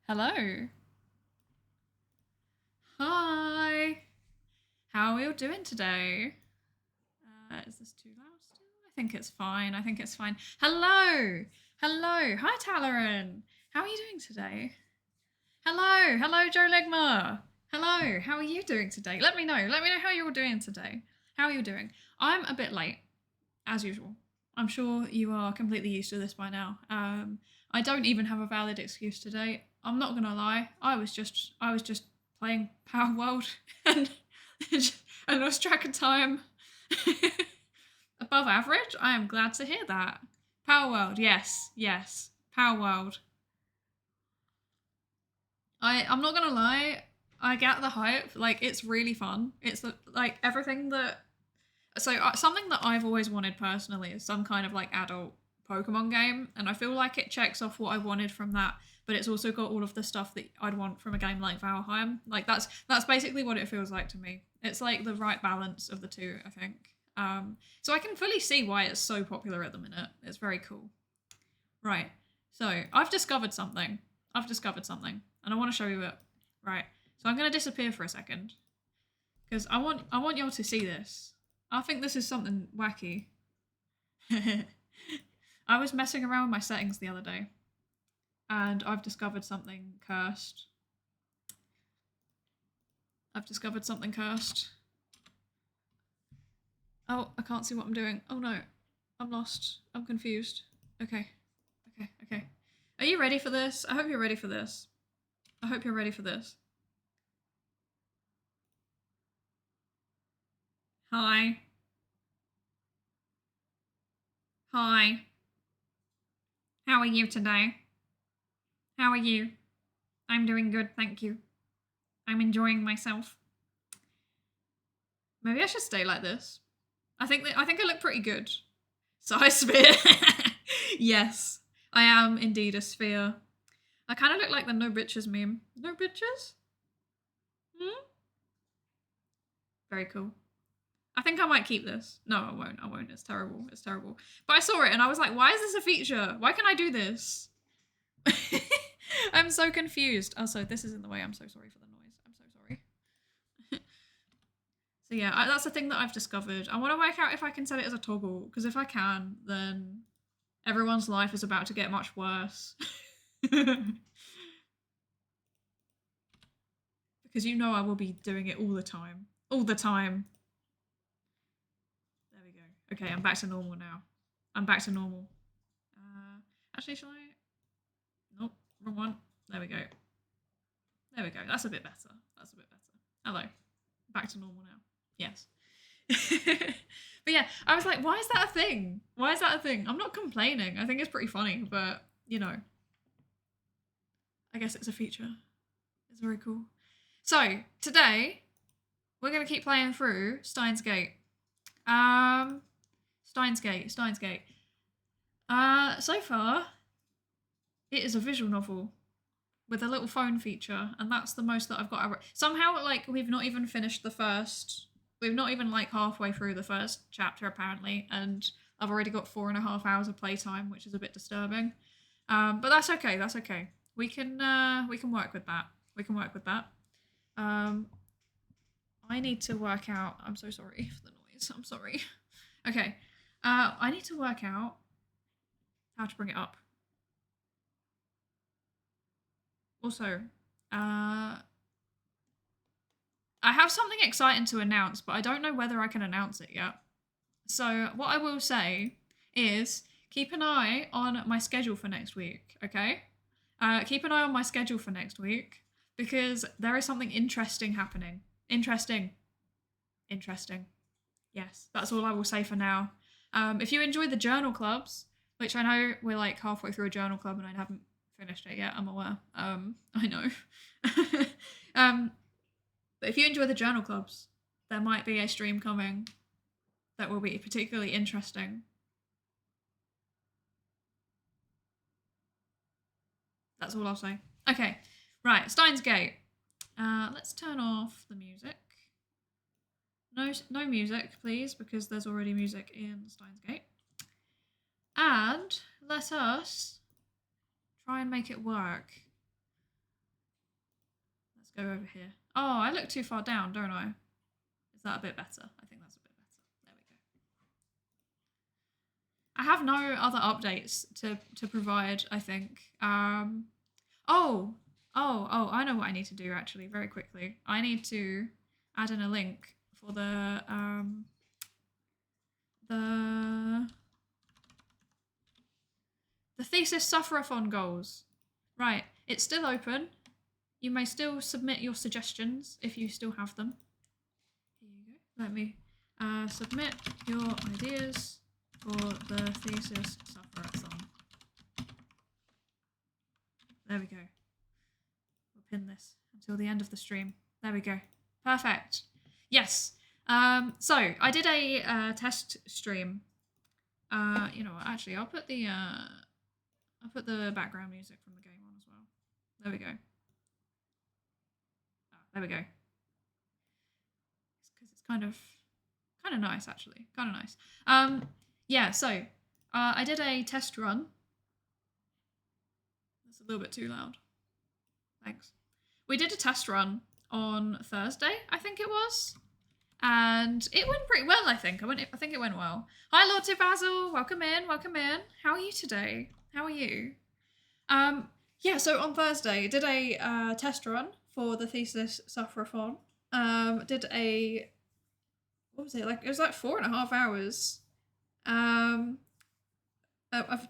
Hello. Hi. How are you doing today? Is this too loud still? I think it's fine. I think it's fine. Hello. Hello. Hi, Talaran. How are you doing today? Hello. Hello, Joe Ligma. Hello. How are you doing today? Let me know. Let me know how you're doing today. How are you doing? I'm a bit late, as usual. I'm sure you are completely used to this by now. I don't even have a valid excuse today. I'm not gonna lie. I was just playing Power World and I lost track of time. Above average. I am glad to hear that. Power World. Yes, yes. Power World. I'm not gonna lie. I get the hype. Like it's really fun. It's like everything that something that I've always wanted personally is some kind of like adult Pokemon game, and I feel like it checks off what I wanted from that, but it's also got all of the stuff that I'd want from a game like Valheim. Like that's basically what it feels like to me. It's like the right balance of the two, I think. So I can fully see why it's so popular at the minute. It's very cool. Right. So I've discovered something. I've discovered something, and I want to show you it. Right. So I'm gonna disappear for a second because I want y'all to see this. I think this is something wacky. I was messing around with my settings the other day and I've discovered something cursed. I've discovered something cursed. Oh, I can't see what I'm doing. Oh no, I'm lost. I'm confused. Okay, okay, okay. Are you ready for this? I hope you're ready for this. I hope you're ready for this. Hi. Hi. How are you today? How are you? I'm doing good, thank you. I'm enjoying myself. Maybe I should stay like this. I think I look pretty good. Size sphere. Yes, I am indeed a sphere. I kind of look like the no bitches meme. No bitches? Hmm? Very cool. I think I might keep this. No, I won't. I won't. It's terrible. It's terrible. But I saw it and I was like, why is this a feature? Why can I do this? I'm so confused. Also, this is in the way. I'm so sorry for the noise. I'm so sorry. So yeah, that's the thing that I've discovered. I want to work out if I can set it as a toggle, because if I can, then everyone's life is about to get much worse. Because you know I will be doing it all the time. All the time. There we go. Okay, I'm back to normal now. I'm back to normal. Actually, shall I? Nope, wrong one. There we go. There we go. That's a bit better. That's a bit better. Hello. Back to normal now. Yes. But yeah, I was like, why is that a thing? Why is that a thing? I'm not complaining. I think it's pretty funny, but you know, I guess it's a feature. It's very cool. So today we're gonna keep playing through Steins Gate. Steins Gate. Steins Gate. So far, it is a visual novel with a little phone feature, and that's the most that I've got. Somehow, like we've not even finished the first. We've not even like halfway through the first chapter apparently, and I've already got 4.5 hours of playtime, which is a bit disturbing. But that's okay. That's okay. We can work with that. We can work with that. Um, I need to work out. I'm so sorry for the noise. I'm sorry. Okay. I need to work out how to bring it up. Also, I have something exciting to announce, but I don't know whether I can announce it yet. So, what I will say is keep an eye on my schedule for next week, okay? Keep an eye on my schedule for next week because there is something interesting happening. Interesting. Interesting. Yes, that's all I will say for now. If you enjoy the journal clubs, which I know we're like halfway through a journal club and I haven't finished it yet, I'm aware. I know. But if you enjoy the journal clubs, there might be a stream coming that will be particularly interesting. That's all I'll say. Okay, right, Steins Gate. Let's turn off the music. No music, please, because there's already music in Steins Gate. And let us try and make it work. go over here. Oh, I look too far down, don't I? Is that a bit better? I think that's a bit better. There we go. I have no other updates to provide, I think. Oh, I know what I need to do actually, very quickly. I need to add in a link for the thesis suffer-a-thon goals. Right, it's still open. You may still submit your suggestions if you still have them. Here you go. Let me submit your ideas for the thesis suffer-a-thon. There we go. We'll pin this until the end of the stream. There we go. Perfect. Yes. So I did a test stream. You know what? Actually, I'll put the background music from the game on as well. There we go. There we go. Because it's kind of nice, actually. Kind of nice. Yeah, so I did a test run. That's a little bit too loud. Thanks. We did a test run on Thursday, I think it was. And it went pretty well, I think. I think it went well. Hi, Lord to Basil. Welcome in. Welcome in. How are you today? How are you? Yeah, so on Thursday, did a test run for the thesis suffer-a-thon. Did a, what was it? Like, it was like 4.5 hours.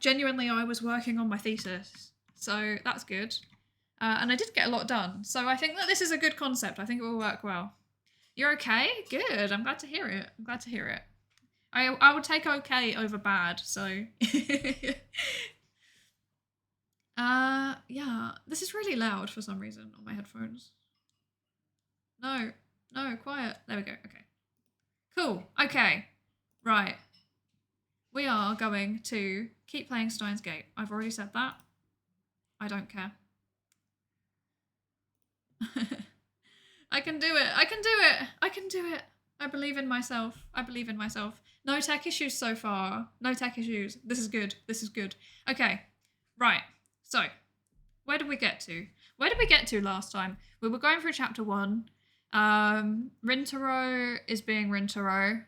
Genuinely, I was working on my thesis. So that's good. And I did get a lot done. So I think that this is a good concept. I think it will work well. You're okay? Good. I'm glad to hear it. I'm glad to hear it. I would take okay over bad, so. Yeah. This is really loud for some reason on my headphones. No, quiet. There we go. Okay. Cool. Okay. Right. We are going to keep playing Steins Gate. I've already said that. I don't care. I can do it. I can do it. I can do it. I believe in myself. I believe in myself. No tech issues so far. No tech issues. This is good. This is good. Okay. Right. So, where did we get to? Where did we get to last time? We were going through chapter 1. Rintaro is being Rintaro.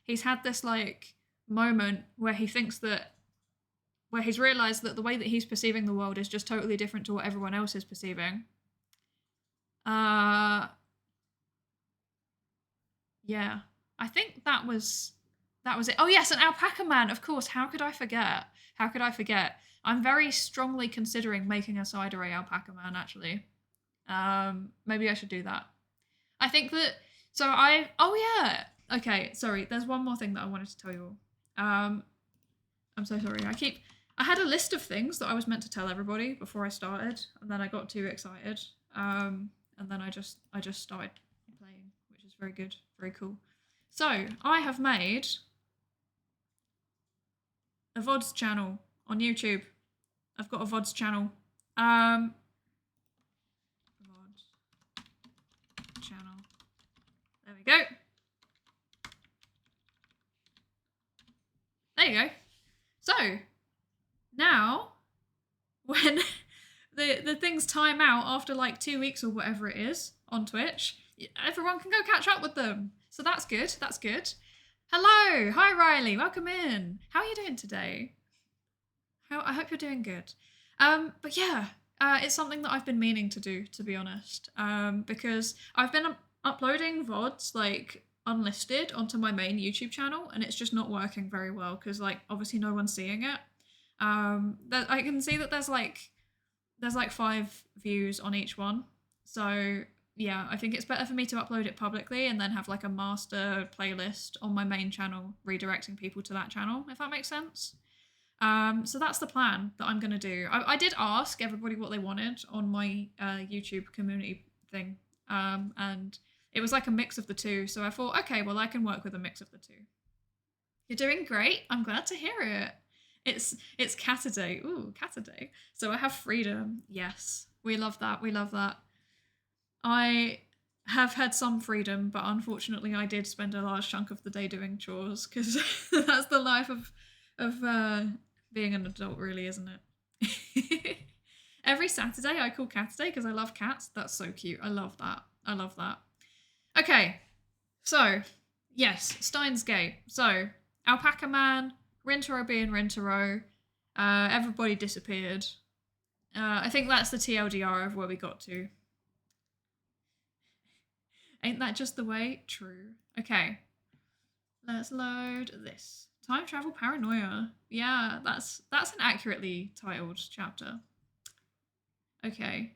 He's had this, like, moment where he thinks that, where he's realised that the way that he's perceiving the world is just totally different to what everyone else is perceiving. Yeah, I think that was it. Oh yes, an alpaca man, of course. How could I forget? How could I forget? I'm very strongly considering making a Psydere alpaca man, actually. Maybe I should do that. I think that, oh yeah. Okay, sorry, there's one more thing that I wanted to tell you all. I'm so sorry. I had a list of things that I was meant to tell everybody before I started, and then I got too excited. And then I just started playing, which is very good, very cool. So I have made a VODs channel on YouTube. I've got a VODs channel. VOD channel. There we go. There you go. So now, when the things time out after like 2 weeks or whatever it is on Twitch, everyone can go catch up with them. So that's good. That's good. Hello. Hi, Riley. Welcome in. How are you doing today? I hope you're doing good. But yeah, it's something that I've been meaning to do, to be honest, because I've been uploading VODs like unlisted onto my main YouTube channel, and it's just not working very well because like obviously no one's seeing it. I can see that there's like 5 views on each one. So yeah, I think it's better for me to upload it publicly and then have like a master playlist on my main channel redirecting people to that channel, if that makes sense. So that's the plan that I'm going to do. I did ask everybody what they wanted on my YouTube community thing, and it was like a mix of the two. So I thought, okay, well, I can work with a mix of the two. You're doing great. I'm glad to hear it. It's Cataday. Ooh, Cataday. So I have freedom. Yes, we love that. We love that. I have had some freedom, but unfortunately I did spend a large chunk of the day doing chores because that's the life of being an adult, really, isn't it? Every Saturday I call Cat Day because I love cats. That's so cute. I love that. I love that. Okay, so yes, Steins Gate. So Alpaca Man, Rintaro being Rintaro, everybody disappeared. I think that's the TLDR of where we got to. Ain't that just the way? True. Okay. Let's load this. Time travel paranoia. Yeah, that's an accurately titled chapter. Okay.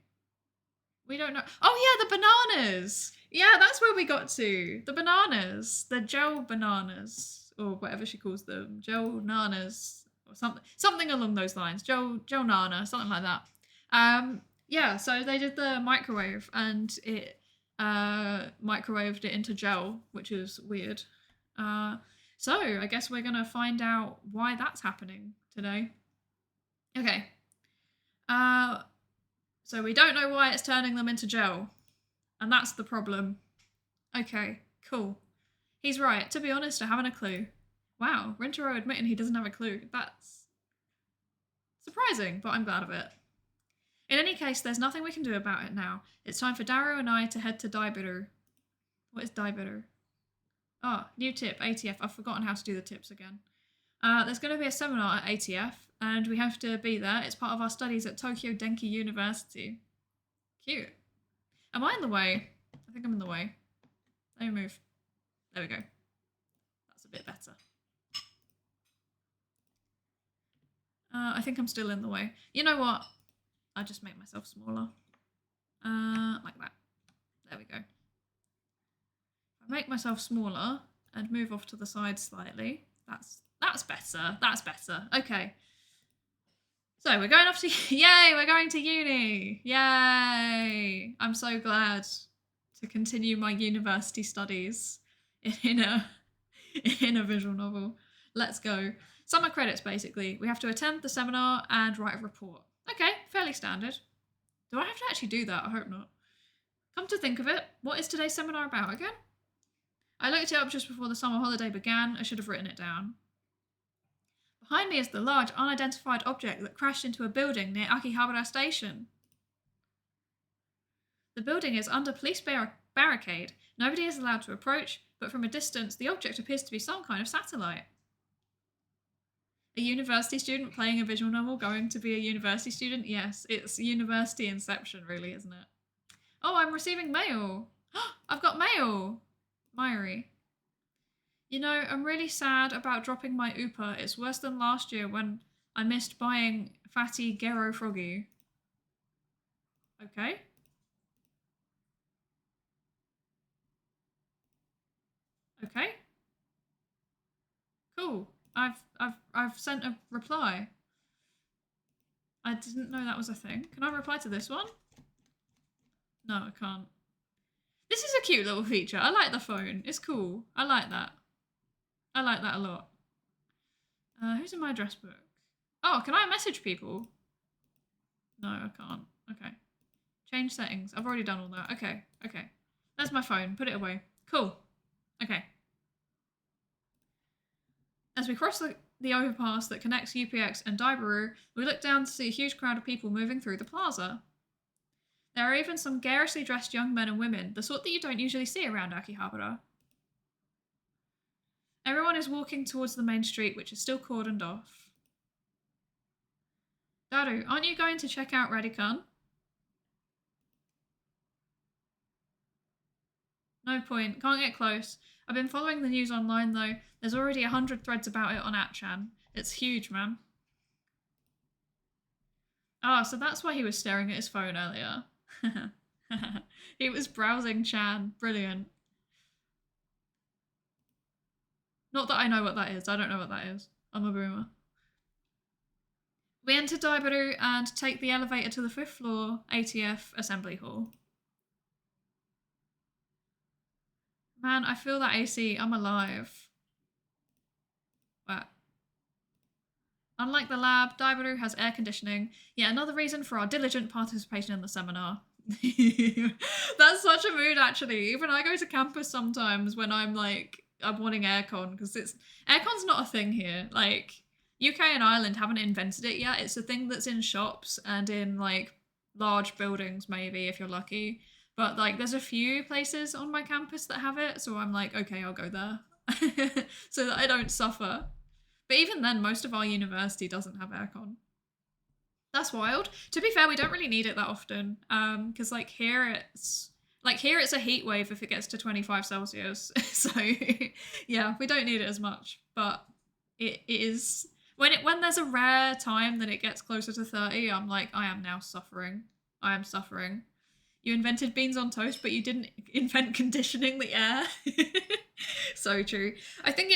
We don't know. Oh yeah, the bananas. Yeah, that's where we got to. The bananas. The gel bananas. Or whatever she calls them. Gel nanas. Or something along those lines. Gel nana, something like that. Yeah, so they did the microwave and it microwaved it into gel, which is weird. So I guess we're gonna find out why that's happening today. Okay. So we don't know why it's turning them into gel, and that's the problem. Okay, cool. He's right. To be honest, I haven't a clue. Wow, Rintaro admitting he doesn't have a clue. That's surprising, but I'm glad of it. In any case, there's nothing we can do about it now. It's time for Daru and I to head to Daibiru. What is Daibiru? Oh, new tip, ATF. I've forgotten how to do the tips again. There's going to be a seminar at ATF, and we have to be there. It's part of our studies at Tokyo Denki University. Cute. Am I in the way? I think I'm in the way. Let me move. There we go. That's a bit better. I think I'm still in the way. You know what? I'll just make myself smaller. Like that. There we go. Make myself smaller and move off to the side slightly. That's better. That's better. Okay. So we're going off to yay, we're going to uni. Yay. I'm so glad to continue my university studies in a visual novel. Let's go. Summer credits basically. We have to attend the seminar and write a report. Okay, fairly standard. Do I have to actually do that? I hope not. Come to think of it, what is today's seminar about again? I looked it up just before the summer holiday began. I should have written it down. Behind me is the large, unidentified object that crashed into a building near Akihabara Station. The building is under police barricade. Nobody is allowed to approach, but from a distance, the object appears to be some kind of satellite. A university student playing a visual novel going to be a university student? Yes, it's university inception, really, isn't it? Oh, I'm receiving mail. I've got mail. Myri. You know, I'm really sad about dropping my Upa. It's worse than last year when I missed buying Fatty Gero Froggy. Okay. Okay. Cool. I've sent a reply. I didn't know that was a thing. Can I reply to this one? No, I can't. This is a cute little feature. I like the phone. It's cool. I like that. I like that a lot. Who's in my address book? Oh, can I message people? No, I can't. Okay. Change settings. I've already done all that. Okay. Okay. There's my phone. Put it away. Cool. Okay. As we cross the overpass that connects UPX and Daibiru, we look down to see a huge crowd of people moving through the plaza. There are even some garishly dressed young men and women, the sort that you don't usually see around Akihabara. Everyone is walking towards the main street, which is still cordoned off. Daru, aren't you going to check out Radicon? No point. Can't get close. I've been following the news online, though. There's already 100 threads about it on Atchan. It's huge, man. Ah, so that's why he was staring at his phone earlier. He was browsing Chan. Brilliant. Not that I know what that is. I don't know what that is. I'm a boomer. We enter Daibiru and take the elevator to the 5th floor ATF Assembly Hall. Man, I feel that AC. I'm alive. What? Unlike the lab, Daibiru has air conditioning. Yet another reason for our diligent participation in the seminar. That's such a mood, actually. Even I go to campus sometimes when I'm like, I'm wanting aircon, because aircon's not a thing here. Like, UK and Ireland haven't invented it yet. It's a thing that's in shops and in like large buildings maybe if you're lucky. But like there's a few places on my campus that have it, so I'm like, okay, I'll go there. So that I don't suffer. But even then, most of our university doesn't have aircon. That's wild. To be fair, we don't really need it that often. Because here it's a heat wave if it gets to 25 Celsius. So yeah, we don't need it as much. But it is when there's a rare time that it gets closer to 30, I'm like, I am now suffering. I am suffering. You invented beans on toast, but you didn't invent conditioning the air. So true. I think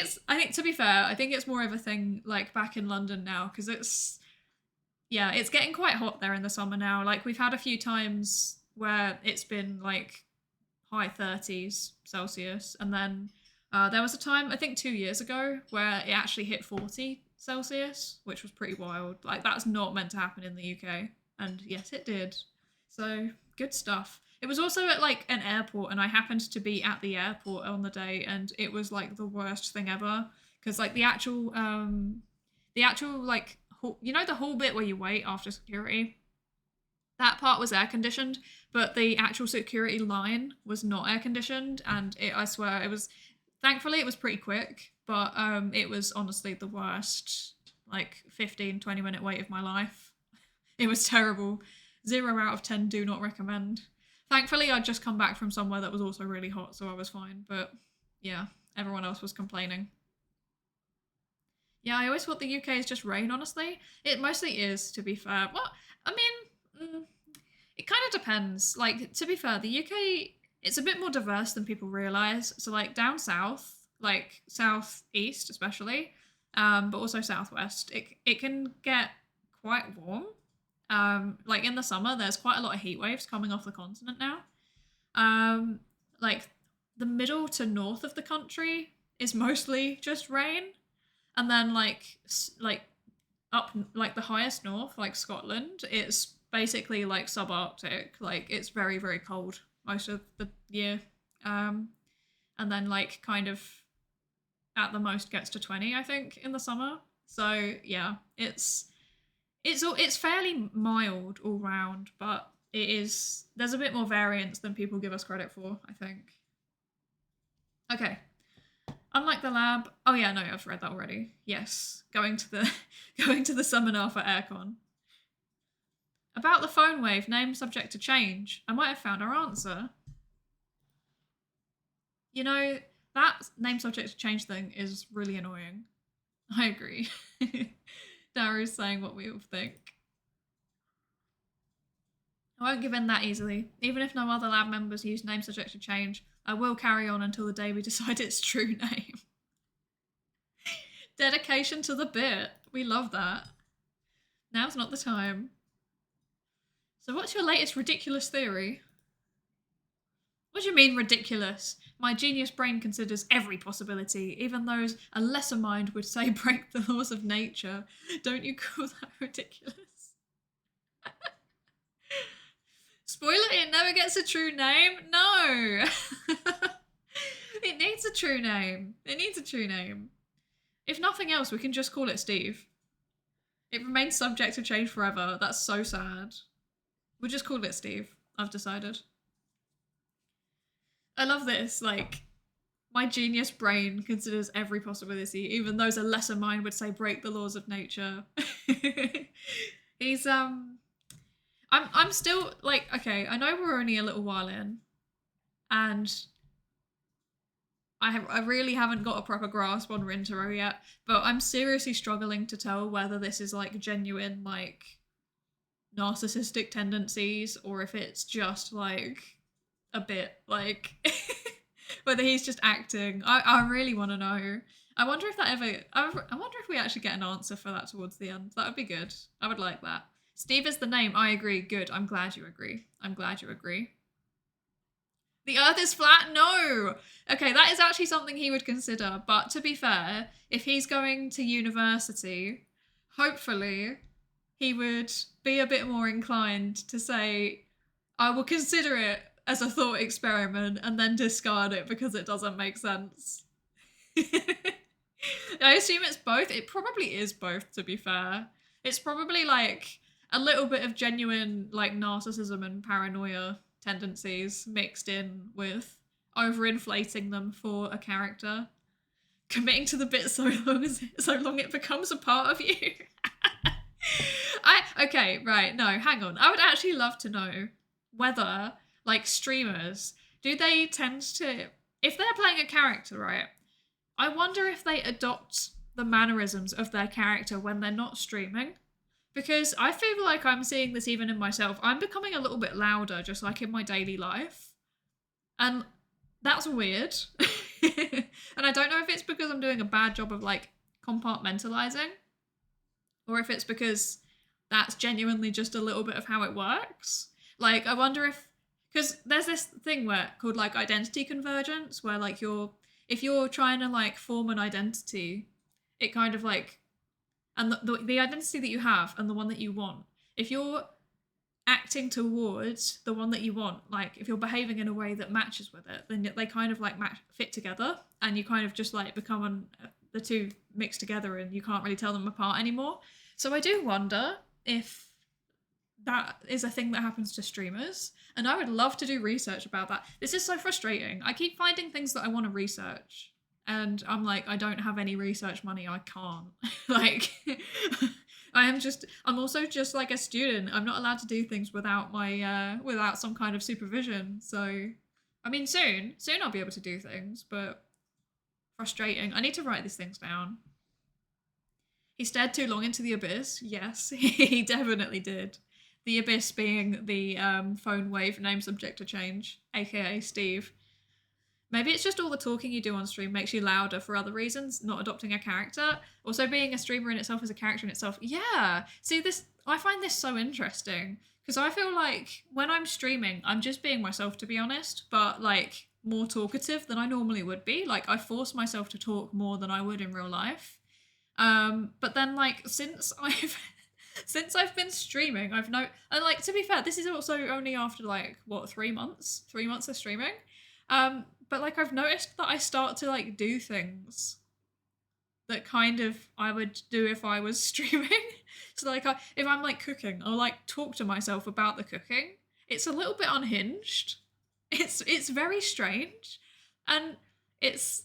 to be fair, I think it's more of a thing like back in London now, because it's getting quite hot there in the summer now. Like we've had a few times where it's been like high 30s Celsius, and then there was a time, I think 2 years ago, where it actually hit 40 Celsius, which was pretty wild. Like that's not meant to happen in the UK, and yes, it did. So good stuff. It was also at like an airport, and I happened to be at the airport on the day, and it was like the worst thing ever, because like the actual like the whole bit where you wait after security, that part was air conditioned, but the actual security line was not air conditioned, and I swear it was, thankfully it was pretty quick, but it was honestly the worst like 15-20 minute wait of my life. It was terrible. 0 out of 10 do not recommend. Thankfully I'd just come back from somewhere that was also really hot, so I was fine, but yeah, everyone else was complaining. Yeah, I always thought the UK is just rain, honestly. It mostly is, to be fair. Well, I mean, it kind of depends. Like, to be fair, the UK, it's a bit more diverse than people realise. So, like, down south, like, southeast especially, but also southwest, it can get quite warm. Like, in the summer, there's quite a lot of heat waves coming off the continent now. Like, the middle to north of the country is mostly just rain. And then like up like the highest north, like Scotland, it's basically like subarctic. Like it's very, very cold most of the year. And then like kind of at the most gets to 20, I think, in the summer. So yeah, it's fairly mild all round, but there's a bit more variance than people give us credit for, I think. Okay. Unlike the lab, oh yeah, no, I've read that already. Yes, going to the seminar for aircon. About the phone wave, name subject to change. I might have found our answer. You know, that name subject to change thing is really annoying. I agree. Daru's saying what we all think. I won't give in that easily. Even if no other lab members use name subject to change, I will carry on until the day we decide its true name. Dedication to the bit. We love that. Now's not the time. So what's your latest ridiculous theory? What do you mean ridiculous? My genius brain considers every possibility, even those a lesser mind would say break the laws of nature. Don't you call that ridiculous? Spoiler, it never gets a true name? No! It needs a true name. It needs a true name. If nothing else, we can just call it Steve. It remains subject to change forever. That's so sad. We'll just call it Steve. I've decided. I love this. Like, my genius brain considers every possibility, even those a lesser mind would say break the laws of nature. He's, I'm still, like, okay, I know we're only a little while in, and I really haven't got a proper grasp on Rintaro yet, but I'm seriously struggling to tell whether this is, like, genuine, like, narcissistic tendencies, or if it's just, like, a bit, like, whether he's just acting. I really want to know. I wonder if I wonder if we actually get an answer for that towards the end. That would be good. I would like that. Steve is the name. I agree. Good. I'm glad you agree. I'm glad you agree. The Earth is flat? No! Okay, that is actually something he would consider. But to be fair, if he's going to university, hopefully he would be a bit more inclined to say, I will consider it as a thought experiment and then discard it because it doesn't make sense. I assume it's both. It probably is both, to be fair. It's probably like a little bit of genuine like narcissism and paranoia tendencies mixed in with overinflating them for a character, committing to the bit so long it becomes a part of you. Okay, right, no, hang on. I would actually love to know whether like streamers, do they tend to, if they're playing a character, right? I wonder if they adopt the mannerisms of their character when they're not streaming. Because I feel like I'm seeing this even in myself. I'm becoming a little bit louder, just like in my daily life. And that's weird. And I don't know if it's because I'm doing a bad job of like compartmentalizing, or if it's because that's genuinely just a little bit of how it works. Like, I wonder if, because there's this thing where called like identity convergence, where like if you're trying to like form an identity, it kind of like, and the identity that you have and the one that you want, if you're acting towards the one that you want, like if you're behaving in a way that matches with it, then they kind of like fit together, and you kind of just like become the two mixed together, and you can't really tell them apart anymore. So I do wonder if that is a thing that happens to streamers, and I would love to do research about that. This is so frustrating. I keep finding things that I want to research, and I'm like, I don't have any research money. I can't. Like, I'm also just like a student. I'm not allowed to do things without without some kind of supervision. So, I mean, soon I'll be able to do things, but frustrating. I need to write these things down. He stared too long into the abyss. Yes, he definitely did. The abyss being the phone wave name subject to change, aka Steve. Maybe it's just all the talking you do on stream makes you louder for other reasons, not adopting a character. Also, being a streamer in itself is a character in itself. Yeah. See, I find this so interesting, because I feel like when I'm streaming, I'm just being myself, to be honest, but like more talkative than I normally would be. Like, I force myself to talk more than I would in real life. But then like since I've been streaming, and like, to be fair, this is also only after like what, 3 months of streaming. But like, I've noticed that I start to like do things that kind of I would do if I was streaming. So like, if I'm like cooking, I'll like talk to myself about the cooking. It's a little bit unhinged. It's very strange, and it's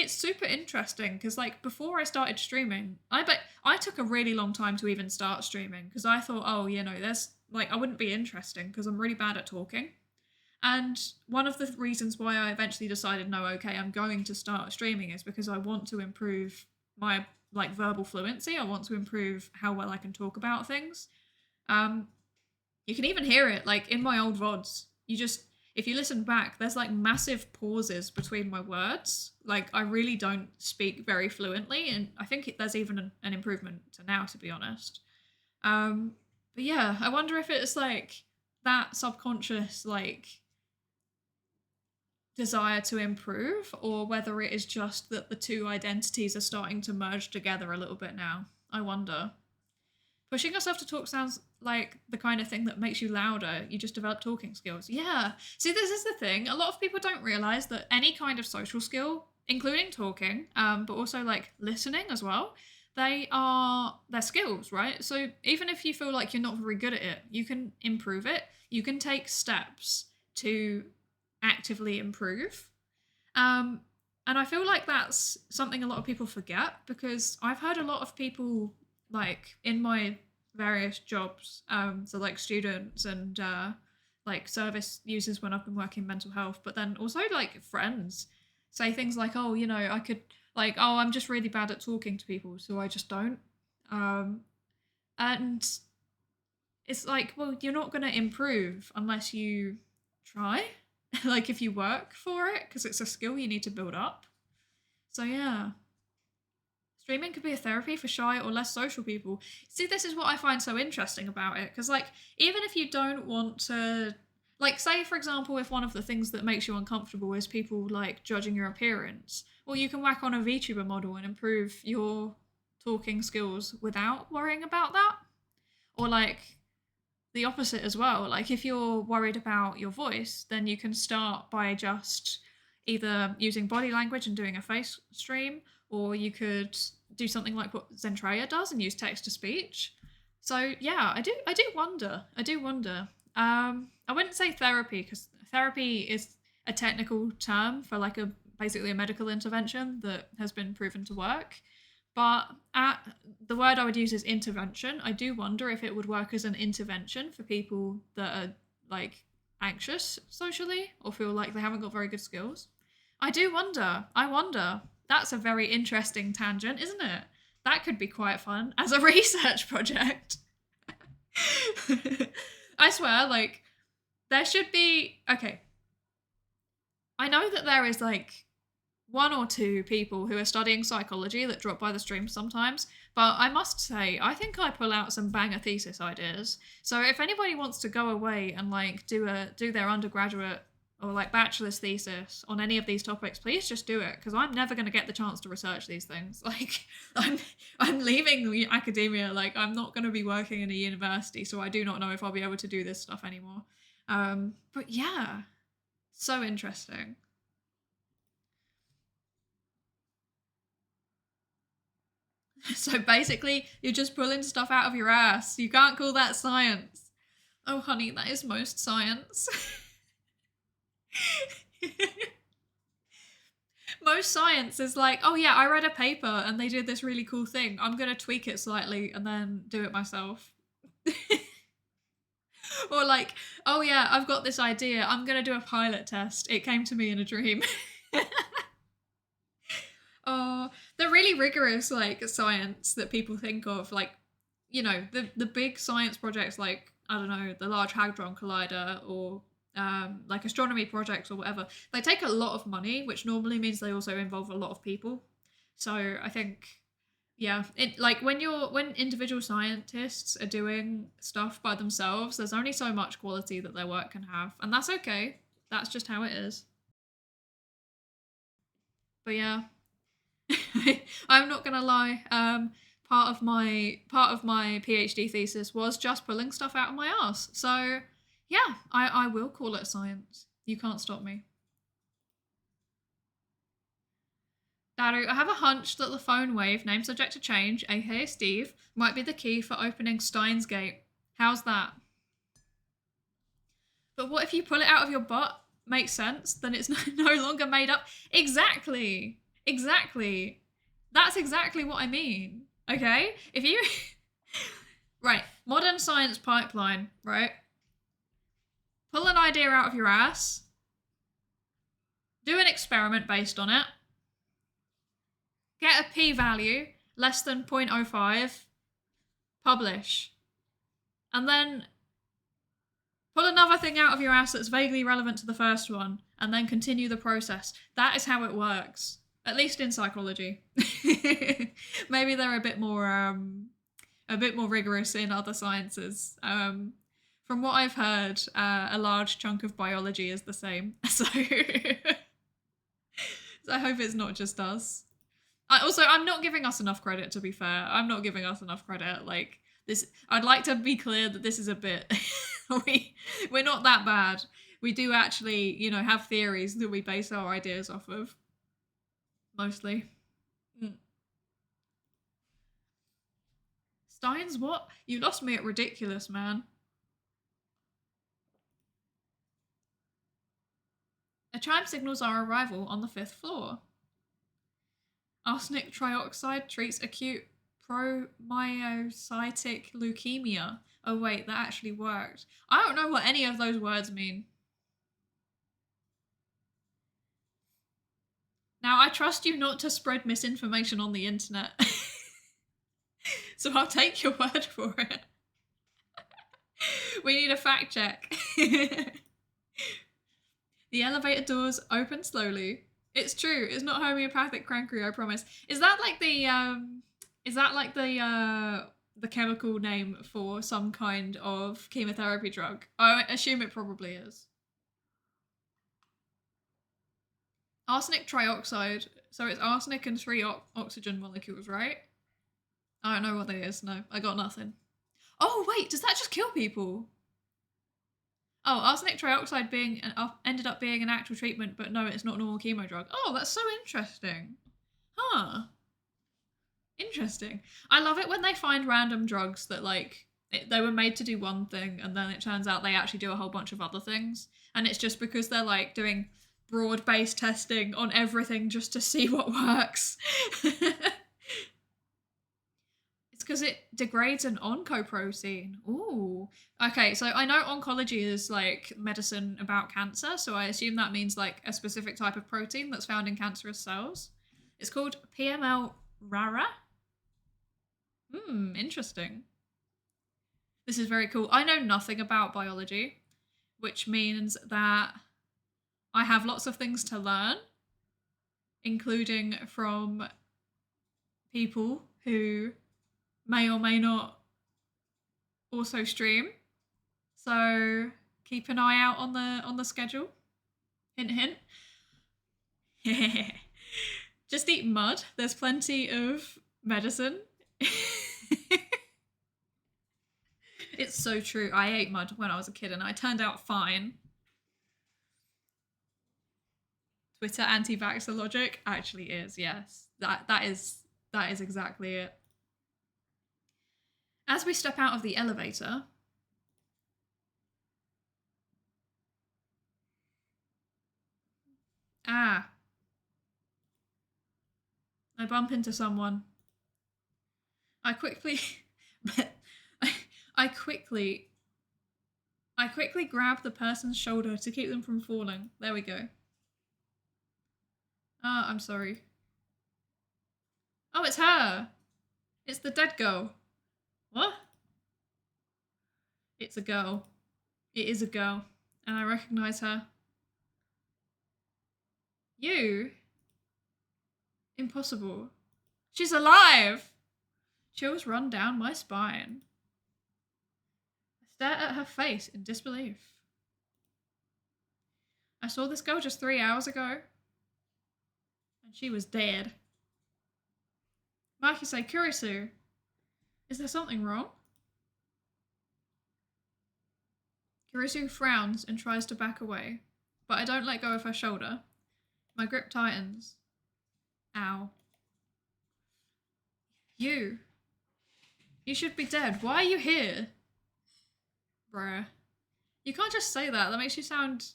super interesting, because like before I started streaming, I took a really long time to even start streaming, because I thought, oh, there's like, I wouldn't be interesting because I'm really bad at talking. And one of the reasons why I eventually decided, no, okay, I'm going to start streaming, is because I want to improve my like verbal fluency. I want to improve how well I can talk about things. You can even hear it like in my old VODs. If you listen back, there's like massive pauses between my words. Like, I really don't speak very fluently, and I think there's even an improvement to now, to be honest. But yeah, I wonder if it's like that subconscious like desire to improve, or whether it is just that the two identities are starting to merge together a little bit now. I wonder. Pushing yourself to talk sounds like the kind of thing that makes you louder. You just develop talking skills. Yeah. See, this is the thing. A lot of people don't realize that any kind of social skill, including talking, but also like listening as well, they're skills, right? So even if you feel like you're not very good at it, you can improve it. You can take steps to actively improve. And I feel like that's something a lot of people forget, because I've heard a lot of people like in my various jobs, so like students and like service users when I've been working mental health, but then also like friends say things like, oh, I could like, oh, I'm just really bad at talking to people, so I just don't. And it's like, well, you're not going to improve unless you try. Like, if you work for it, because it's a skill you need to build up. So yeah. Streaming could be a therapy for shy or less social people. See, this is what I find so interesting about it, because like, even if you don't want to, like, say for example, if one of the things that makes you uncomfortable is people like judging your appearance, well, you can whack on a VTuber model and improve your talking skills without worrying about that. Or like the opposite as well. Like, if you're worried about your voice, then you can start by just either using body language and doing a face stream, or you could do something like what Zentreya does and use text to speech. So yeah, I do wonder. I do wonder. I wouldn't say therapy because therapy is a technical term for like a basically a medical intervention that has been proven to work. But the word I would use is intervention. I do wonder if it would work as an intervention for people that are like anxious socially or feel like they haven't got very good skills. I do wonder. I wonder. That's a very interesting tangent, isn't it? That could be quite fun as a research project. I swear, like, there should be. Okay. I know that there is, like, one or two people who are studying psychology that drop by the stream sometimes, but I must say, I think I pull out some banger thesis ideas. So if anybody wants to go away and, like, do their undergraduate or like bachelor's thesis on any of these topics, please just do it because I'm never going to get the chance to research these things. Like I'm leaving academia, like I'm not going to be working in a university, so I do not know if I'll be able to do this stuff anymore. But yeah, so interesting. So basically, you're just pulling stuff out of your ass. You can't call that science. Oh, honey, that is most science. Most science is like, oh yeah, I read a paper and they did this really cool thing. I'm going to tweak it slightly and then do it myself. Or like, oh yeah, I've got this idea. I'm going to do a pilot test. It came to me in a dream. Oh, the really rigorous like science that people think of, like, you know, the big science projects like, I don't know, the Large Hadron Collider or like astronomy projects or whatever, they take a lot of money, which normally means they also involve a lot of people. So I think, yeah, it like when individual scientists are doing stuff by themselves, there's only so much quality that their work can have, and that's okay. That's just how it is. But yeah, I'm not gonna lie. Part of my PhD thesis was just pulling stuff out of my ass. So yeah, I will call it science. You can't stop me. Daru, I have a hunch that the phone wave, name subject to change, aka Steve, might be the key for opening Steins Gate. How's that? But what if you pull it out of your butt? Makes sense. Then it's no longer made up. Exactly. Exactly. That's exactly what I mean. Okay? If you. Right. Modern science pipeline, right? Pull an idea out of your ass. Do an experiment based on it. Get a p-value less than 0.05. Publish. And then pull another thing out of your ass that's vaguely relevant to the first one, and then continue the process. That is how it works. At least in psychology. Maybe they're a bit more rigorous in other sciences. From what I've heard, a large chunk of biology is the same. So, so I hope it's not just us. I'm not giving us enough credit, to be fair. I'm not giving us enough credit. Like this, I'd like to be clear that this is a bit. We're not that bad. We do actually, you know, have theories that we base our ideas off of. Mostly. Mm. Steins, what? You lost me at ridiculous, man. A chime signals our arrival on the 5th floor. Arsenic trioxide treats acute promyocytic leukemia. Oh wait, that actually worked. I don't know what any of those words mean. Now, I trust you not to spread misinformation on the internet. So I'll take your word for it. We need a fact check. The elevator doors open slowly. It's true. It's not homeopathic crankery, I promise. Is that like the chemical name for some kind of chemotherapy drug? I assume it probably is. Arsenic trioxide. So it's arsenic and 3 oxygen molecules, right? I don't know what that is. No, I got nothing. Oh wait, does that just kill people? Oh, arsenic trioxide ended up being an actual treatment, but no, it's not a normal chemo drug. Oh, that's so interesting. Huh. Interesting. I love it when they find random drugs that like They were made to do one thing, and then it turns out they actually do a whole bunch of other things. And it's just because they're like doing broad-based testing on everything just to see what works. It's because it degrades an oncoprotein. Ooh. Okay, so I know oncology is like medicine about cancer, so I assume that means like a specific type of protein that's found in cancerous cells. It's called PML rara. Interesting. This is very cool. I know nothing about biology, which means that I have lots of things to learn, including from people who may or may not also stream. So keep an eye out on the schedule. Hint, hint. Just eat mud. There's plenty of medicine. It's so true. I ate mud when I was a kid and I turned out fine. Twitter anti-vaxxer logic actually is, yes. That is exactly it. As we step out of the elevator, I bump into someone. I quickly grab the person's shoulder to keep them from falling. There we go. I'm sorry. Oh, it's her. It's the dead girl. What? It's a girl. It is a girl. And I recognize her. You? Impossible. She's alive! Chills run down my spine. I stare at her face in disbelief. I saw this girl just 3 hours ago. And she was dead. Makise Kurisu, is there something wrong? Kurisu frowns and tries to back away, but I don't let go of her shoulder. My grip tightens. Ow. You should be dead. Why are you here? Bruh. You can't just say that. That makes you sound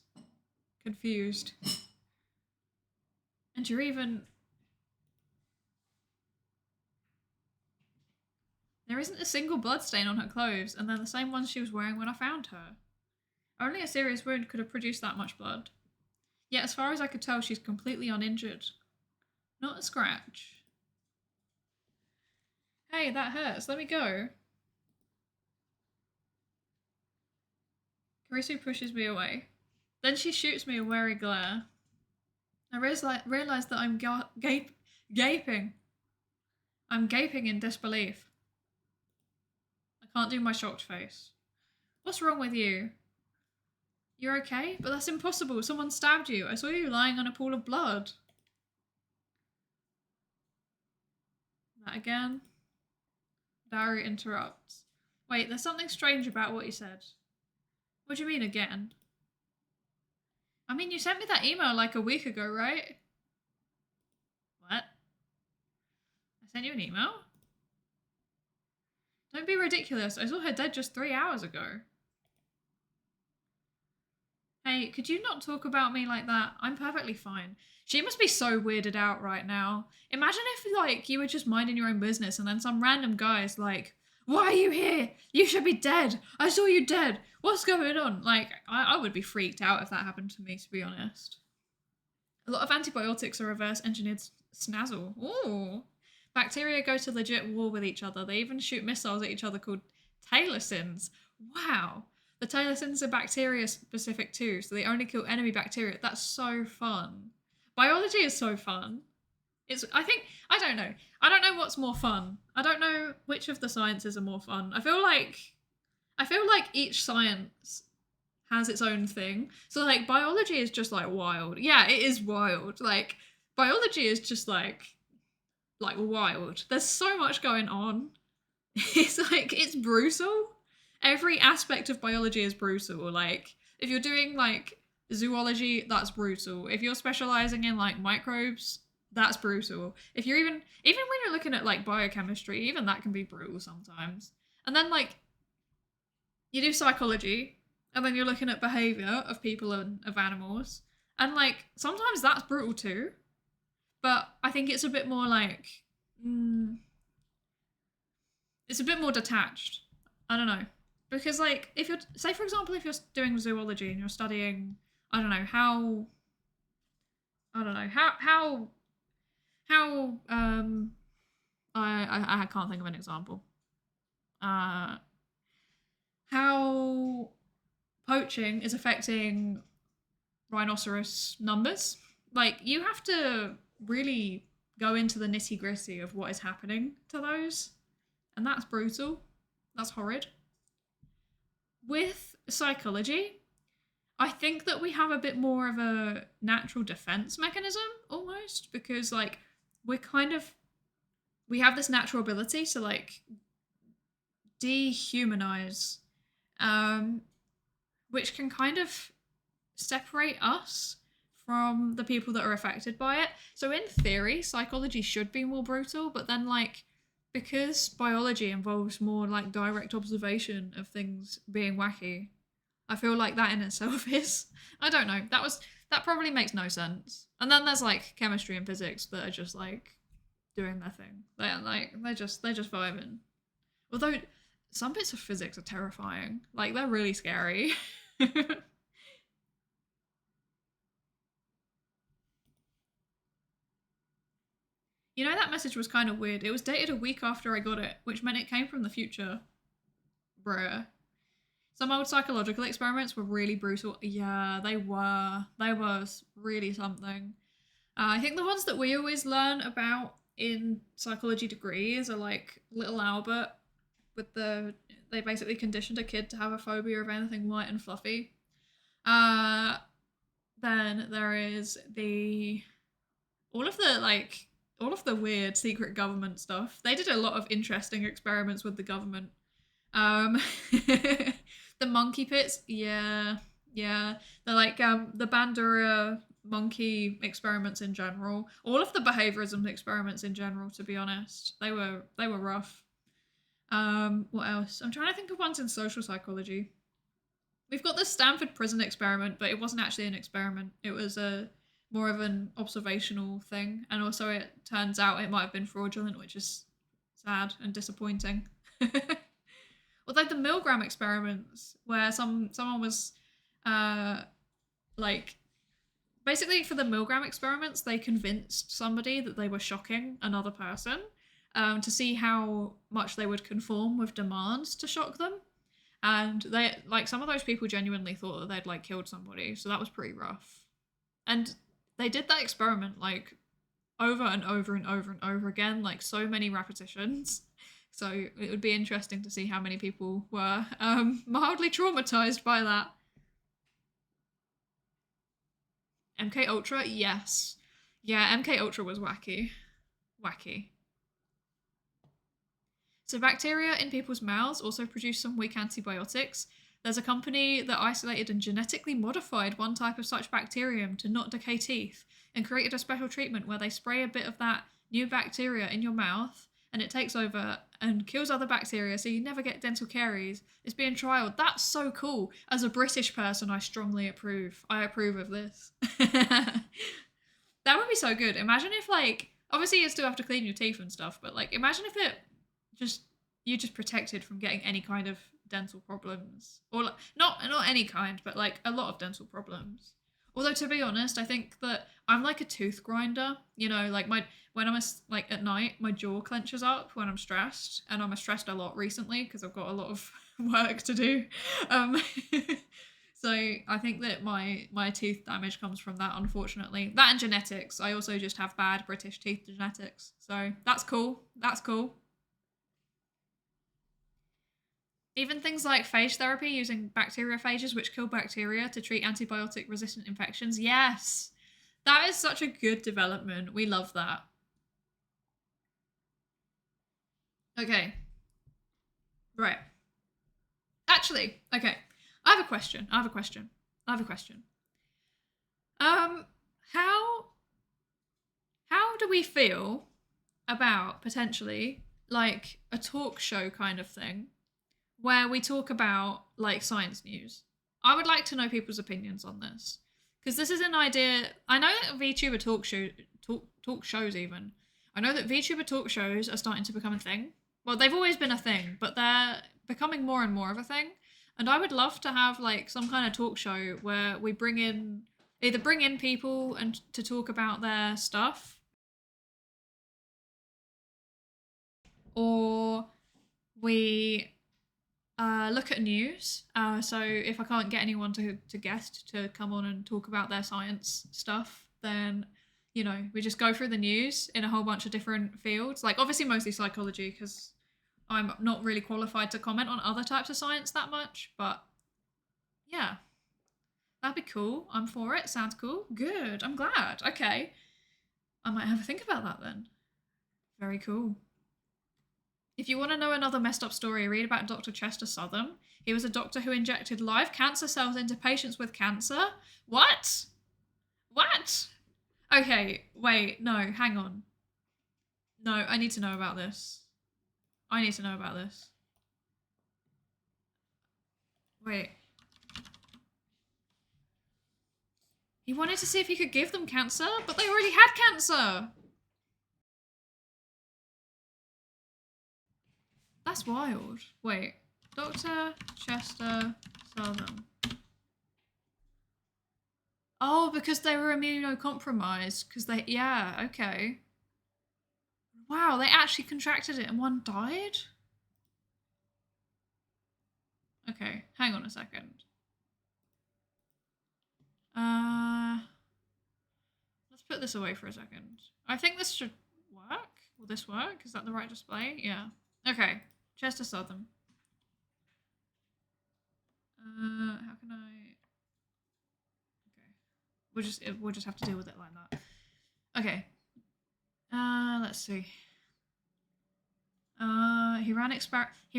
confused. And you're even... There isn't a single bloodstain on her clothes, and they're the same ones she was wearing when I found her. Only a serious wound could have produced that much blood. Yet as far as I could tell, she's completely uninjured. Not a scratch. Hey, that hurts. Let me go. Kurisu pushes me away. Then she shoots me a wary glare. I realise that I'm gaping. I'm gaping in disbelief. I can't do my shocked face. What's wrong with you? You're okay? But that's impossible. Someone stabbed you. I saw you lying on a pool of blood. That again? Diary interrupts. Wait, there's something strange about what you said. What do you mean again? I mean, you sent me that email like a week ago, right? What? I sent you an email? Don't be ridiculous. I saw her dead just 3 hours ago. Hey, could you not talk about me like that? I'm perfectly fine. She must be so weirded out right now. Imagine if, like, you were just minding your own business and then some random guy's like, why are you here? You should be dead. I saw you dead. What's going on? Like, I would be freaked out if that happened to me, to be honest. A lot of antibiotics are reverse engineered snazzle. Ooh. Bacteria go to legit war with each other. They even shoot missiles at each other called tailorsins. Wow. The tailorsins are bacteria specific too, so they only kill enemy bacteria. That's so fun. Biology is so fun. I don't know. I don't know what's more fun. I don't know which of the sciences are more fun. I feel like each science has its own thing. So like biology is just like wild. Yeah, it is wild. Like biology is just like wild. There's so much going on. It's brutal. Every aspect of biology is brutal. Like if you're doing like zoology, that's brutal. If you're specializing in like microbes, that's brutal. If you're even when you're looking at like biochemistry, even that can be brutal sometimes. And then like you do psychology, and then you're looking at behavior of people and of animals, and like sometimes that's brutal too. But I think it's a bit more like it's a bit more detached. I don't know, because like if you're say for example if you're doing zoology and you're studying I don't know how I don't know how I can't think of an example. Uh, how poaching is affecting rhinoceros numbers. Like you have to really go into the nitty gritty of what is happening to those, and that's brutal. That's horrid. With psychology, I think that we have a bit more of a natural defense mechanism almost because like we're kind of we have this natural ability to like dehumanize um which can kind of separate us from the people that are affected by it. So in theory, psychology should be more brutal, but then like because biology involves more like direct observation of things being wacky, I feel like that in itself is I don't know. That probably makes no sense. And then there's like chemistry and physics that are just like doing their thing. They're just vibing. Although some bits of physics are terrifying. Like they're really scary. You know, that message was kind of weird. It was dated a week after I got it, which meant it came from the future. Bruh. Some old psychological experiments were really brutal. Yeah, they were. They was really something. I think the ones that we always learn about in psychology degrees are like Little Albert with they basically conditioned a kid to have a phobia of anything white and fluffy. Uh then there is the all of the like all of the weird secret government stuff. They did a lot of interesting experiments with the government. Um, the monkey pits, yeah, yeah. They're like the Bandura monkey experiments in general. All of the behaviorism experiments in general, to be honest, they were rough. What else? I'm trying to think of ones in social psychology. We've got the Stanford prison experiment, but it wasn't actually an experiment. It was a more of an observational thing, and also it turns out it might have been fraudulent, which is sad and disappointing. Although the Milgram experiments, where someone was, uh, like, basically for the Milgram experiments, they convinced somebody that they were shocking another person, to see how much they would conform with demands to shock them. And they like some of those people genuinely thought that they'd like killed somebody, so that was pretty rough. And they did that experiment like over and over and over and over again, like so many repetitions. So it would be interesting to see how many people were mildly traumatized by that. MK Ultra, yes, yeah, MK Ultra was wacky, wacky. So bacteria in people's mouths also produce some weak antibiotics. There's a company that isolated and genetically modified one type of such bacterium to not decay teeth and created a special treatment where they spray a bit of that new bacteria in your mouth and it takes over and kills other bacteria so you never get dental caries. It's being trialled. That's so cool. As a British person, I strongly approve. I approve of this. That would be so good. Imagine if like, obviously you still have to clean your teeth and stuff, but like imagine if it just you're just protected from getting any kind of dental problems, or like, not any kind, but like a lot of dental problems. Although to be honest, I think that I'm like a tooth grinder. You know, like my when I'm like at night, my jaw clenches up when I'm stressed, and I'm stressed a lot recently because I've got a lot of work to do. Um, so I think that my tooth damage comes from that, unfortunately. That and genetics. I also just have bad British teeth genetics, so that's cool. That's cool. Even things like phage therapy using bacteriophages, which kill bacteria to treat antibiotic resistant infections. Yes, that is such a good development. We love that. Okay, right. Actually, okay. I have a question. I have a question. I have a question. Um, how how do we feel about potentially like a talk show kind of thing where we talk about like science news. I would like to know people's opinions on this because this is an idea. I know that VTuber talk shows even. I know that VTuber talk shows are starting to become a thing. Well, they've always been a thing, but they're becoming more and more of a thing. And I would love to have like some kind of talk show where we bring in people and to talk about their stuff, or we look at news. So if I can't get anyone to guest to come on and talk about their science stuff, then we just go through the news in a whole bunch of different fields. Like obviously mostly psychology because I'm not really qualified to comment on other types of science that much. But yeah, that'd be cool. I'm for it. Sounds cool. Good. I'm glad. Okay. I might have a think about that then. Very cool. If you want to know another messed up story, read about Dr. Chester Southam. He was a doctor who injected live cancer cells into patients with cancer. What? What? Okay, wait, no, hang on. No, I need to know about this. I need to know about this. Wait. He wanted to see if he could give them cancer, but they already had cancer. That's wild. Wait. Dr. Chester Southam. Oh, because they were immunocompromised. Because yeah, okay. Wow, they actually contracted it and one died? Okay, hang on a second. Let's put this away for a second. I think this should work. Will this work? Is that the right display? Yeah. Okay, Chester Southam. How can I? Okay, we'll just have to deal with it like that. Okay. Let's see. He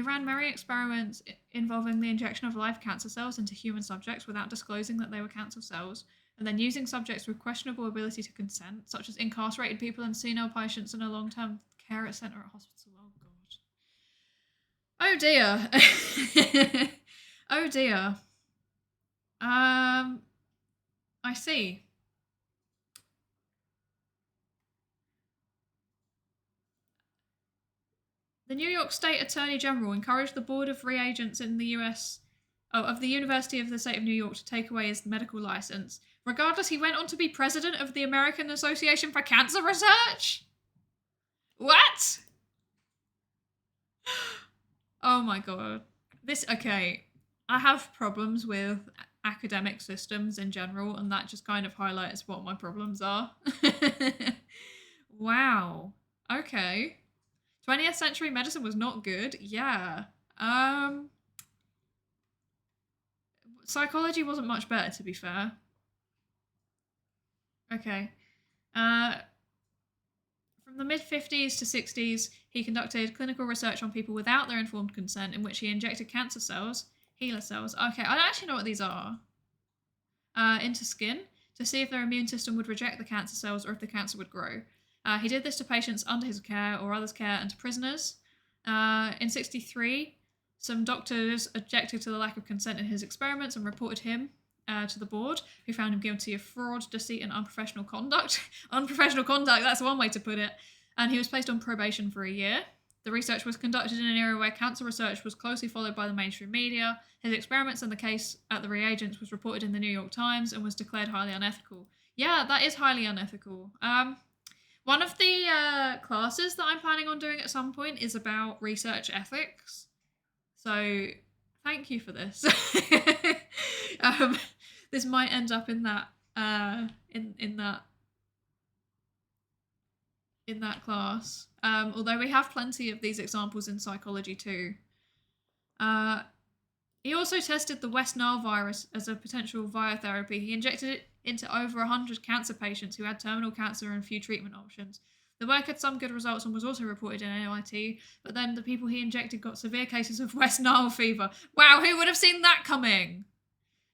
ran many experiments involving the injection of live cancer cells into human subjects without disclosing that they were cancer cells, and then using subjects with questionable ability to consent, such as incarcerated people and senile patients in a long-term care center at hospital. Oh god. Oh dear. Oh dear. I see. The New York State Attorney General encouraged the Board of Reagents in the of the University of the State of New York to take away his medical license. Regardless, he went on to be president of the American Association for Cancer Research? What? Oh my god. Okay. I have problems with academic systems in general, and that just kind of highlights what my problems are. Wow. Okay. 20th century medicine was not good. Yeah. Psychology wasn't much better, to be fair. Okay. From the mid-50s to 60s, he conducted clinical research on people without their informed consent, in which he injected cancer cells, HeLa cells. Okay, I don't actually know what these are. Into skin to see if their immune system would reject the cancer cells or if the cancer would grow. He did this to patients under his care or others' care and to prisoners. In 63, some doctors objected to the lack of consent in his experiments and reported him to the board, who found him guilty of fraud, deceit, and unprofessional conduct. Unprofessional conduct, that's one way to put it. And he was placed on probation for a year. The research was conducted in an era where cancer research was closely followed by the mainstream media. His experiments and the case at the reagents was reported in the New York Times and was declared highly unethical. Yeah, that is highly unethical. One of the classes that I'm planning on doing at some point is about research ethics. So thank you for this. This might end up in that in that class. Although we have plenty of these examples in psychology too. He also tested the West Nile virus as a potential biotherapy. He injected it into over 100 cancer patients who had terminal cancer and few treatment options. The work had some good results and was also reported in NYT, but then the people he injected got severe cases of West Nile fever. Wow, who would have seen that coming?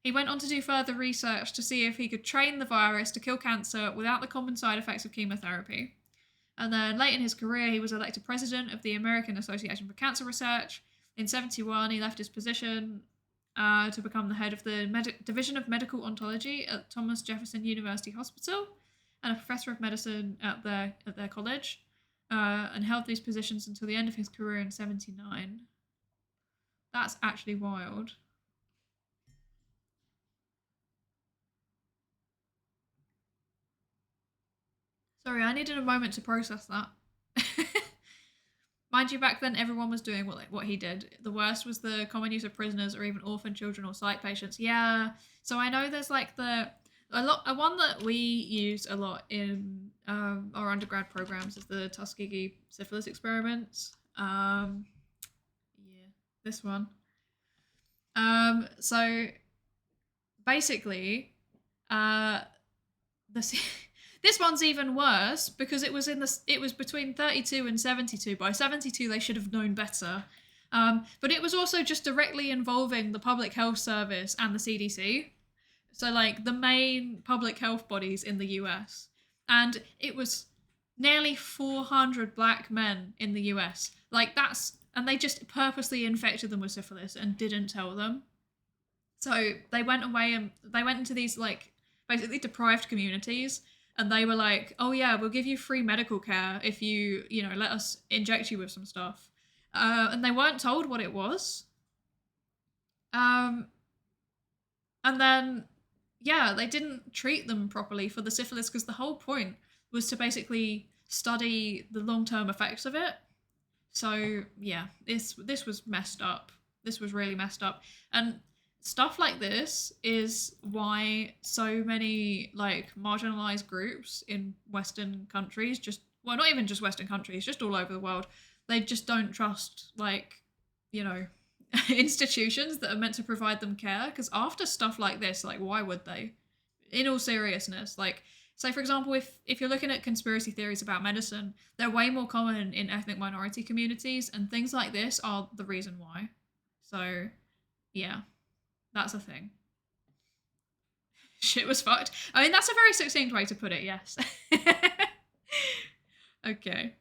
He went on to do further research to see if he could train the virus to kill cancer without the common side effects of chemotherapy. And then late in his career, he was elected president of the American Association for Cancer Research. In 71, he left his position to become the head of the Division of Medical Ontology at Thomas Jefferson University Hospital and a professor of medicine at their college, and held these positions until the end of his career in 79. That's actually wild. Sorry, I needed a moment to process that. Mind you, back then everyone was doing what he did. The worst was the common use of prisoners or even orphan children or psych patients. Yeah, so I know there's like one that we used a lot in our undergrad programs is the Tuskegee syphilis experiments. Yeah, this one. So basically, the this one's even worse because it was between 32 and 72. By 72, they should have known better. But it was also just directly involving the Public Health Service and the CDC. So, like, the main public health bodies in the US. And it was nearly 400 black men in the US. And they just purposely infected them with syphilis and didn't tell them. So they went away and they went into these, like, basically deprived communities. And they were like, oh yeah, we'll give you free medical care if you let us inject you with some stuff. And they weren't told what it was. And then, yeah, they didn't treat them properly for the syphilis because the whole point was to basically study the long-term effects of it. So, yeah, this was messed up. This was really messed up. And stuff like this is why so many, like, marginalized groups in Western countries not even just Western countries, just all over the world, they just don't trust, like, institutions that are meant to provide them care. Because after stuff like this, like, why would they? In all seriousness, like, say, for example, if you're looking at conspiracy theories about medicine, they're way more common in ethnic minority communities, and things like this are the reason why. So, yeah. That's a thing. Shit was fucked. I mean, that's a very succinct way to put it, yes. Okay.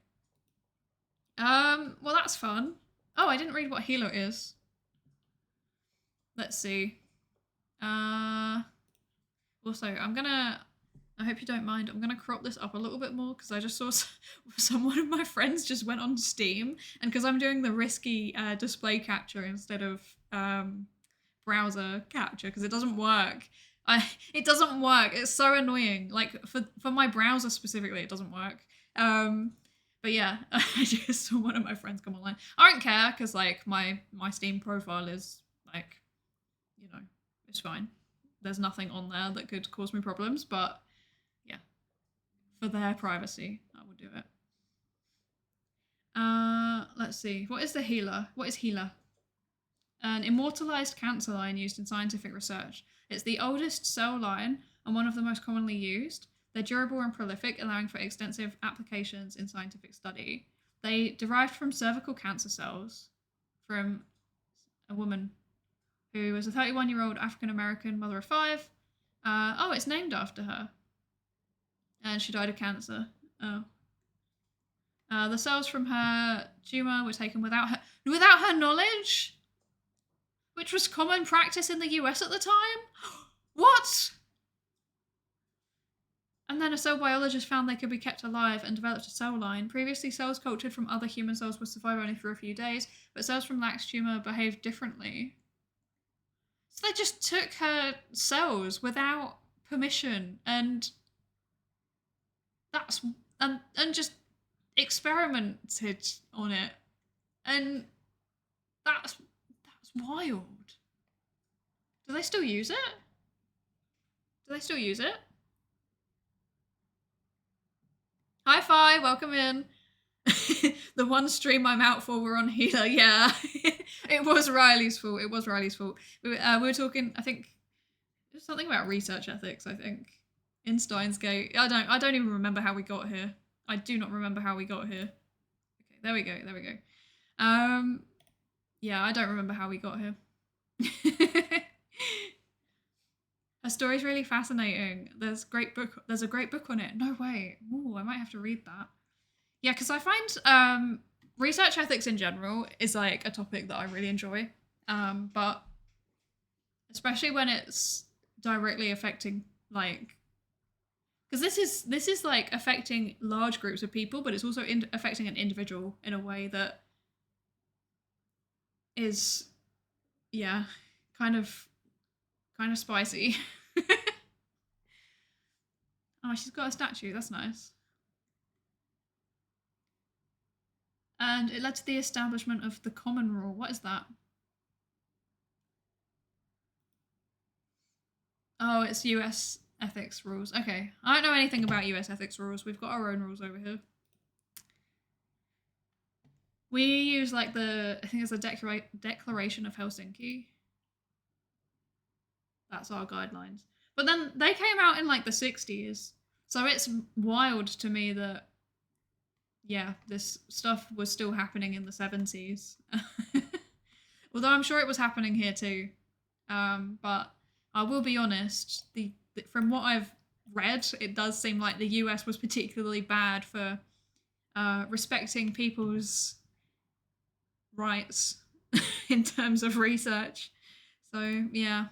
Well, that's fun. Oh, I didn't read what Hilo is. Let's see. Also, I hope you don't mind, I'm gonna crop this up a little bit more because I just saw one of my friends just went on Steam, and because I'm doing the risky display capture instead of browser capture because it doesn't work. It doesn't work. It's so annoying. Like for my browser specifically, it doesn't work. But yeah, I just saw one of my friends come online. I don't care because like my Steam profile is like, it's fine. There's nothing on there that could cause me problems. But yeah, for their privacy, I will do it. Let's see. What is the healer? What is healer? An immortalized cancer line used in scientific research. It's the oldest cell line and one of the most commonly used. They're durable and prolific, allowing for extensive applications in scientific study. They derived from cervical cancer cells from a woman who was a 31-year-old African-American mother of 5. It's named after her. And she died of cancer. Oh. The cells from her tumor were taken without her knowledge? Which was common practice in the US at the time? What? And then a cell biologist found they could be kept alive and developed a cell line. Previously, cells cultured from other human cells would survive only for a few days, but cells from Lax's tumor behaved differently. So they just took her cells without permission and just experimented on it. And that's wild. Do they still use it? Hi Fi, welcome in. The one stream I'm out for, we're on healer. Yeah, it was Riley's fault. We were talking. I think it was something about research ethics. I think in Steins Gate. I don't even remember how we got here. I do not remember how we got here. Okay, there we go. Yeah, I don't remember how we got here. Her story's really fascinating. There's a great book on it. No way. Ooh, I might have to read that. Yeah, because I find research ethics in general is like a topic that I really enjoy. But especially when it's directly affecting like, because this is like affecting large groups of people, but it's also affecting an individual in a way that is, yeah, kind of spicy. Oh, she's got a statue. That's nice. And it led to the establishment of the common rule. What is that? Oh, it's US ethics rules. Okay. I don't know anything about US ethics rules. We've got our own rules over here. We use like I think it's the Declaration of Helsinki. That's our guidelines. But then they came out in like the 60s. So it's wild to me that, yeah, this stuff was still happening in the 70s. Although I'm sure it was happening here too. But I will be honest, from what I've read, it does seem like the US was particularly bad for respecting people's rights in terms of research. So, yeah.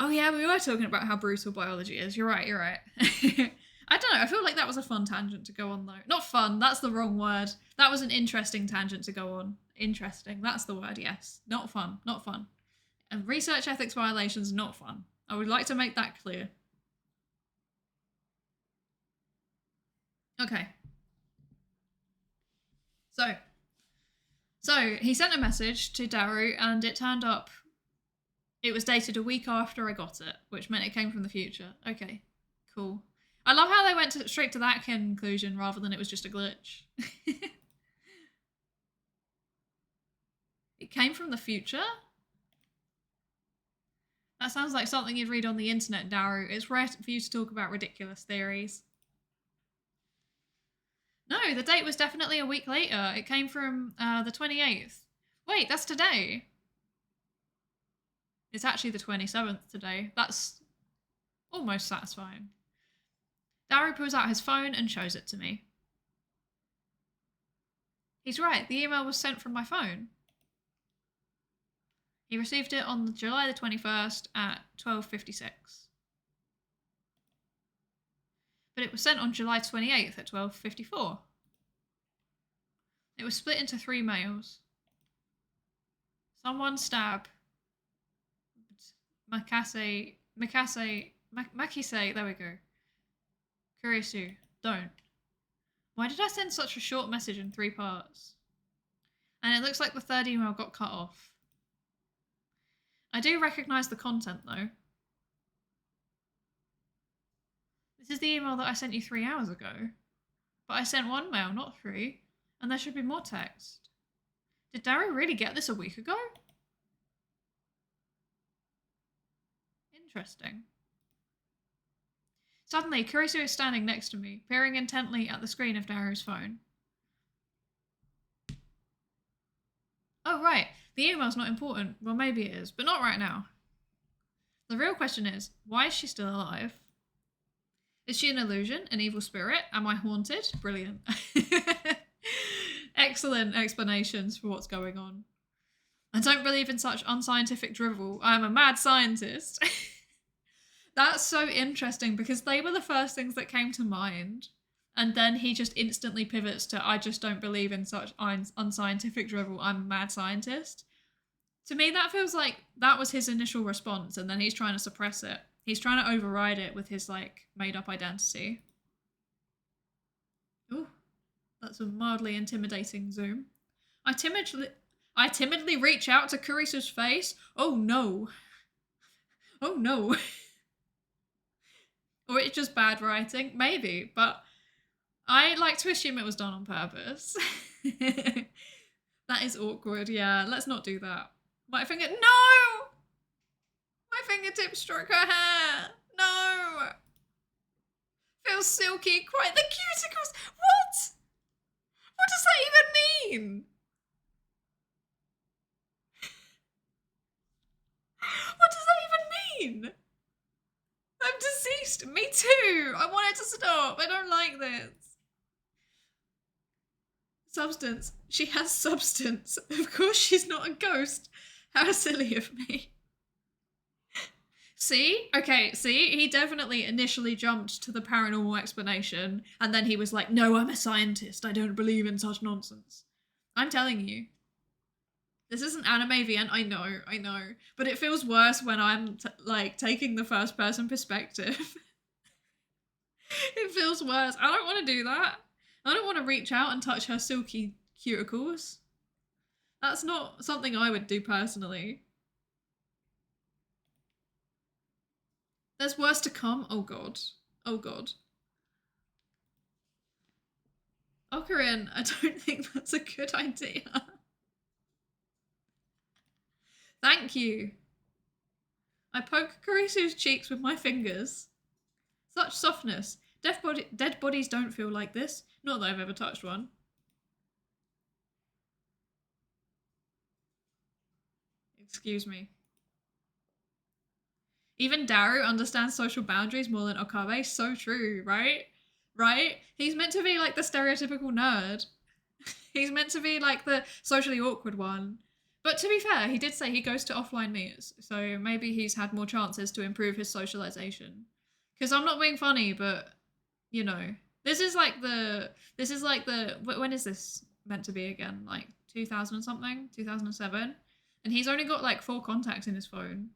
Oh yeah, we were talking about how brutal biology is. You're right. I don't know. I feel like that was a fun tangent to go on, though. Not fun. That's the wrong word. That was an interesting tangent to go on. Interesting. That's the word. Yes. Not fun. Not fun. And research ethics violations, not fun. I would like to make that clear. Okay. So he sent a message to Daru, and it turned up. It was dated a week after I got it, which meant it came from the future. Okay, cool. I love how they went straight to that conclusion rather than it was just a glitch. It came from the future? That sounds like something you'd read on the internet, Daru. It's rare for you to talk about ridiculous theories. No, the date was definitely a week later. It came from the 28th. Wait, that's today. It's actually the 27th today. That's almost satisfying. Daru pulls out his phone and shows it to me. He's right, the email was sent from my phone. He received it on July the 21st at 12:56. But it was sent on July 28th at 12:54. It was split into 3 mails. Someone stab Makise, there we go. Kurisu, don't. Why did I send such a short message in 3 parts? And it looks like the 3rd email got cut off. I do recognise the content though. This is the email that I sent you 3 hours ago. But I sent 1 mail, not 3. And there should be more text. Did Daru really get this a week ago? Interesting. Suddenly, Kurisu is standing next to me, peering intently at the screen of Daru's phone. Oh, right. The email's not important. Well, maybe it is, but not right now. The real question is, why is she still alive? Is she an illusion? An evil spirit? Am I haunted? Brilliant. Excellent explanations for what's going on. I don't believe in such unscientific drivel. I am a mad scientist. That's so interesting because they were the first things that came to mind. And then he just instantly pivots to, I just don't believe in such unscientific drivel. I'm a mad scientist. To me, that feels like that was his initial response, and then he's trying to suppress it. He's trying to override it with his, like, made-up identity. Ooh, that's a mildly intimidating zoom. I timidly reach out to Kurisu's face. Oh no. Oh no. Or it's just bad writing. Maybe, but I like to assume it was done on purpose. That is awkward, yeah. Let's not do that. My finger, no! My fingertips stroke her hair. No! Feels silky, quite the cuticles. What? What does that even mean? What does that even mean? I'm waste. Me too. I want it to stop. I don't like this. Substance. She has substance. Of course she's not a ghost. How silly of me. See? Okay, see? He definitely initially jumped to the paranormal explanation, and then he was like, no, I'm a scientist. I don't believe in such nonsense. I'm telling you. This is an anime VN, I know. But it feels worse when I'm, taking the first person perspective. It feels worse. I don't want to do that. I don't want to reach out and touch her silky cuticles. That's not something I would do personally. There's worse to come? Oh god. Oh god. Ocarina, I don't think that's a good idea. Thank you. I poke Karisu's cheeks with my fingers. Such softness. Dead bodies don't feel like this. Not that I've ever touched one. Excuse me. Even Daru understands social boundaries more than Okabe. So true, right? Right? He's meant to be like the stereotypical nerd. He's meant to be like the socially awkward one. But to be fair, he did say he goes to offline meets, so maybe he's had more chances to improve his socialization. Because I'm not being funny, but, you know, this is like the, when is this meant to be again? Like 2000 and something? 2007? And he's only got like 4 contacts in his phone.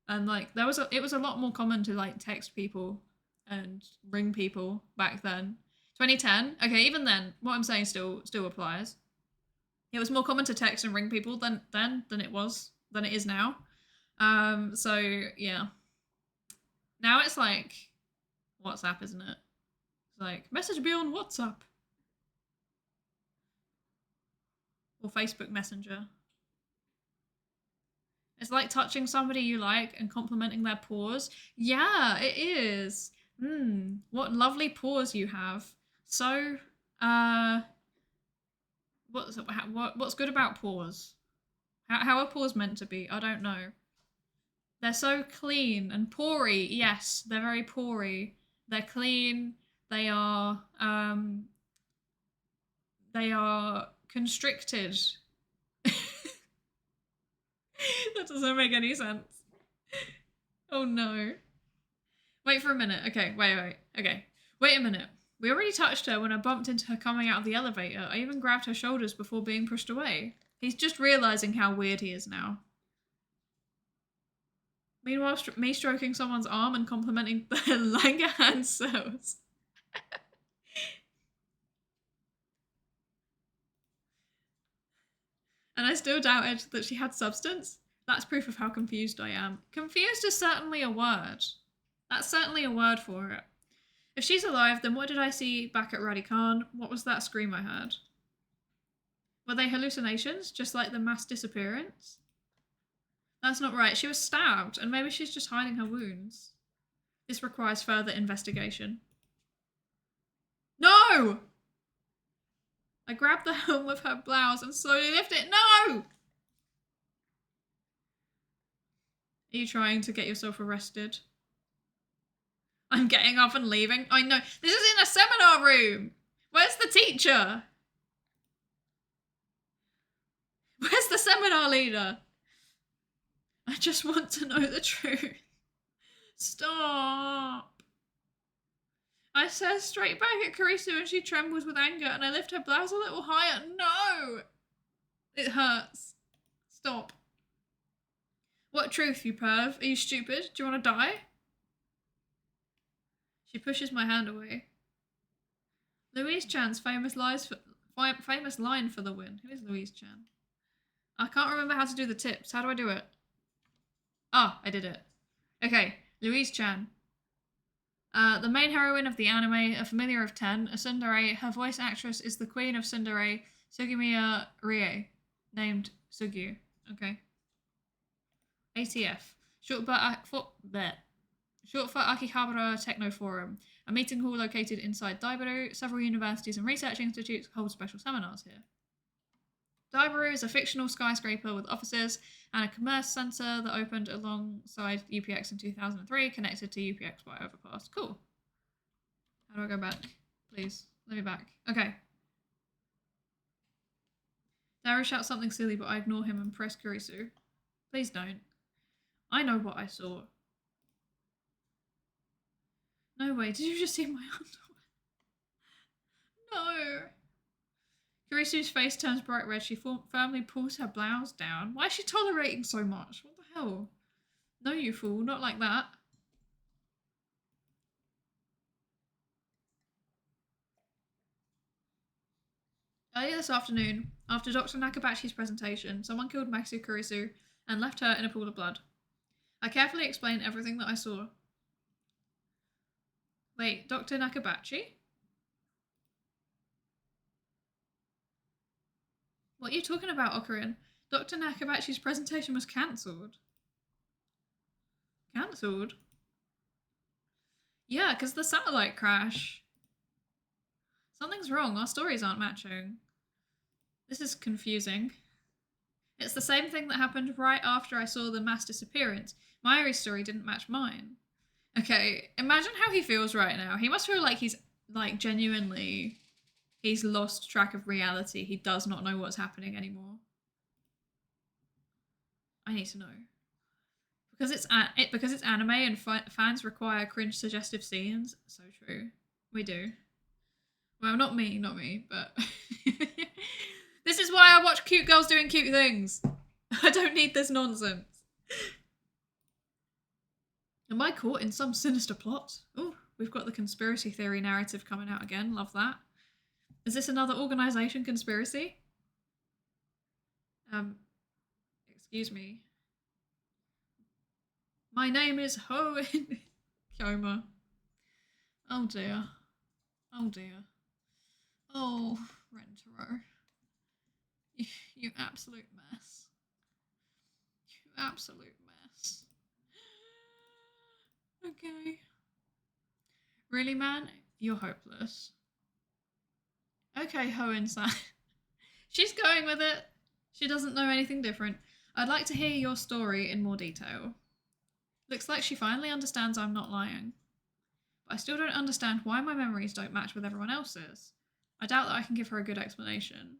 And like, it was a lot more common to like text people and ring people back then. 2010? Okay, even then, what I'm saying still applies. It was more common to text and ring people than it is now. So yeah. Now it's like WhatsApp, isn't it? It's like, message me on WhatsApp. Or Facebook Messenger. It's like touching somebody you like and complimenting their paws. Yeah, it is. What lovely paws you have. So, what's good about paws? How are paws meant to be? I don't know. They're so clean and pory. Yes, they're very pory. They're clean. They are constricted. That doesn't make any sense. Oh no. Wait for a minute. Okay, wait. Okay. Wait a minute. We already touched her when I bumped into her coming out of the elevator. I even grabbed her shoulders before being pushed away. He's just realising how weird he is now. Meanwhile, me stroking someone's arm and complimenting their Langerhans cells. And I still doubted that she had substance. That's proof of how confused I am. Confused is certainly a word. That's certainly a word for it. If she's alive, then what did I see back at Radican? What was that scream I heard? Were they hallucinations, just like the mass disappearance? That's not right. She was stabbed, and maybe she's just hiding her wounds. This requires further investigation. No! I grabbed the hem of her blouse and slowly lifted it. No! Are you trying to get yourself arrested? I'm getting up and leaving. I know. This is in a seminar room. Where's the teacher? Where's the seminar leader? I just want to know the truth. Stop. I stare straight back at Karisu and she trembles with anger and I lift her blouse a little higher. No! It hurts. Stop. What truth, you perv? Are you stupid? Do you want to die? She pushes my hand away. Louise Chan's famous line for the win. Who is Louise Chan? I can't remember how to do the tips. How do I do it? Oh, I did it. Okay, Louise Chan. The main heroine of the anime, a familiar of 10, a tsundere. Her voice actress is the queen of tsundere, Sugimiya Rie, named Sugyu. Okay. ATF. Short for Akihabara Techno Forum, a meeting hall located inside Daibaru. Several universities and research institutes hold special seminars here. Daibaru is a fictional skyscraper with offices and a commerce centre that opened alongside UPX in 2003, connected to UPX by overpass. Cool. How do I go back? Please, let me back. Okay. Daibaru shouts something silly, but I ignore him and press Kurisu. Please don't. I know what I saw. No way, did you just see my underwear? No. Kurisu's face turns bright red. She firmly pulls her blouse down. Why is she tolerating so much? What the hell? No, you fool. Not like that. Earlier this afternoon, after Dr. Nakabachi's presentation, someone killed Maxi Kurisu and left her in a pool of blood. I carefully explained everything that I saw. Wait, Dr. Nakabachi? What are you talking about, Ocarin? Dr. Nakabachi's presentation was cancelled. Cancelled? Yeah, because the satellite crash. Something's wrong. Our stories aren't matching. This is confusing. It's the same thing that happened right after I saw the mass disappearance. Mayuri's story didn't match mine. Okay, imagine how he feels right now. He must feel like he's, like, genuinely... He's lost track of reality. He does not know what's happening anymore. I need to know. Because it's anime and fans require cringe suggestive scenes. So true. We do. Well, not me, but... This is why I watch cute girls doing cute things. I don't need this nonsense. Am I caught in some sinister plot? Oh, we've got the conspiracy theory narrative coming out again. Love that. Is this another organisation conspiracy? Excuse me. My name is Ho in Kyoma. Oh dear. Oh dear. Oh, Rentaro. You absolute mess. You absolute mess. Okay. Really, man? You're hopeless. Okay, Hoen-san. She's going with it. She doesn't know anything different. I'd like to hear your story in more detail. Looks like she finally understands I'm not lying. But I still don't understand why my memories don't match with everyone else's. I doubt that I can give her a good explanation.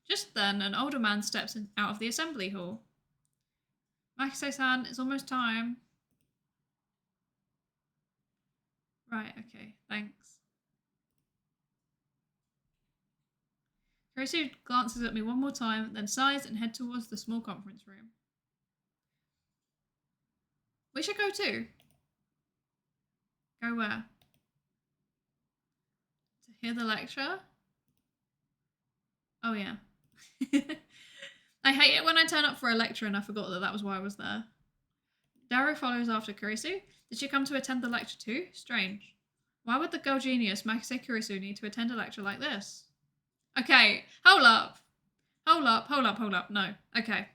Just then, an older man steps out of the assembly hall. Makise-san, it's almost time. Right, okay, thanks. Kurisu glances at me one more time, then sighs and heads towards the small conference room. We should go too. Go where? To hear the lecture? Oh yeah. I hate it when I turn up for a lecture and I forgot that was why I was there. Daru follows after Kurisu. Did she come to attend the lecture too? Strange. Why would the girl genius Makise Kurisu need to attend a lecture like this? Okay, hold up. Hold up. No, okay.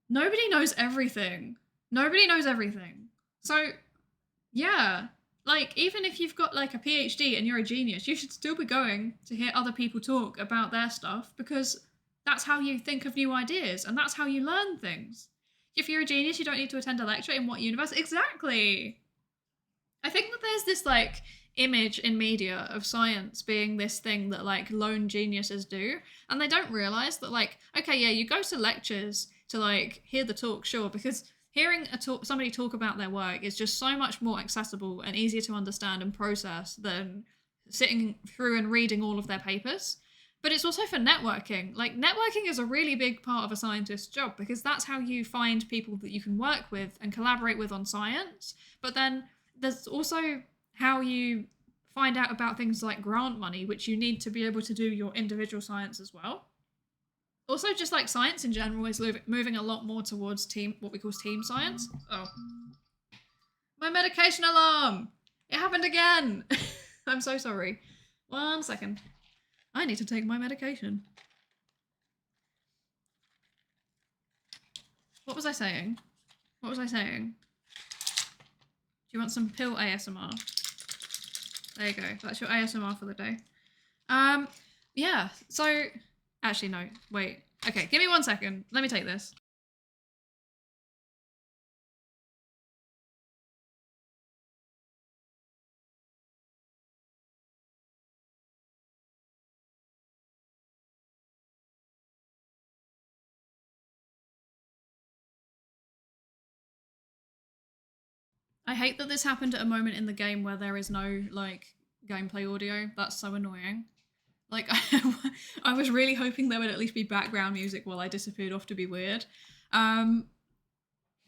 Nobody knows everything. So, yeah. Like, even if you've got, like, a PhD and you're a genius, you should still be going to hear other people talk about their stuff because that's how you think of new ideas and that's how you learn things. If you're a genius, you don't need to attend a lecture in what university? Exactly! I think that there's this, like, image in media of science being this thing that, like, lone geniuses do, and they don't realise that, like, okay, yeah, you go to lectures to, like, hear the talk, sure, because hearing somebody talk about their work is just so much more accessible and easier to understand and process than sitting through and reading all of their papers. But it's also for networking. Like, networking is a really big part of a scientist's job because that's how you find people that you can work with and collaborate with on science. But then there's also how you find out about things like grant money, which you need to be able to do your individual science as well. Also, just like science in general is moving a lot more towards what we call team science. Oh. My medication alarm! It happened again! I'm so sorry. 1 second. I need to take my medication. What was I saying? Do you want some pill ASMR? There you go. That's your ASMR for the day. Yeah. So, actually, no. Wait. Okay, give me 1 second. Let me take this. I hate that this happened at a moment in the game where there is no, like, gameplay audio. That's so annoying. Like, I was really hoping there would at least be background music while I disappeared off to be weird. What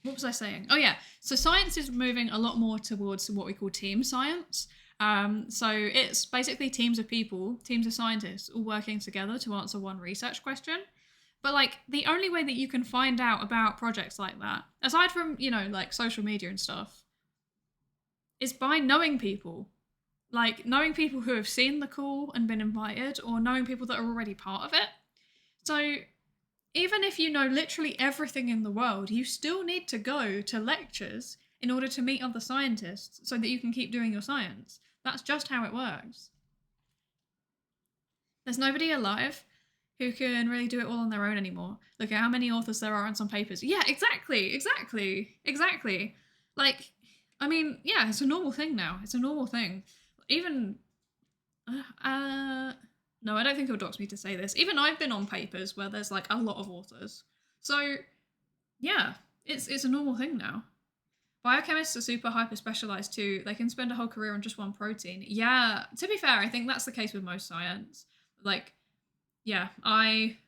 was I saying? Oh yeah, so science is moving a lot more towards what we call team science. So it's basically teams of people, teams of scientists, all working together to answer one research question. But like the only way that you can find out about projects like that, aside from, you know, like social media and stuff, is by knowing people. Like knowing people who have seen the call and been invited, or knowing people that are already part of it. So even if you know literally everything in the world, you still need to go to lectures in order to meet other scientists so that you can keep doing your science. That's just how it works. There's nobody alive who can really do it all on their own anymore. Look at how many authors there are on some papers. Yeah, exactly. Like, I mean, yeah, it's a normal thing now. It's a normal thing. Even, no, I don't think it'll dox me to say this. Even I've been on papers where there's like a lot of authors. So, yeah, it's a normal thing now. Biochemists are super hyper specialized too. They can spend a whole career on just one protein. Yeah, to be fair, I think that's the case with most science. Like, yeah, I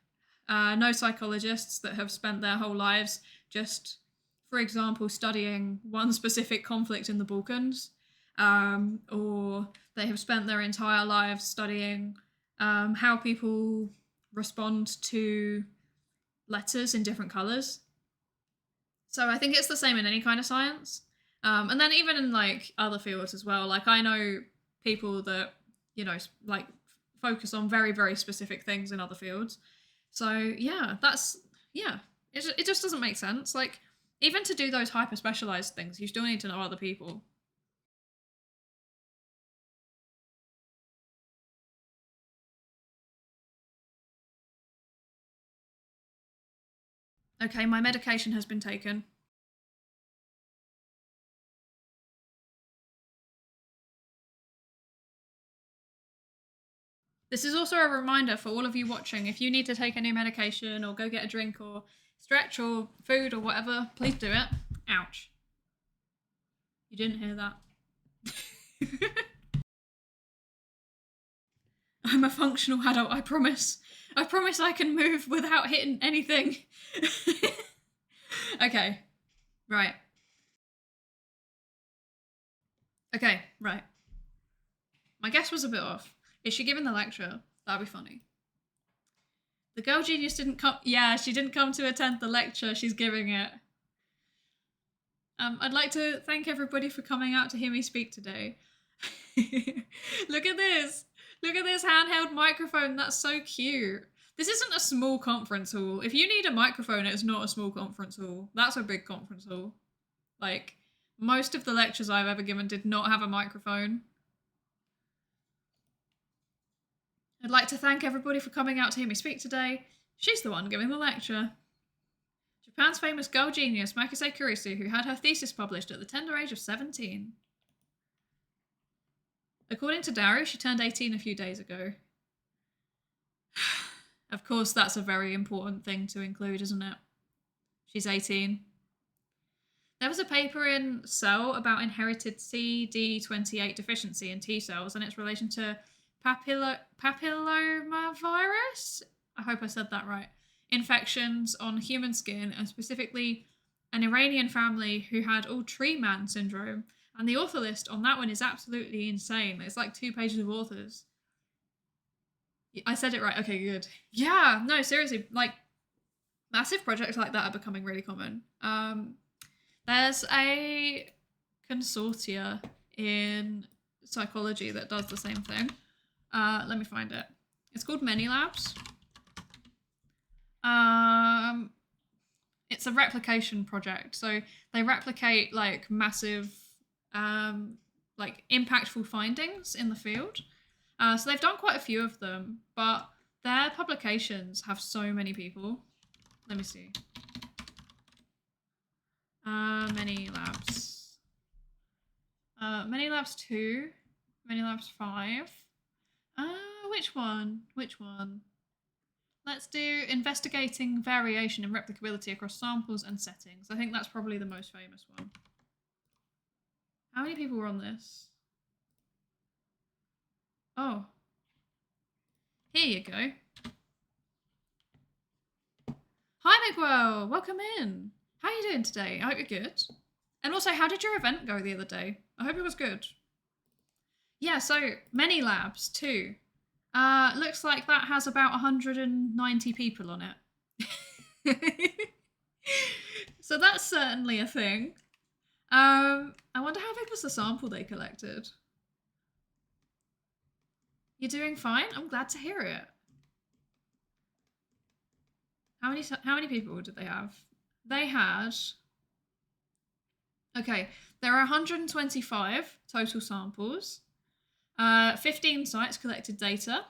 know psychologists that have spent their whole lives just, for example, studying one specific conflict in the Balkans, or they have spent their entire lives studying how people respond to letters in different colors. So I think it's the same in any kind of science. And then even in like other fields as well. Like I know people that, you know, like focus on very, very specific things in other fields. So yeah, it just doesn't make sense. Like even to do those hyper specialized things, you still need to know other people. Okay, my medication has been taken. This is also a reminder for all of you watching, if you need to take any medication or go get a drink or stretch or food or whatever, please do it. Ouch. You didn't hear that. I'm a functional adult, I promise. I promise I can move without hitting anything. Okay, right. Okay, right. My guess was a bit off. Is she giving the lecture? That'd be funny. The girl genius didn't come. Yeah, she didn't come to attend the lecture. She's giving it. I'd like to thank everybody for coming out to hear me speak today. Look at this. Look at this handheld microphone. That's so cute. This isn't a small conference hall. If you need a microphone, it's not a small conference hall. That's a big conference hall. Like, most of the lectures I've ever given did not have a microphone. I'd like to thank everybody for coming out to hear me speak today. She's the one giving the lecture. Japan's famous girl genius, Makise Kurisu, who had her thesis published at the tender age of 17. According to Daru, she turned 18 a few days ago. Of course, that's a very important thing to include, isn't it? She's 18. There was a paper in Cell about inherited CD28 deficiency in T cells and its relation to papillomavirus? I hope I said that right. Infections on human skin, and specifically an Iranian family who had all tree man syndrome. And the author list on that one is absolutely insane. It's like 2 pages of authors. I said it right. Okay, good. Yeah, no, seriously, like massive projects like that are becoming really common. There's a consortia in psychology that does the same thing. Let me find it. It's called Many Labs. It's a replication project. So they replicate like massive like impactful findings in the field. So they've done quite a few of them, but their publications have so many people. Let me see. Many labs. Many labs 2. Many labs 5. Which one? Which one? Let's do investigating variation and replicability across samples and settings. I think that's probably the most famous one. How many people were on this? Oh. Here you go. Hi, Miguel. Welcome in. How are you doing today? I hope you're good. And also, how did your event go the other day? I hope it was good. Yeah, so many labs too. Looks like that has about 190 people on it. So that's certainly a thing. I wonder how big was the sample they collected. You're doing fine? I'm glad to hear it. How many people did they have? They had... Okay, there are 125 total samples. 15 sites collected data,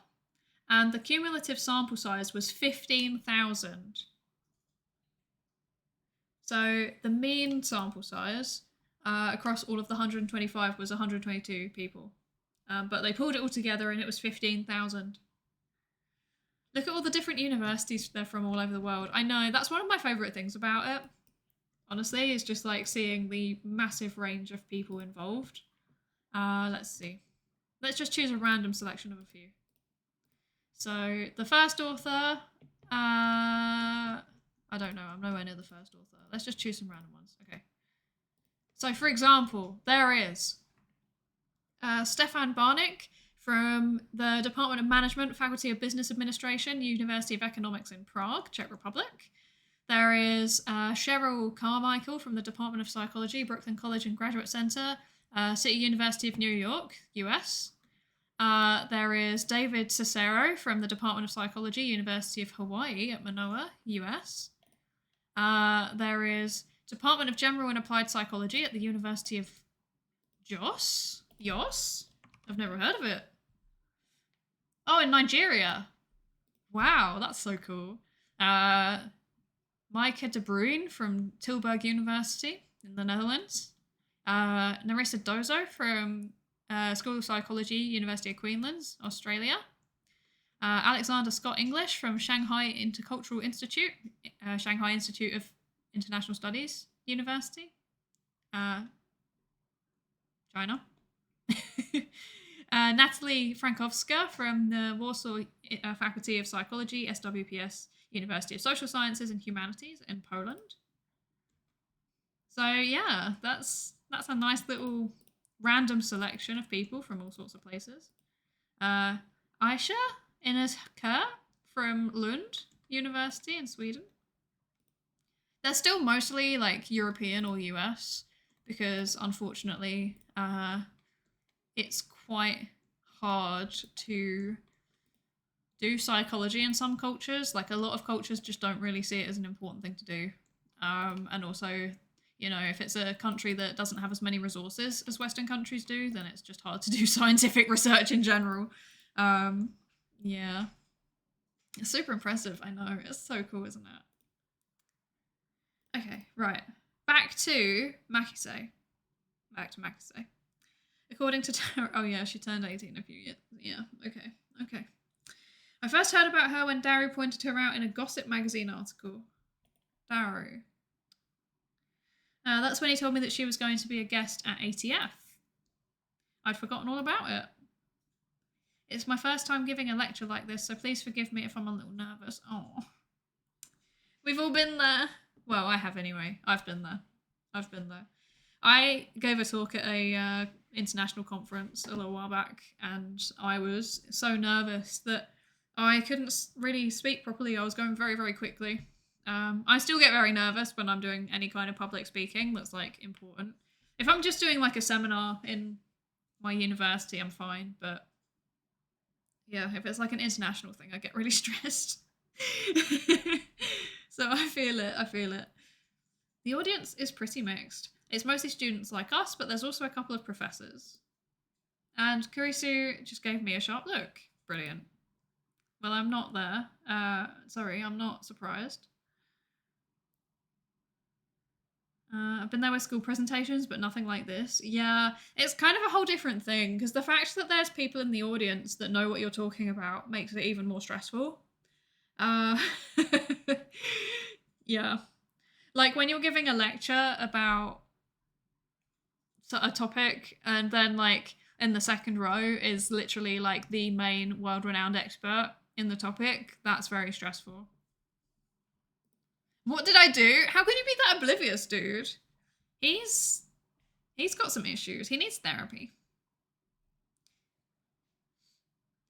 and the cumulative sample size was 15,000. So the mean sample size across all of the 125 was 122 people. But they pulled it all together and it was 15,000. Look at all the different universities they're from all over the world. I know, that's one of my favourite things about it. Honestly, is just like seeing the massive range of people involved. Let's see. Let's just choose a random selection of a few. So the first author, I don't know. I'm nowhere near the first author. Let's just choose some random ones. Okay. So for example, there is Stefan Barnik from the Department of Management, Faculty of Business Administration, University of Economics in Prague, Czech Republic. There is Cheryl Carmichael from the Department of Psychology, Brooklyn College and Graduate Center, City University of New York, US. There is David Cicero from the Department of Psychology, University of Hawaii at Manoa, US. There is Department of General and Applied Psychology at the University of Jos? I've never heard of it. Oh, in Nigeria. Wow, that's so cool. Maaike de Bruin from Tilburg University in the Netherlands. Narissa Dozo from School of Psychology, University of Queensland, Australia. Alexander Scott English from Shanghai Intercultural Institute, Shanghai Institute of International Studies University, China. Natalie Frankowska from the Warsaw Faculty of Psychology, SWPS, University of Social Sciences and Humanities in Poland. So yeah, that's a nice little random selection of people from all sorts of places. Aisha Ines Kerr from Lund University in Sweden. They're still mostly like European or US because unfortunately it's quite hard to do psychology in some cultures. Like a lot of cultures just don't really see it as an important thing to do. And also, you know, if it's a country that doesn't have as many resources as Western countries do, then it's just hard to do scientific research in general. Yeah. It's super impressive, I know. It's so cool, isn't it? Okay, right. Back to Makise. According to Tara... Oh, yeah, she turned 18 a few years... Yeah, okay. I first heard about her when Daru pointed her out in a Gossip magazine article. Daru. That's when he told me that she was going to be a guest at ATF. I'd forgotten all about it. It's my first time giving a lecture like this, so please forgive me if I'm a little nervous. Oh. We've all been there. Well, I have anyway. I've been there. I gave a talk at a international conference a little while back, and I was so nervous that I couldn't really speak properly. I was going very, very quickly. I still get very nervous when I'm doing any kind of public speaking that's like important. If I'm just doing like a seminar in my university, I'm fine, but yeah, if it's like an international thing, I get really stressed. So I feel it. The audience is pretty mixed. It's mostly students like us, but there's also a couple of professors. And Kurisu just gave me a sharp look. Brilliant. Well, I'm not there. Sorry, I'm not surprised. I've been there with school presentations, but nothing like this. Yeah, it's kind of a whole different thing, because the fact that there's people in the audience that know what you're talking about makes it even more stressful. Uh, yeah. Like when you're giving a lecture about a topic, and then like in the second row is literally like the main world-renowned expert in the topic, that's very stressful. What did I do? How can you be that oblivious, dude? He's got some issues. He needs therapy.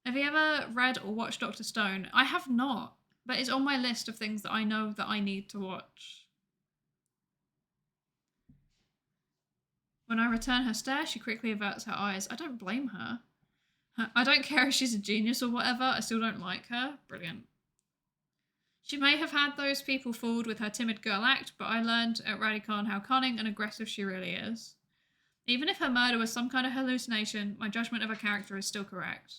Have you ever read or watched Dr. Stone? I have not, but it's on my list of things that I know that I need to watch. When I return her stare, she quickly averts her eyes. I don't blame her. I don't care if she's a genius or whatever, I still don't like her. Brilliant. She may have had those people fooled with her timid girl act, but I learned at Radicon how cunning and aggressive she really is. Even if her murder was some kind of hallucination, my judgment of her character is still correct.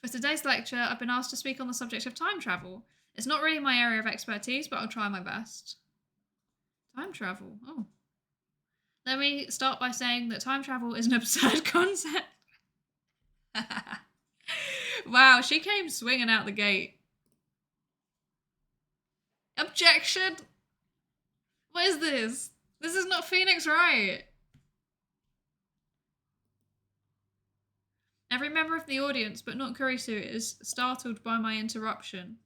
For today's lecture, I've been asked to speak on the subject of time travel. It's not really my area of expertise, but I'll try my best. Time travel? Oh. Let me start by saying that time travel is an absurd concept. Wow, she came swinging out the gate. Objection! What is this? This is not Phoenix Wright. Every member of the audience, but not Kurisu, is startled by my interruption.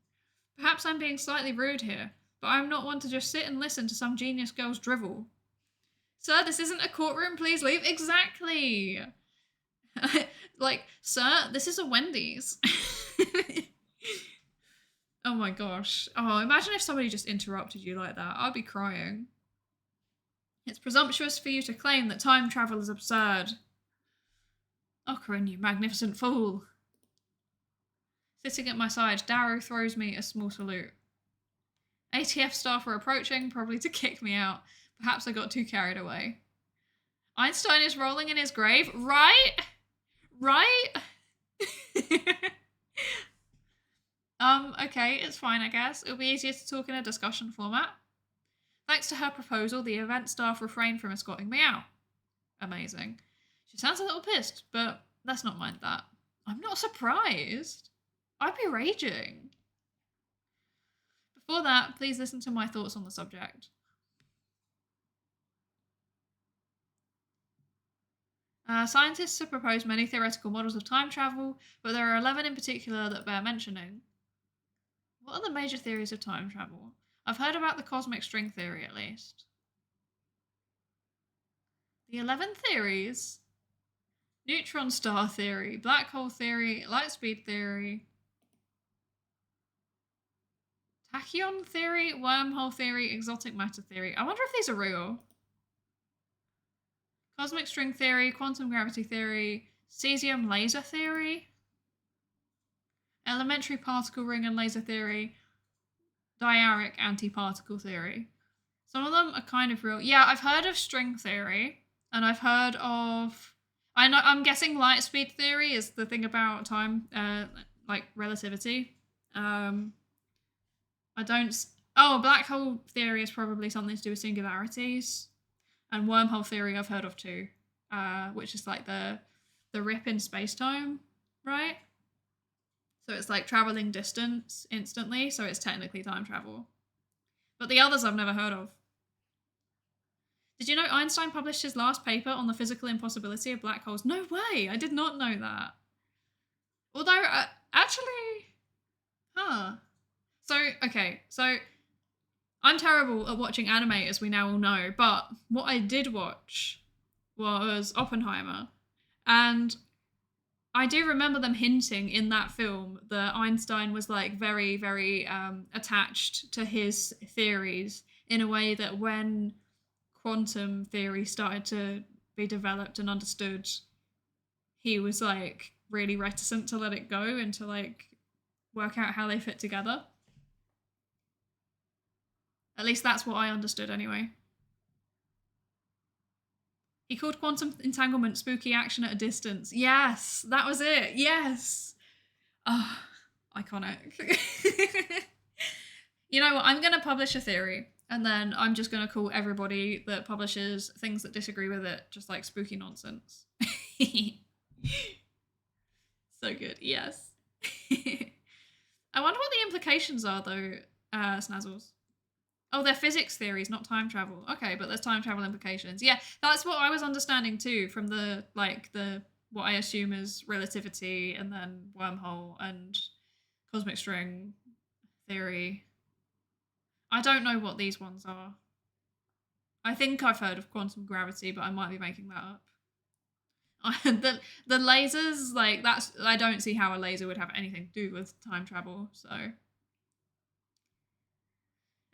Perhaps I'm being slightly rude here, but I'm not one to just sit and listen to some genius girl's drivel. Sir, this isn't a courtroom, please leave. Exactly! Like, sir, this is a Wendy's. Oh my gosh. Oh, imagine if somebody just interrupted you like that. I'd be crying. It's presumptuous for you to claim that time travel is absurd. Ocarin, you magnificent fool. Sitting at my side, Darrow throws me a small salute. ATF staff are approaching, probably to kick me out. Perhaps I got too carried away. Einstein is rolling in his grave, right? Right? Okay, it's fine, I guess. It'll be easier to talk in a discussion format. Thanks to her proposal, the event staff refrained from escorting me out. Amazing. She sounds a little pissed, but let's not mind that. I'm not surprised. I'd be raging. Before that, please listen to my thoughts on the subject. Scientists have proposed many theoretical models of time travel, but there are 11 in particular that bear mentioning. What are the major theories of time travel? I've heard about the cosmic string theory, at least. The 11 theories? Neutron star theory, black hole theory, light speed theory, tachyon theory, wormhole theory, exotic matter theory. I wonder if these are real. Cosmic string theory, quantum gravity theory, cesium laser theory, elementary particle ring and laser theory, diaric antiparticle theory. Some of them are kind of real. Yeah, I've heard of string theory, and I've heard of... I'm guessing light speed theory is the thing about time, like relativity. I don't... Oh, black hole theory is probably something to do with singularities. And wormhole theory I've heard of too, which is like the rip in space-time, right? So it's like traveling distance instantly, so it's technically time travel. But the others I've never heard of. Did you know Einstein published his last paper on the physical impossibility of black holes? No way! I did not know that. Although, actually... Huh. So, okay, so... I'm terrible at watching anime, as we now all know, but what I did watch was Oppenheimer. And I do remember them hinting in that film that Einstein was like very, very attached to his theories in a way that when quantum theory started to be developed and understood, he was like really reticent to let it go and to like work out how they fit together. At least that's what I understood anyway. He called quantum entanglement spooky action at a distance. Yes, that was it. Yes. Oh, iconic. You know what? I'm going to publish a theory, and then I'm just going to call everybody that publishes things that disagree with it just like spooky nonsense. So good. Yes. I wonder what the implications are, though, Snazzles. Oh, they're physics theories, not time travel. Okay, but there's time travel implications. Yeah, that's what I was understanding too from the what I assume is relativity and then wormhole and cosmic string theory. I don't know what these ones are. I think I've heard of quantum gravity, but I might be making that up. The lasers, like, that's, I don't see how a laser would have anything to do with time travel, so.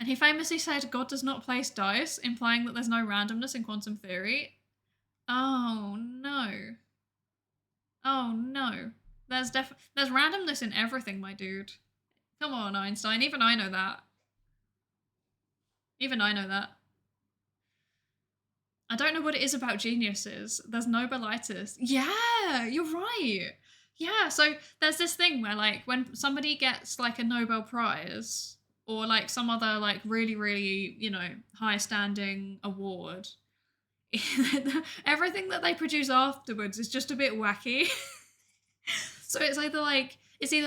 And he famously said God does not place dice, implying that there's no randomness in quantum theory. Oh no. Oh no. There's randomness in everything, my dude. Come on, Einstein. Even I know that. Even I know that. I don't know what it is about geniuses. There's Nobelitis. Yeah, you're right. Yeah, so there's this thing where, like, when somebody gets, like, a Nobel Prize or, like, some other, like, really, really, you know, high-standing award, everything that they produce afterwards is just a bit wacky. So it's either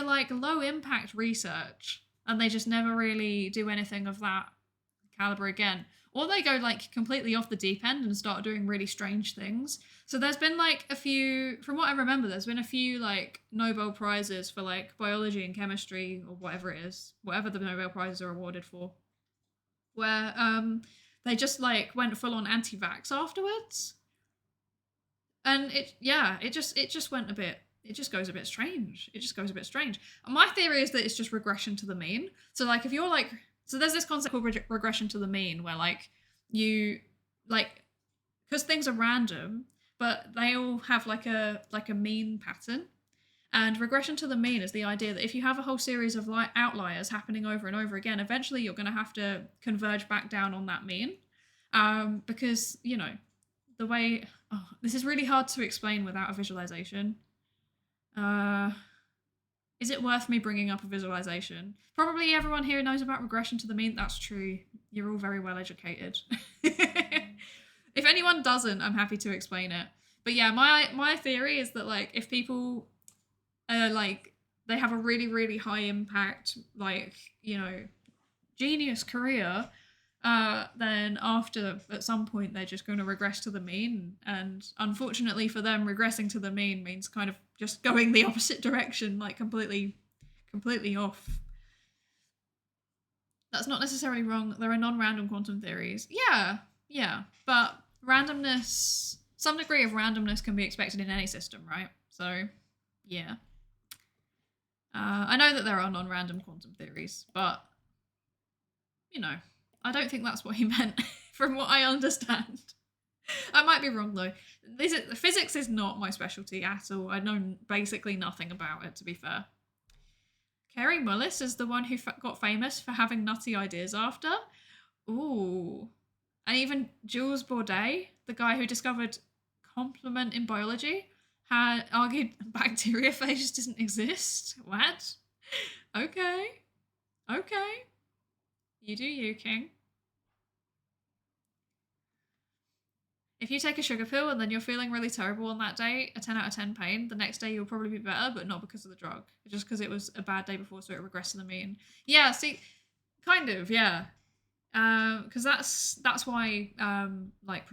like low-impact research, and they just never really do anything of that caliber again, or they go like completely off the deep end and start doing really strange things. So there's been like a few, from what I remember, there's been a few like Nobel Prizes for like biology and chemistry or whatever it is, whatever the Nobel Prizes are awarded for, where they just like went full on anti-vax afterwards. And it just went a bit, it just goes a bit strange. It just goes a bit strange. And my theory is that it's just regression to the mean. So like if you're like, so there's this concept called regression to the mean, where like you like, because things are random, but they all have like a mean pattern. And regression to the mean is the idea that if you have a whole series of outliers happening over and over again, eventually you're going to have to converge back down on that mean, because you know the way. Oh, this is really hard to explain without a visualization. Is it worth me bringing up a visualization? Probably everyone here knows about regression to the mean. That's true. You're all very well educated. If anyone doesn't, I'm happy to explain it. But yeah, my theory is that like if people like they have a really, really high impact, like, you know, genius career, then after at some point they're just going to regress to the mean, and unfortunately for them, regressing to the mean means kind of just going the opposite direction, like completely off. That's not necessarily wrong. There are non-random quantum theories. Yeah, but randomness, some degree of randomness can be expected in any system, right? So yeah, I know that there are non-random quantum theories, but you know, I don't think that's what he meant, from what I understand. I might be wrong though. Physics is not my specialty at all. I know basically nothing about it, to be fair. Kerry Mullis is the one who got famous for having nutty ideas after. Ooh. And even Jules Bordet, the guy who discovered complement in biology, had argued bacteriophages didn't exist. What? Okay. You do you, King. If you take a sugar pill and then you're feeling really terrible on that day, a 10 out of 10 pain, the next day you'll probably be better, but not because of the drug. Just because it was a bad day before, so it regressed to the mean. Yeah, see, kind of, yeah. Because that's why like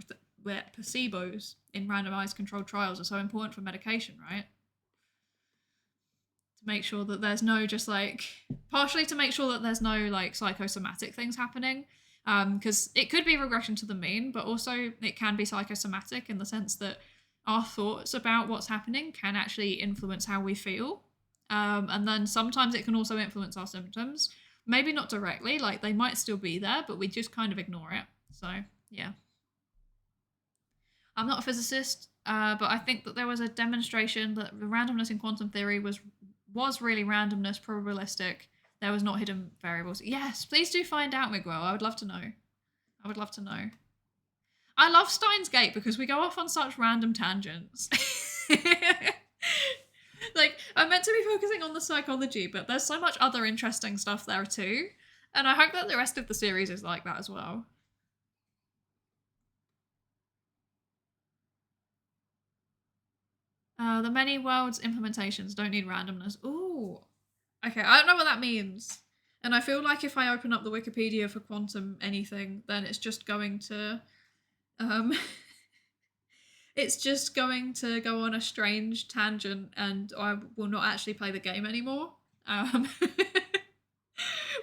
placebos in randomized controlled trials are so important for medication, right? To make sure that there's no just like, partially to make sure that there's no like psychosomatic things happening. Because it could be regression to the mean, but also it can be psychosomatic in the sense that our thoughts about what's happening can actually influence how we feel. And then sometimes it can also influence our symptoms. Maybe not directly, like they might still be there, but we just kind of ignore it. So, yeah. I'm not a physicist, but I think that there was a demonstration that the randomness in quantum theory was really randomness, probabilistic. There was not hidden variables. Yes, please do find out, Miguel. I would love to know. I love Steins Gate because we go off on such random tangents. Like, I'm meant to be focusing on the psychology, but there's so much other interesting stuff there too. And I hope that the rest of the series is like that as well. The many worlds implementations don't need randomness. Ooh. Okay, I don't know what that means. And I feel like if I open up the Wikipedia for quantum anything, then it's just going to it's just going to go on a strange tangent and I will not actually play the game anymore.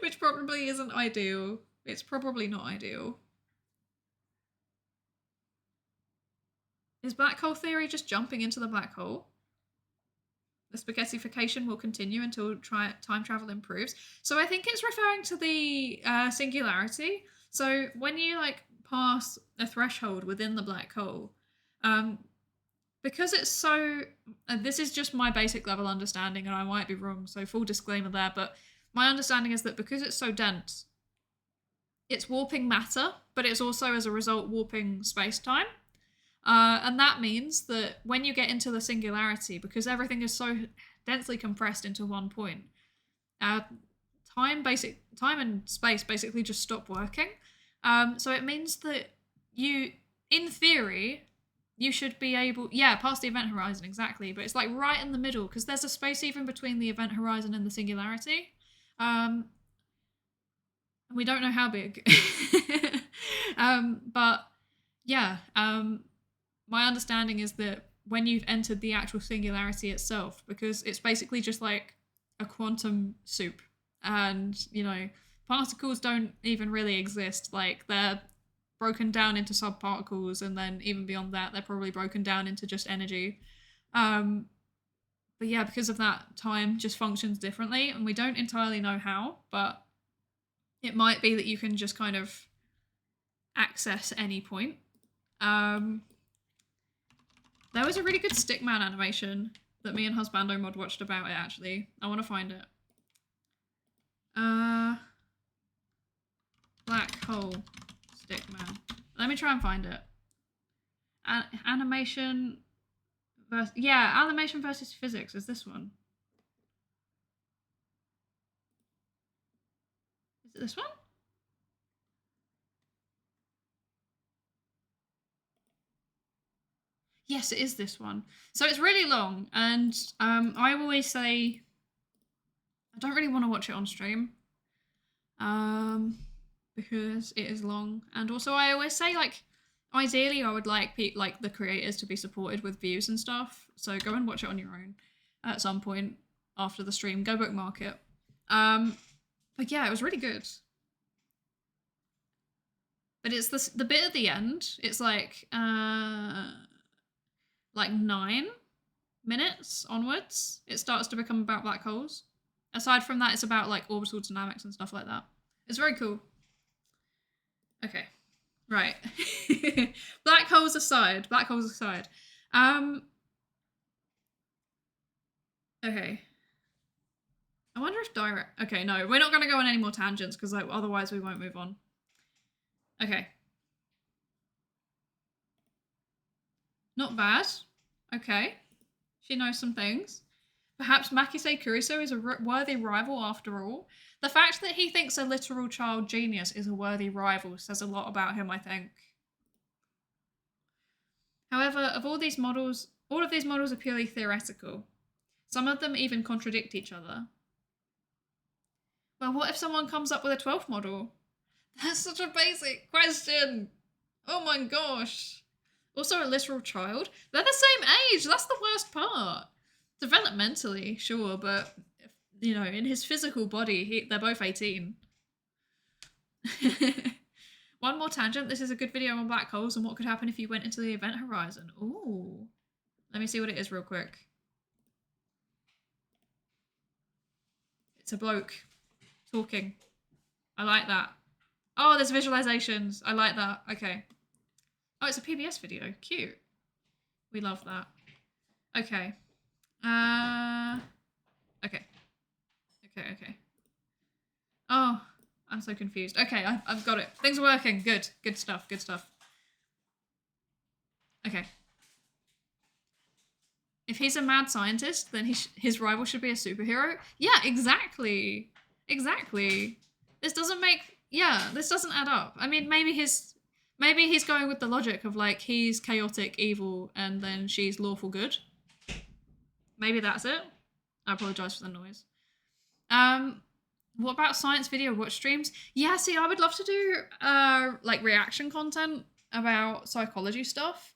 Which probably isn't ideal. It's probably not ideal. Is black hole theory just jumping into the black hole? The spaghettification will continue until time travel improves. So I think it's referring to the singularity. So when you like pass a threshold within the black hole, because it's so, this is just my basic level understanding and I might be wrong, so full disclaimer there, but my understanding is that because it's so dense, it's warping matter, but it's also as a result warping space-time. And that means that when you get into the singularity, because everything is so densely compressed into one point, time and space basically just stop working. So it means that you, in theory, you should be able, past the event horizon, exactly, but it's like right in the middle, because there's a space even between the event horizon and the singularity. We don't know how big. But yeah, my understanding is that when you've entered the actual singularity itself, because it's basically just like a quantum soup, and, you know, particles don't even really exist. Like, they're broken down into subparticles, and then even beyond that, they're probably broken down into just energy. But yeah, because of that, time just functions differently, and we don't entirely know how, but it might be that you can just kind of access any point. There was a really good Stickman animation that me and Husbando Mod watched about it, actually. I want to find it. Black hole Stickman. Let me try and find it. Animation versus... Yeah, animation versus physics is this one. Is it this one? Yes, it is this one. So it's really long, and I always say I don't really want to watch it on stream, because it is long, and also I always say, like, ideally I would like the creators to be supported with views and stuff. So go and watch it on your own at some point after the stream. Go bookmark it. But yeah, it was really good. But it's the bit at the end. It's like 9 minutes onwards, it starts to become about black holes. Aside from that, it's about like orbital dynamics and stuff like that. It's very cool. Okay, right. Black holes aside. Okay. I wonder if direct... Okay, no, we're not going to go on any more tangents because otherwise we won't move on. Okay. Not bad. Okay. She knows some things. Perhaps Makise Kuriso is a worthy rival after all. The fact that he thinks a literal child genius is a worthy rival says a lot about him, I think. However, all of these models are purely theoretical. Some of them even contradict each other. Well, what if someone comes up with a 12th model? That's such a basic question. Oh my gosh. Also a literal child. They're the same age. That's the worst part. Developmentally, sure, but, you know, in his physical body, they're both 18. One more tangent. This is a good video on black holes and what could happen if you went into the event horizon. Ooh. Let me see what it is real quick. It's a bloke talking. I like that. Oh, there's visualizations. I like that. Okay. Oh, it's a PBS video. Cute. We love that. Okay. Okay. Oh, I'm so confused. Okay, I've got it. Things are working. Good stuff. Okay. If he's a mad scientist, then his rival should be a superhero. Yeah, exactly. Exactly. This doesn't make... Yeah, this doesn't add up. I mean, maybe he's going with the logic of, like, he's chaotic evil and then she's lawful good. Maybe that's it. I apologize for the noise. What about science video watch streams? Yeah, see, I would love to do like reaction content about psychology stuff.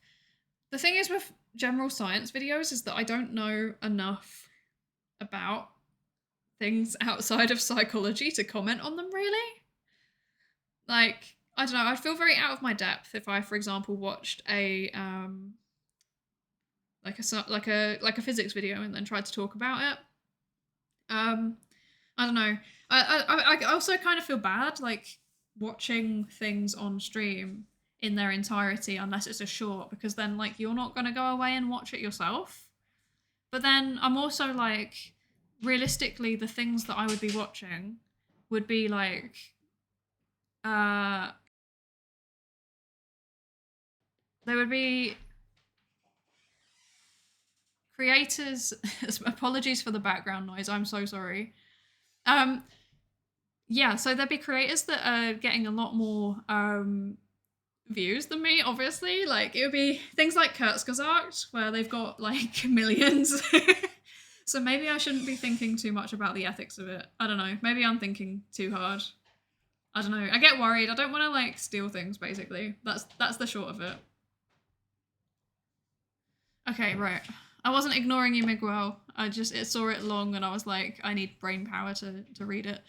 The thing is with general science videos is that I don't know enough about things outside of psychology to comment on them, really. Like, I don't know, I'd feel very out of my depth if I, for example, watched a like a physics video and then tried to talk about it. I don't know. I also kind of feel bad, like, watching things on stream in their entirety unless it's a short, because then, like, you're not going to go away and watch it yourself. But then I'm also, like, realistically, the things that I would be watching would be, like, there would be creators... Apologies for the background noise, I'm so sorry. Yeah, so there'd be creators that are getting a lot more views than me, obviously. Like, it would be things like Kurzgesagt, where they've got, like, millions. So maybe I shouldn't be thinking too much about the ethics of it. I don't know. Maybe I'm thinking too hard. I don't know. I get worried. I don't want to, like, steal things, basically. That's the short of it. Okay, right. I wasn't ignoring you, Miguel. I saw it long and I was like, I need brain power to read it.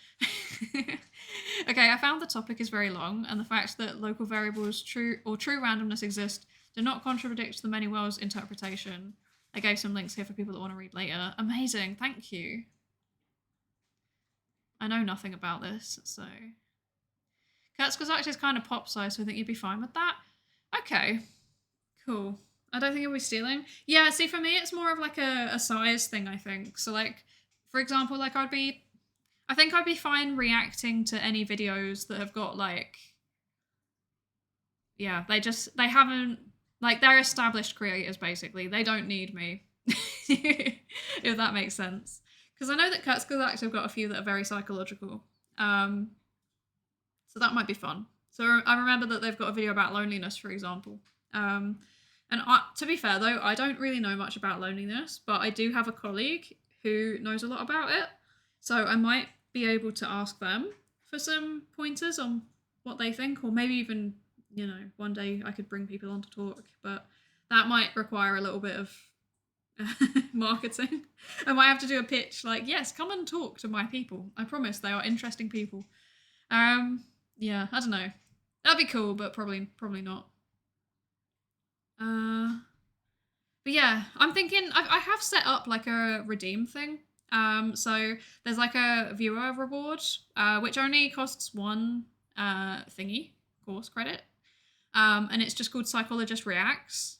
Okay, I found the topic is very long, and the fact that local variables true randomness exist do not contradict the many worlds interpretation. I gave some links here for people that want to read later. Amazing, thank you. I know nothing about this, so... Kurzgesagt is kind of pop size, so I think you'd be fine with that. Okay, cool. I don't think you'll be stealing. Yeah, see, for me, it's more of like a size thing, I think. So, like, for example, like, I think I'd be fine reacting to any videos that have got, like... Yeah, they haven't... Like, they're established creators, basically. They don't need me. If that makes sense. Because I know that Kurzgesagt have got a few that are very psychological. So that might be fun. So I remember that they've got a video about loneliness, for example. And to be fair, though, I don't really know much about loneliness, but I do have a colleague who knows a lot about it. So I might be able to ask them for some pointers on what they think, or maybe even, you know, one day I could bring people on to talk, but that might require a little bit of marketing. I might have to do a pitch like, yes, come and talk to my people. I promise they are interesting people. Yeah, I don't know. That'd be cool, but probably not. But yeah, I'm thinking I have set up like a redeem thing. So there's like a viewer reward, which only costs one thingy, course credit. And it's just called Psychologist Reacts.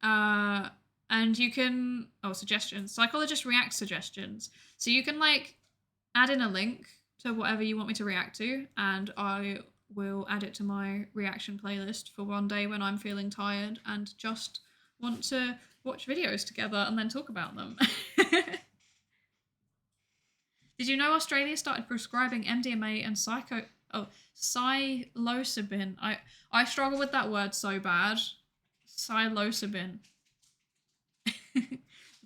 And you can, suggestions. Psychologist Reacts suggestions. So you can like add in a link to whatever you want me to react to, and I will add it to my reaction playlist for one day when I'm feeling tired and just want to watch videos together and then talk about them. Did you know Australia started prescribing MDMA and psilocybin? I struggle with that word so bad. Psilocybin.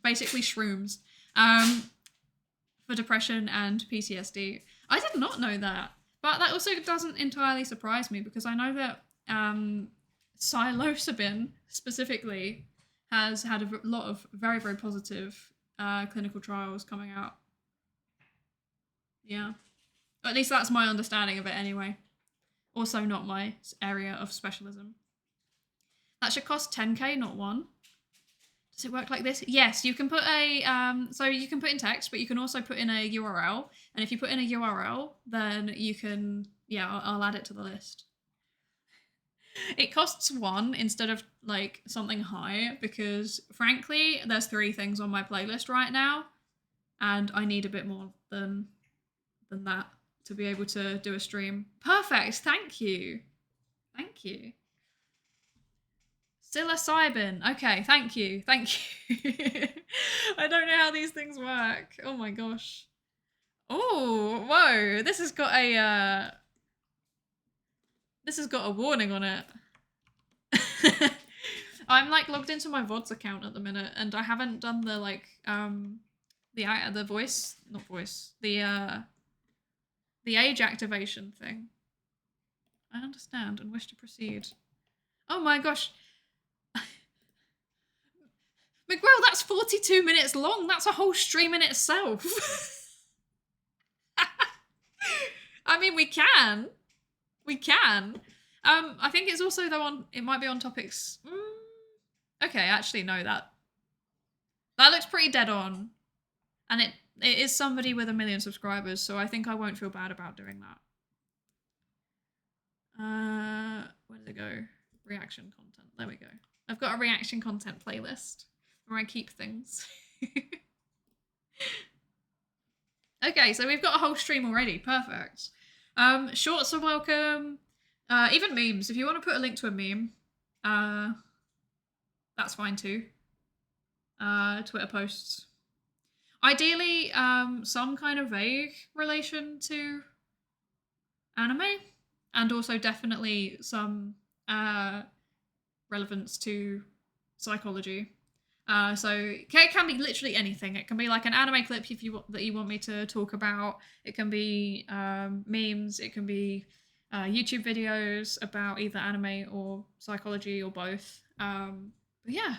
Basically shrooms. For depression and PTSD. I did not know that. But that also doesn't entirely surprise me, because I know that psilocybin specifically has had a lot of very, very positive clinical trials coming out. Yeah. Or at least that's my understanding of it anyway. Also not my area of specialism. That should cost 10k, not 1. Does it work like this? Yes, you can put so you can put in text, but you can also put in a URL. And if you put in a URL, then you can, yeah, I'll add it to the list. It costs 1 instead of like something high, because frankly, there's 3 things on my playlist right now, and I need a bit more than that to be able to do a stream. Perfect, thank you. Thank you. Psilocybin. Okay, thank you. I don't know how these things work. Oh my gosh. Oh, whoa. This has got a warning on it. I'm like logged into my VODs account at the minute, and I haven't done the like the voice, not voice, the age activation thing. I understand and wish to proceed. Oh my gosh. Miguel, that's 42 minutes long. That's a whole stream in itself. I mean, we can. We can. I think it's also though it might be on topics. Okay, actually no, that looks pretty dead on. And it is somebody with 1 million subscribers, so I think I won't feel bad about doing that. Where did it go? Reaction content. There we go. I've got a reaction content playlist where I keep things. Okay, so we've got a whole stream already. Perfect. Shorts are welcome. Even memes. If you want to put a link to a meme, that's fine too. Twitter posts. Ideally, some kind of vague relation to anime, and also definitely some relevance to psychology. So it can be literally anything. It can be like an anime clip that you want me to talk about. It can be memes. It can be YouTube videos about either anime or psychology or both. But yeah,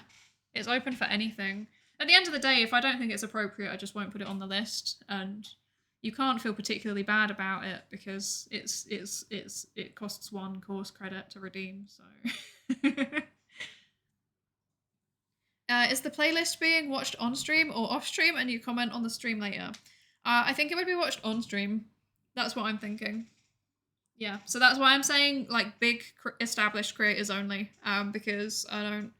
it's open for anything. At the end of the day, if I don't think it's appropriate, I just won't put it on the list, and you can't feel particularly bad about it because it costs 1 course credit to redeem. So. Is the playlist being watched on stream or off stream, and you comment on the stream later? I think it would be watched on stream. That's what I'm thinking. Yeah, so that's why I'm saying like big established creators only, because I don't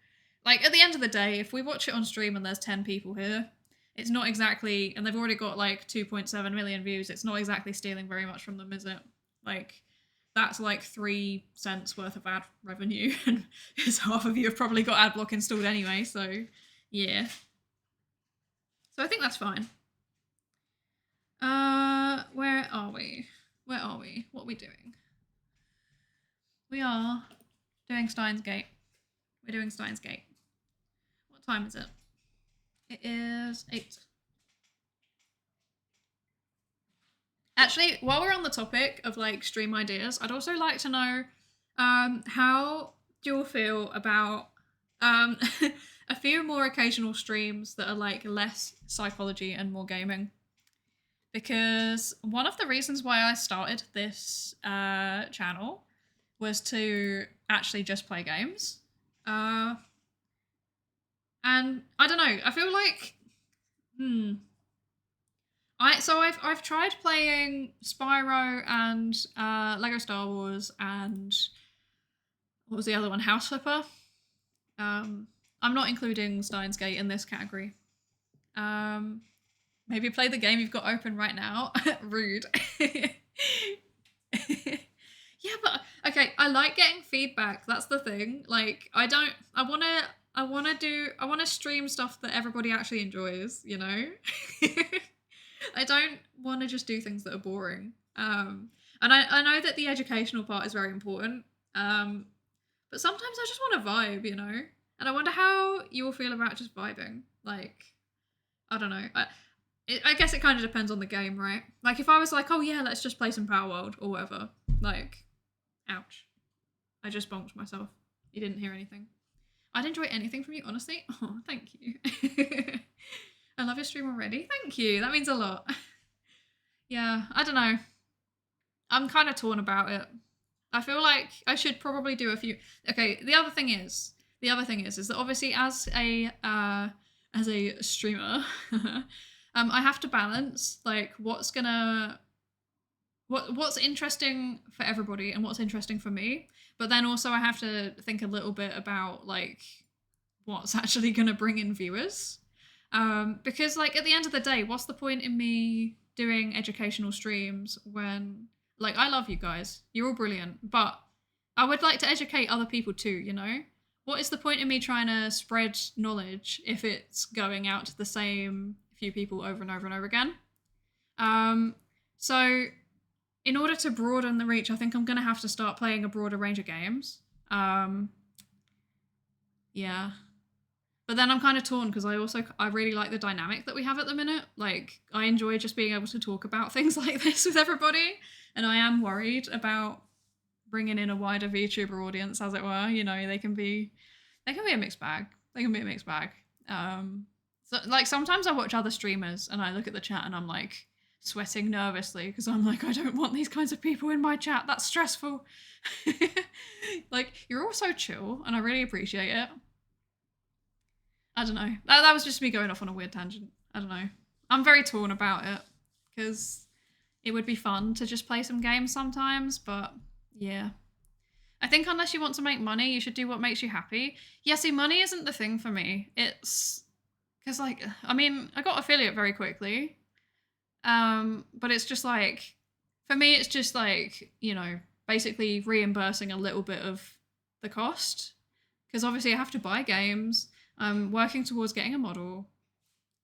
like at the end of the day, if we watch it on stream and there's 10 people here, it's not exactly, and they've already got like 2.7 million views. It's not exactly stealing very much from them, is it? Like. That's like 3 cents worth of ad revenue, and half of you have probably got adblock installed anyway, so yeah. So I think that's fine. Where are we? Where are we? What are we doing? We are doing Steins Gate. We're doing Steins Gate. What time is it? It is 8. Actually, while we're on the topic of like stream ideas, I'd also like to know how do you all feel about a few more occasional streams that are like less psychology and more gaming? Because one of the reasons why I started this channel was to actually just play games. And I don't know, I feel like I've tried playing Spyro and Lego Star Wars and what was the other one? House Flipper. I'm not including Steins Gate in this category. Maybe play the game you've got open right now. Rude. Yeah, but okay, I like getting feedback. That's the thing. Like I want to stream stuff that everybody actually enjoys, you know? I don't want to just do things that are boring. And I know that the educational part is very important. But sometimes I just want to vibe, you know? And I wonder how you all feel about just vibing. Like, I don't know. I guess it kind of depends on the game, right? Like, if I was like, oh yeah, let's just play some Power World or whatever. Like, ouch. I just bonked myself. You didn't hear anything. I'd enjoy anything from you, honestly. Oh, thank you. I love your stream already. Thank you. That means a lot. Yeah, I don't know. I'm kind of torn about it. I feel like I should probably do a few. Okay, the other thing is that obviously as a streamer, I have to balance like what's interesting for everybody and what's interesting for me. But then also I have to think a little bit about like what's actually gonna bring in viewers. Because like at the end of the day, what's the point in me doing educational streams when like I love you guys, you're all brilliant, but I would like to educate other people too, you know? what is the point in me trying to spread knowledge if it's going out to the same few people over and over and over again? So in order to broaden the reach, I think I'm going to have to start playing a broader range of games. Yeah. But then I'm kind of torn because I really like the dynamic that we have at the minute. Like, I enjoy just being able to talk about things like this with everybody. And I am worried about bringing in a wider VTuber audience, as it were. You know, they can be a mixed bag. They can be a mixed bag. So like sometimes I watch other streamers and I look at the chat and I'm like sweating nervously because I'm like, I don't want these kinds of people in my chat. That's stressful. Like, you're all so chill and I really appreciate it. I don't know. That was just me going off on a weird tangent. I don't know. I'm very torn about it because it would be fun to just play some games sometimes, but yeah. I think unless you want to make money, you should do what makes you happy. Yeah, see, money isn't the thing for me. It's because, like, I mean, I got affiliate very quickly. But it's just like, for me, it's just like, you know, basically reimbursing a little bit of the cost. Because obviously I have to buy games. I'm working towards getting a model,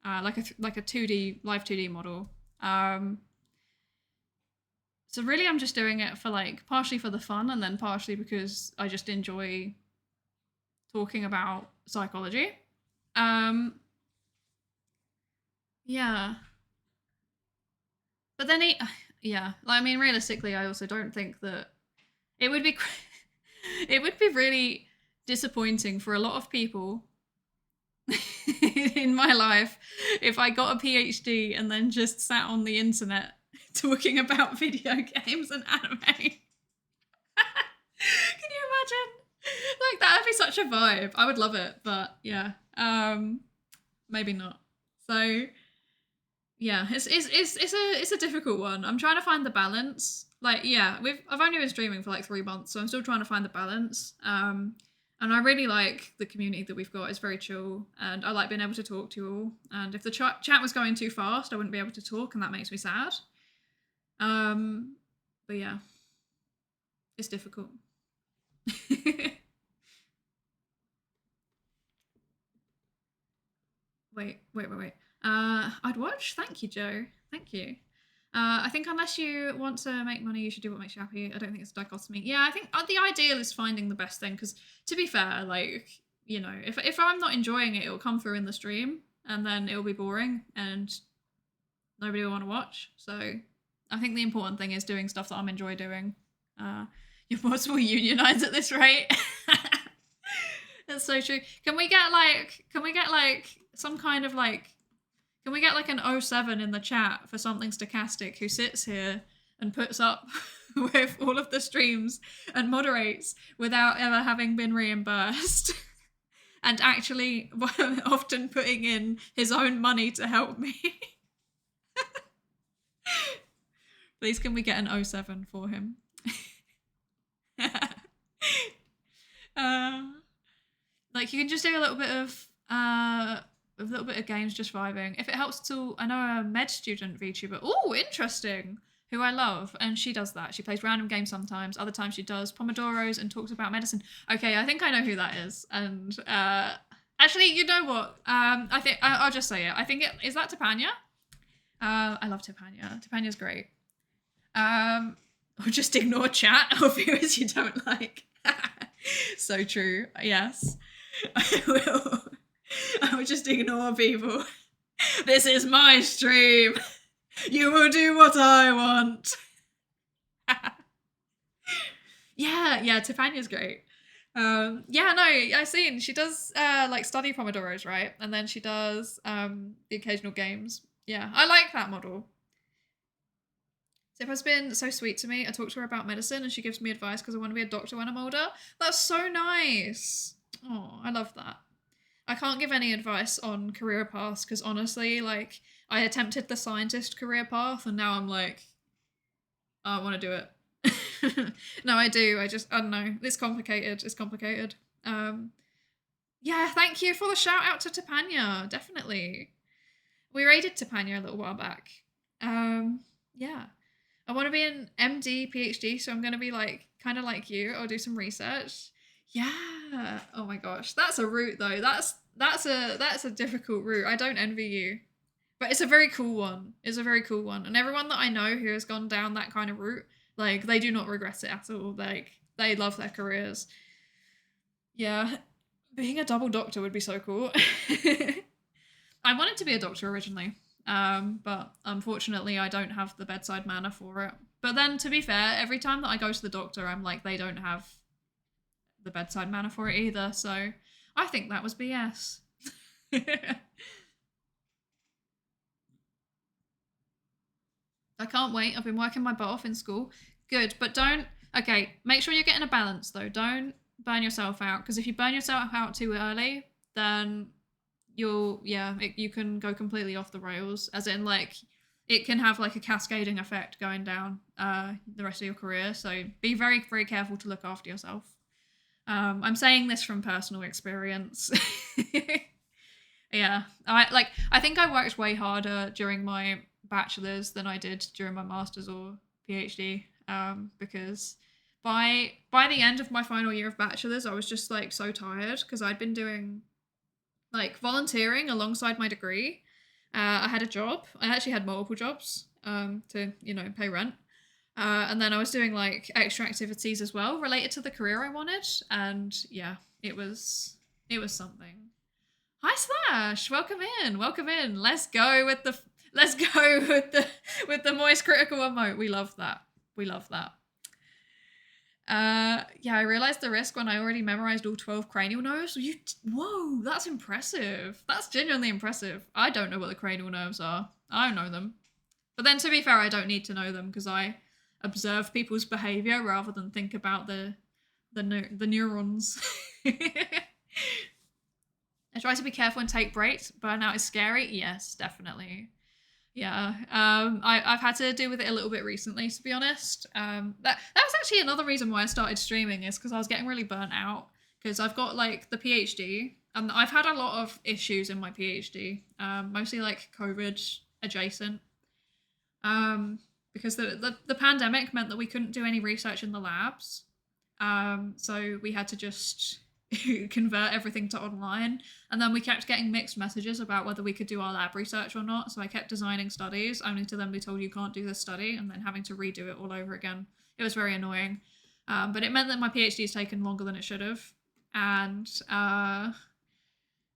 like a 2D, live 2D model. So really I'm just doing it for like, partially for the fun and then partially because I just enjoy talking about psychology. Yeah. But then yeah, like, I mean, realistically, I also don't think that it would be, it would be really disappointing for a lot of people in my life if I got a PhD and then just sat on the internet talking about video games and anime. Can you imagine? Like, that would be such a vibe. I would love it, but yeah, maybe not. So yeah, it's a difficult one. I'm trying to find the balance. Like, yeah, I've only been streaming for like 3 months, so I'm still trying to find the balance. And I really like the community that we've got. It's very chill, and I like being able to talk to you all. And if the chat was going too fast, I wouldn't be able to talk, and that makes me sad. But yeah, it's difficult. Wait. I'd watch. Thank you, Joe. Thank you. I think unless you want to make money, you should do what makes you happy. I don't think it's a dichotomy. Yeah, I think the ideal is finding the best thing, because to be fair, like, you know, if I'm not enjoying it, it'll come through in the stream and then it'll be boring and nobody will want to watch. So I think the important thing is doing stuff that I'm enjoy doing. Your boss will unionize at this rate. That's so true. Can we get like some kind of like, can we get like an 07 in the chat for something stochastic who sits here and puts up with all of the streams and moderates without ever having been reimbursed and actually often putting in his own money to help me? Please, can we get an 07 for him? Like, you can just do a little bit of games, just vibing. If it helps to, I know a med student VTuber. Oh, interesting. Who I love, and she does that. She plays random games sometimes. Other times she does pomodoros and talks about medicine. Okay, I think I know who that is. And actually, you know what? I think I'll just say it. I think is that Topania. I love Topania. Topania's great. Or just ignore chat or viewers you don't like. So true. Yes, I will. I will just ignore people. This is my stream. You will do what I want. Yeah, Topania's great. Yeah, no, I've seen she does like study pomodoros, right? And then she does the occasional games. Yeah, I like that model. Zip has been so sweet to me. I talked to her about medicine and she gives me advice because I want to be a doctor when I'm older. That's so nice. Oh, I love that. I can't give any advice on career paths because honestly, like, I attempted the scientist career path and now I'm like, I want to do it. No, I do. I don't know. It's complicated. It's complicated. Yeah, thank you for the shout out to Topania. Definitely. We raided Topania a little while back. Yeah. I want to be an MD, PhD, so I'm going to be like, kind of like you. I'll do some research. Yeah. Oh my gosh, that's a route though. That's a difficult route. I don't envy you, but it's a very cool one. It's a very cool one, and everyone that I know who has gone down that kind of route, like they do not regret it at all. Like they love their careers. Yeah, being a double doctor would be so cool. I wanted to be a doctor originally, but unfortunately, I don't have the bedside manner for it. But then, to be fair, every time that I go to the doctor, I'm like, they don't have the bedside manner for it either. So I think that was BS. I can't wait. I've been working my butt off in school. Good, but don't. Okay, make sure you're getting a balance though. Don't burn yourself out, because if you burn yourself out too early, then you can go completely off the rails. As in, like, it can have like a cascading effect going down the rest of your career. So be very, very careful to look after yourself. I'm saying this from personal experience. Yeah, I think I worked way harder during my bachelor's than I did during my master's or PhD. Because by the end of my final year of bachelor's, I was just like so tired because I'd been doing like volunteering alongside my degree. I had a job. I actually had multiple jobs to pay rent. And then I was doing like extra activities as well related to the career I wanted. And yeah, it was something. Hi Slash, welcome in, welcome in. Let's go with the moist critical emote. We love that. We love that. Yeah, I realized the risk when I already memorized all 12 cranial nerves. Whoa, that's impressive. That's genuinely impressive. I don't know what the cranial nerves are. I don't know them. But then to be fair, I don't need to know them because I observe people's behavior rather than think about the neurons. I try to be careful and take breaks. Burnout is scary. Yes, definitely. Yeah, I've had to deal with it a little bit recently, to be honest. That was actually another reason why I started streaming, is because I was getting really burnt out because I've got like the PhD and I've had a lot of issues in my PhD, mostly like COVID adjacent. Because the pandemic meant that we couldn't do any research in the labs, so we had to just convert everything to online, and then we kept getting mixed messages about whether we could do our lab research or not. So I kept designing studies only to then be told you can't do this study, and then having to redo it all over again. It was very annoying, but it meant that my PhD's taken longer than it should have, and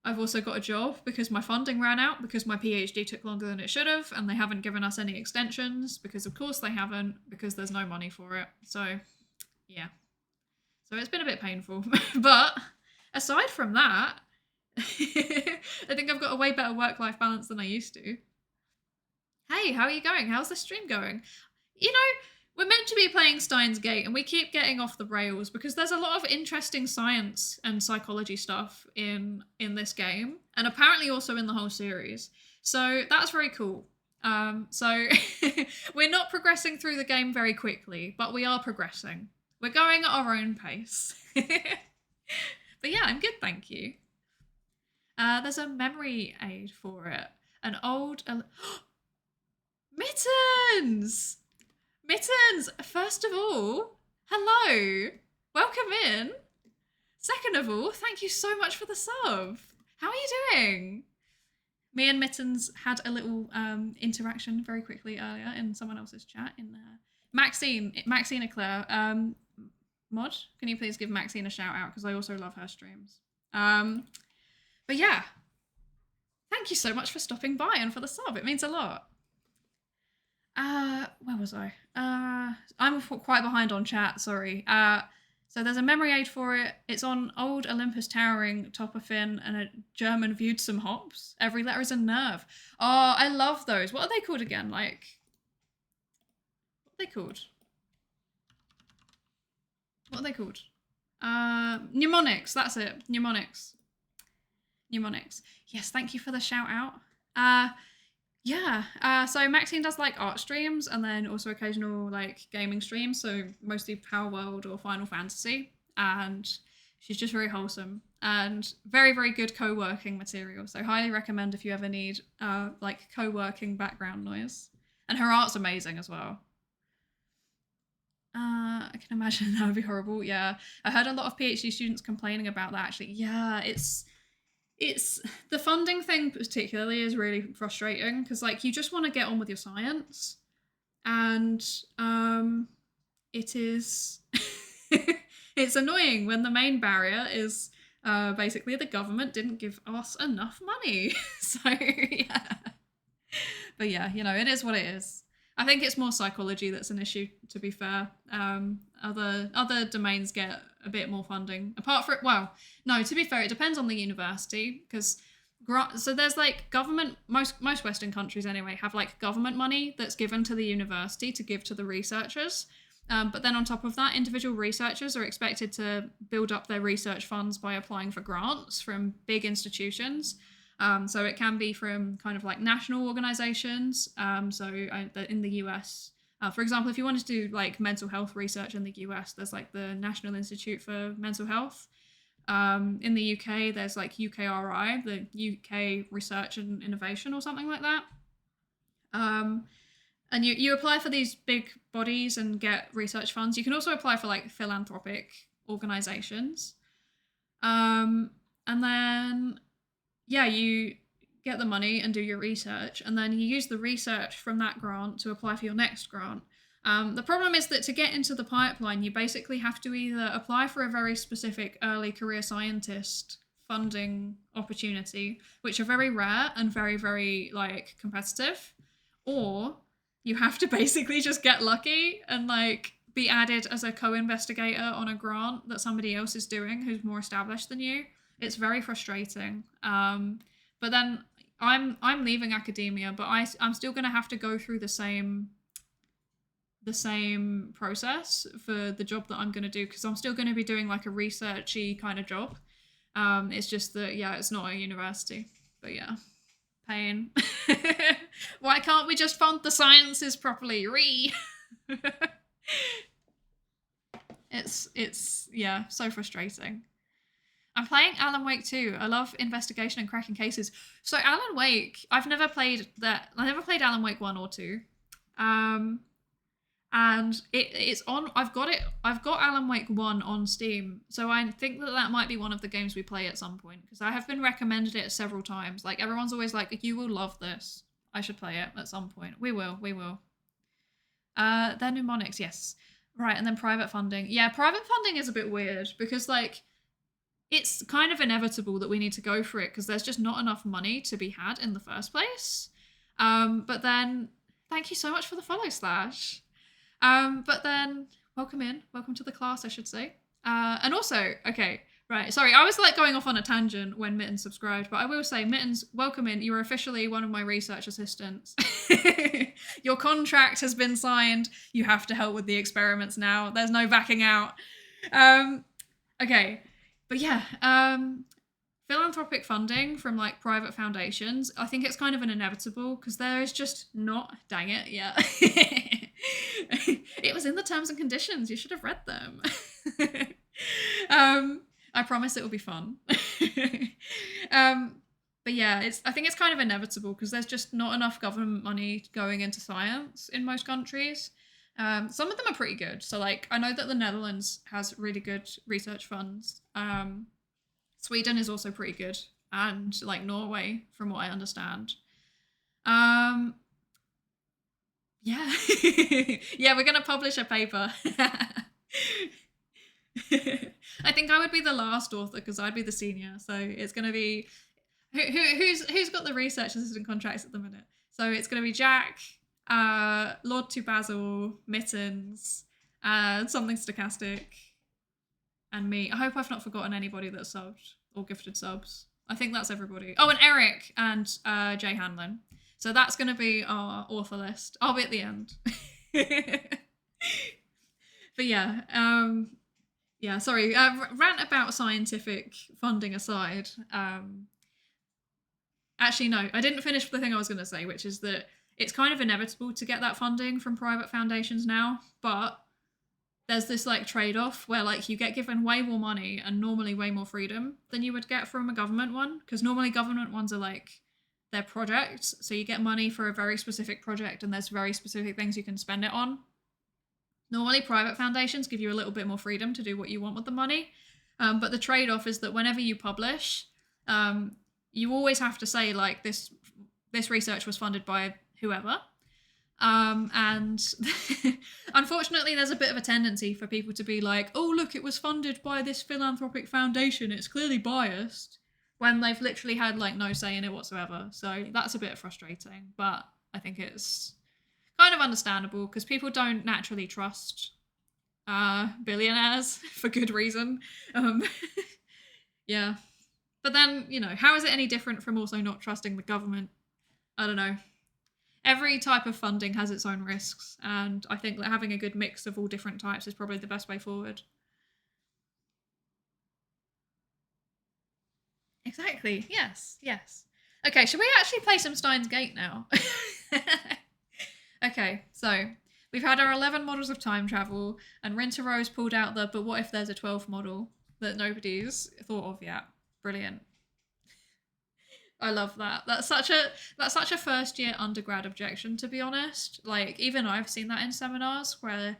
I've also got a job because my funding ran out because my PhD took longer than it should have, and they haven't given us any extensions because of course they haven't, because there's no money for it. So yeah, so it's been a bit painful. But aside from that, I think I've got a way better work-life balance than I used to. Hey, how are you going? How's the stream going? You know, we're meant to be playing Steins Gate and we keep getting off the rails because there's a lot of interesting science and psychology stuff in this game, and apparently also in the whole series. So that's very cool. So we're not progressing through the game very quickly, but we are progressing. We're going at our own pace. But yeah, I'm good, thank you. There's a memory aid for it. An old... Mittens! Mittens, first of all, hello. Welcome in. Second of all, thank you so much for the sub. How are you doing? Me and Mittens had a little interaction very quickly earlier in someone else's chat. In Maxine Eclair. Mod, can you please give Maxine a shout out, because I also love her streams. But yeah, thank you so much for stopping by and for the sub. It means a lot. Where was I? I'm quite behind on chat, sorry. So there's a memory aid for it. It's on Old Olympus Towering, Topper Fin, and a German viewed some hops. Every letter is a nerve. Oh, I love those. What are they called again? Like, what are they called? What are they called? Mnemonics, that's it. Mnemonics. Yes, thank you for the shout out. Yeah, so Maxine does like art streams and then also occasional like gaming streams, so mostly Power World or Final Fantasy, and she's just very wholesome and very, very good co-working material, so highly recommend if you ever need like co-working background noise. And her art's amazing as well. I can imagine that would be horrible. Yeah, I heard a lot of PhD students complaining about that. Actually, yeah, it's the funding thing particularly is really frustrating because like you just want to get on with your science, and it is it's annoying when the main barrier is basically the government didn't give us enough money. So yeah, but yeah, you know, it is what it is. I think it's more psychology that's an issue. To be fair, other domains get a bit more funding. Apart from well, no, to be fair, it depends on the university because so there's like government. Most Western countries anyway have like government money that's given to the university to give to the researchers. But then on top of that, individual researchers are expected to build up their research funds by applying for grants from big institutions. So it can be from kind of like national organizations. In the US, for example, if you wanted to do like mental health research in the US, there's like the National Institute for Mental Health. In the UK, there's like UKRI, the UK Research and Innovation or something like that. And you apply for these big bodies and get research funds. You can also apply for like philanthropic organizations. And then, yeah, you get the money and do your research. And then you use the research from that grant to apply for your next grant. The problem is that to get into the pipeline, you basically have to either apply for a very specific early career scientist funding opportunity, which are very rare and very, very like competitive, or you have to basically just get lucky and like be added as a co-investigator on a grant that somebody else is doing who's more established than you. It's very frustrating. But then I'm leaving academia, but I'm still going to have to go through the same process for the job that I'm going to do because I'm still going to be doing like a researchy kind of job. It's just that, yeah, it's not a university, but yeah, pain. Why can't we just fund the sciences properly? It's yeah, so frustrating. I'm playing Alan Wake 2. I love investigation and cracking cases. So Alan Wake, I've never played Alan Wake 1 or 2. And it's on. I've got Alan Wake 1 on Steam, so I think that might be one of the games we play at some point because I have been recommended it several times. Like everyone's always like, "You will love this. I should play it at some point." We will. Then mnemonics, yes, right, and then private funding. Yeah, private funding is a bit weird because like it's kind of inevitable that we need to go for it because there's just not enough money to be had in the first place. But then, thank you so much for the follow, Slash. But then, welcome to the class, I should say. And also, okay, right, sorry, I was like going off on a tangent when Mittens subscribed, but I will say, Mittens, welcome in. You are officially one of my research assistants. Your contract has been signed. You have to help with the experiments now. There's no backing out. Okay, but yeah, philanthropic funding from like private foundations, I think it's kind of an inevitable because there is just not, dang it, yeah. It was in the terms and conditions. You should have read them. I promise it will be fun. But yeah, I think it's kind of inevitable because there's just not enough government money going into science in most countries. Some of them are pretty good. So like, I know that the Netherlands has really good research funds. Sweden is also pretty good. And like Norway, from what I understand. Yeah. Yeah, we're going to publish a paper. I think I would be the last author because I'd be the senior. So it's going to be... Who's got the research assistant contracts at the minute? So it's going to be Jack, Lord to Basil, Mittens, something stochastic, and me. I hope I've not forgotten anybody that subbed or gifted subs. I think that's everybody. Oh, and Eric and Jay Hanlon. So that's going to be our author list. I'll be at the end. But yeah, yeah, sorry. Rant about scientific funding aside. Actually, no, I didn't finish the thing I was going to say, which is that it's kind of inevitable to get that funding from private foundations now, but there's this like trade-off where like you get given way more money and normally way more freedom than you would get from a government one, because normally government ones are like their projects, so you get money for a very specific project and there's very specific things you can spend it on. Normally, private foundations give you a little bit more freedom to do what you want with the money. But the trade-off is that whenever you publish, you always have to say, like, this research was funded by whoever. And unfortunately, there's a bit of a tendency for people to be like, oh, look, it was funded by this philanthropic foundation. It's clearly biased, when they've literally had, like, no say in it whatsoever. So that's a bit frustrating, but I think it's kind of understandable because people don't naturally trust billionaires for good reason. Yeah. But then, you know, how is it any different from also not trusting the government? I don't know. Every type of funding has its own risks, and I think that having a good mix of all different types is probably the best way forward. Exactly. Yes. Yes. Okay, should we actually play some Steins Gate now? Okay, so we've had our 11 models of time travel, and Rinta Rose pulled out the but what if there's a 12th model that nobody's thought of yet. Brilliant. I love that. That's such a first year undergrad objection, to be honest. Like, even I've seen that in seminars where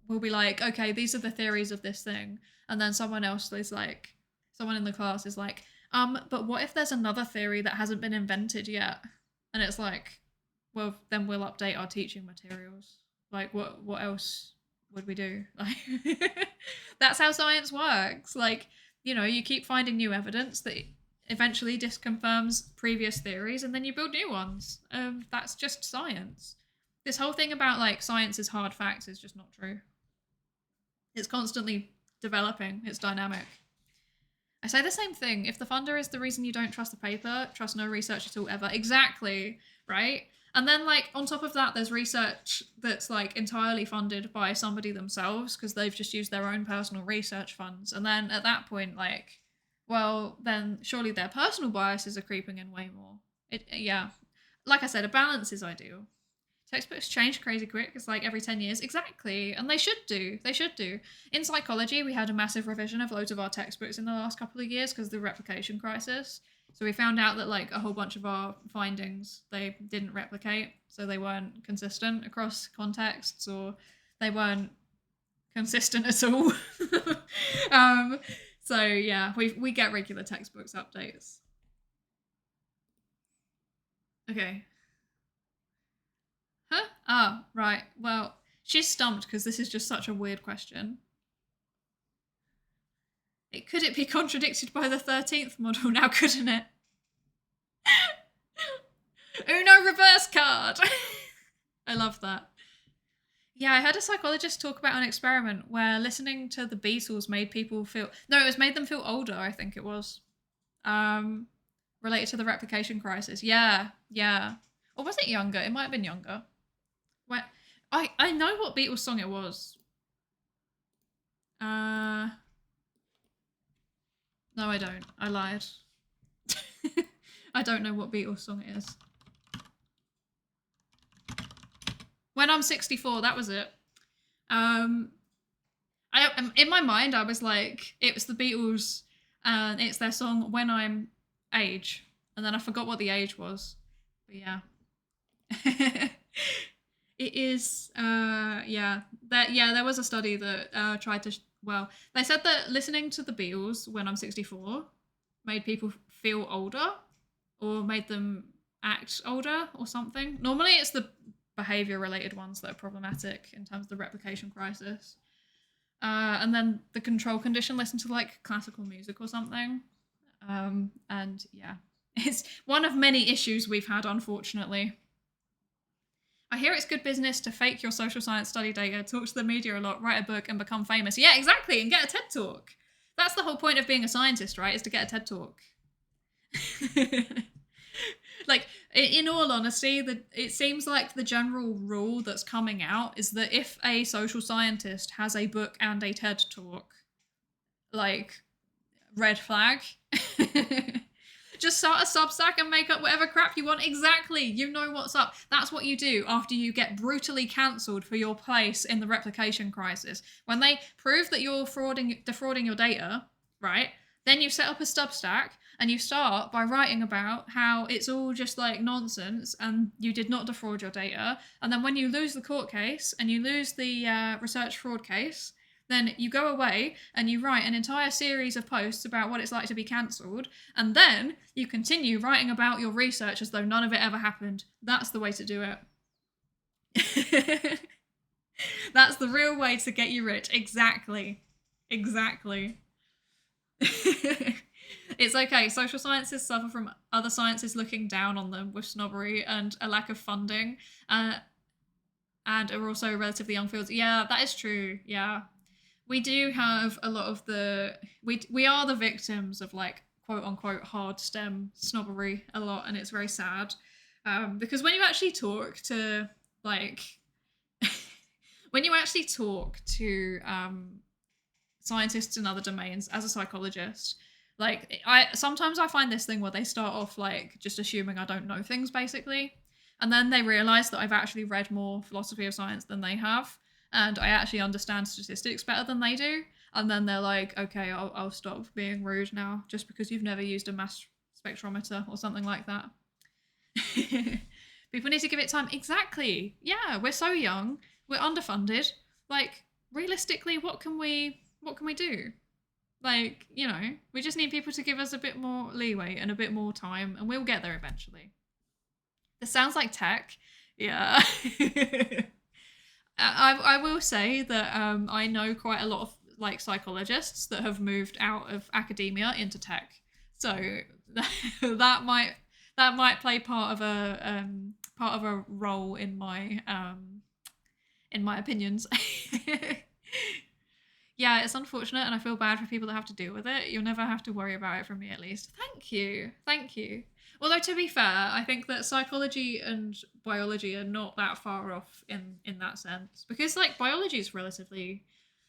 we'll be like, okay, these are the theories of this thing, and then someone in the class is like, but what if there's another theory that hasn't been invented yet? And it's like, well, then we'll update our teaching materials. Like, what else would we do? Like, that's how science works. Like, you know, you keep finding new evidence that eventually disconfirms previous theories, and then you build new ones. That's just science. This whole thing about, like, science is hard facts is just not true. It's constantly developing. It's dynamic. I say the same thing. If the funder is the reason you don't trust the paper, trust no research at all ever. Exactly, right? And then, like, on top of that, there's research that's, like, entirely funded by somebody themselves because they've just used their own personal research funds. And then at that point, like, well, then surely their personal biases are creeping in way more. Yeah. Like I said, a balance is ideal. Textbooks change crazy quick. It's like every 10 years. Exactly. And they should do. They should do. In psychology, we had a massive revision of loads of our textbooks in the last couple of years because of the replication crisis. So we found out that, like, a whole bunch of our findings, they didn't replicate. So they weren't consistent across contexts, or they weren't consistent at all. So yeah, we get regular textbooks updates. Okay. Huh? Ah, right. Well, she's stumped because this is just such a weird question. Could it be contradicted by the 13th model now, couldn't it? Uno reverse card! I love that. Yeah, I heard a psychologist talk about an experiment where listening to the Beatles made people feel... No, it was made them feel older, I think it was. Related to the replication crisis. Yeah. Or was it younger? It might have been younger. I know what Beatles song it was. No, I don't. I lied. I don't know what Beatles song it is. When I'm 64, that was it. In my mind, I was like, it was the Beatles, and it's their song "When I'm Age," and then I forgot what the age was. But yeah, it is. There was a study that tried to. They said that listening to the Beatles when I'm 64 made people feel older, or made them act older, or something. Normally, it's the behavior-related ones that are problematic in terms of the replication crisis. And then the control condition, listen to, like, classical music or something. And yeah, it's one of many issues we've had, unfortunately. I hear it's good business to fake your social science study data, talk to the media a lot, write a book, and become famous. Yeah, exactly, and get a TED Talk. That's the whole point of being a scientist, right, is to get a TED Talk. Like, in all honesty, it seems like the general rule that's coming out is that if a social scientist has a book and a TED Talk, like, red flag. Just start a Substack and make up whatever crap you want. Exactly. You know what's up. That's what you do after you get brutally cancelled for your place in the replication crisis. When they prove that you're defrauding your data, right? Then you set up a Substack And you start by writing about how it's all just like nonsense and you did not defraud your data. And then when you lose the court case and you lose the research fraud case, then you go away and you write an entire series of posts about what it's like to be cancelled. And then you continue writing about your research as though none of it ever happened. That's the way to do it. That's the real way to get you rich. Exactly. It's okay. Social sciences suffer from other sciences looking down on them with snobbery and a lack of funding, and are also relatively young fields. Yeah, that is true. Yeah, we do have a lot of we are the victims of like quote unquote hard STEM snobbery a lot, and it's very sad. Because when you actually talk to like when you actually talk to scientists in other domains as a psychologist, like sometimes I find this thing where they start off like just assuming I don't know things basically, and then they realize that I've actually read more philosophy of science than they have, and I actually understand statistics better than they do, and then they're like, okay, I'll stop being rude now just because you've never used a mass spectrometer or something like that. People need to give it time. Exactly. Yeah, we're so young, we're underfunded. Like realistically, what can we do? Like, you know, we just need people to give us a bit more leeway and a bit more time, and we'll get there eventually. This sounds like tech. Yeah. I will say that I know quite a lot of like psychologists that have moved out of academia into tech, so that might play part of a role in my opinions. Yeah, it's unfortunate and I feel bad for people that have to deal with it. You'll never have to worry about it from me, at least. Thank you. Although, to be fair, I think that psychology and biology are not that far off in that sense. Because, like, biology is relatively...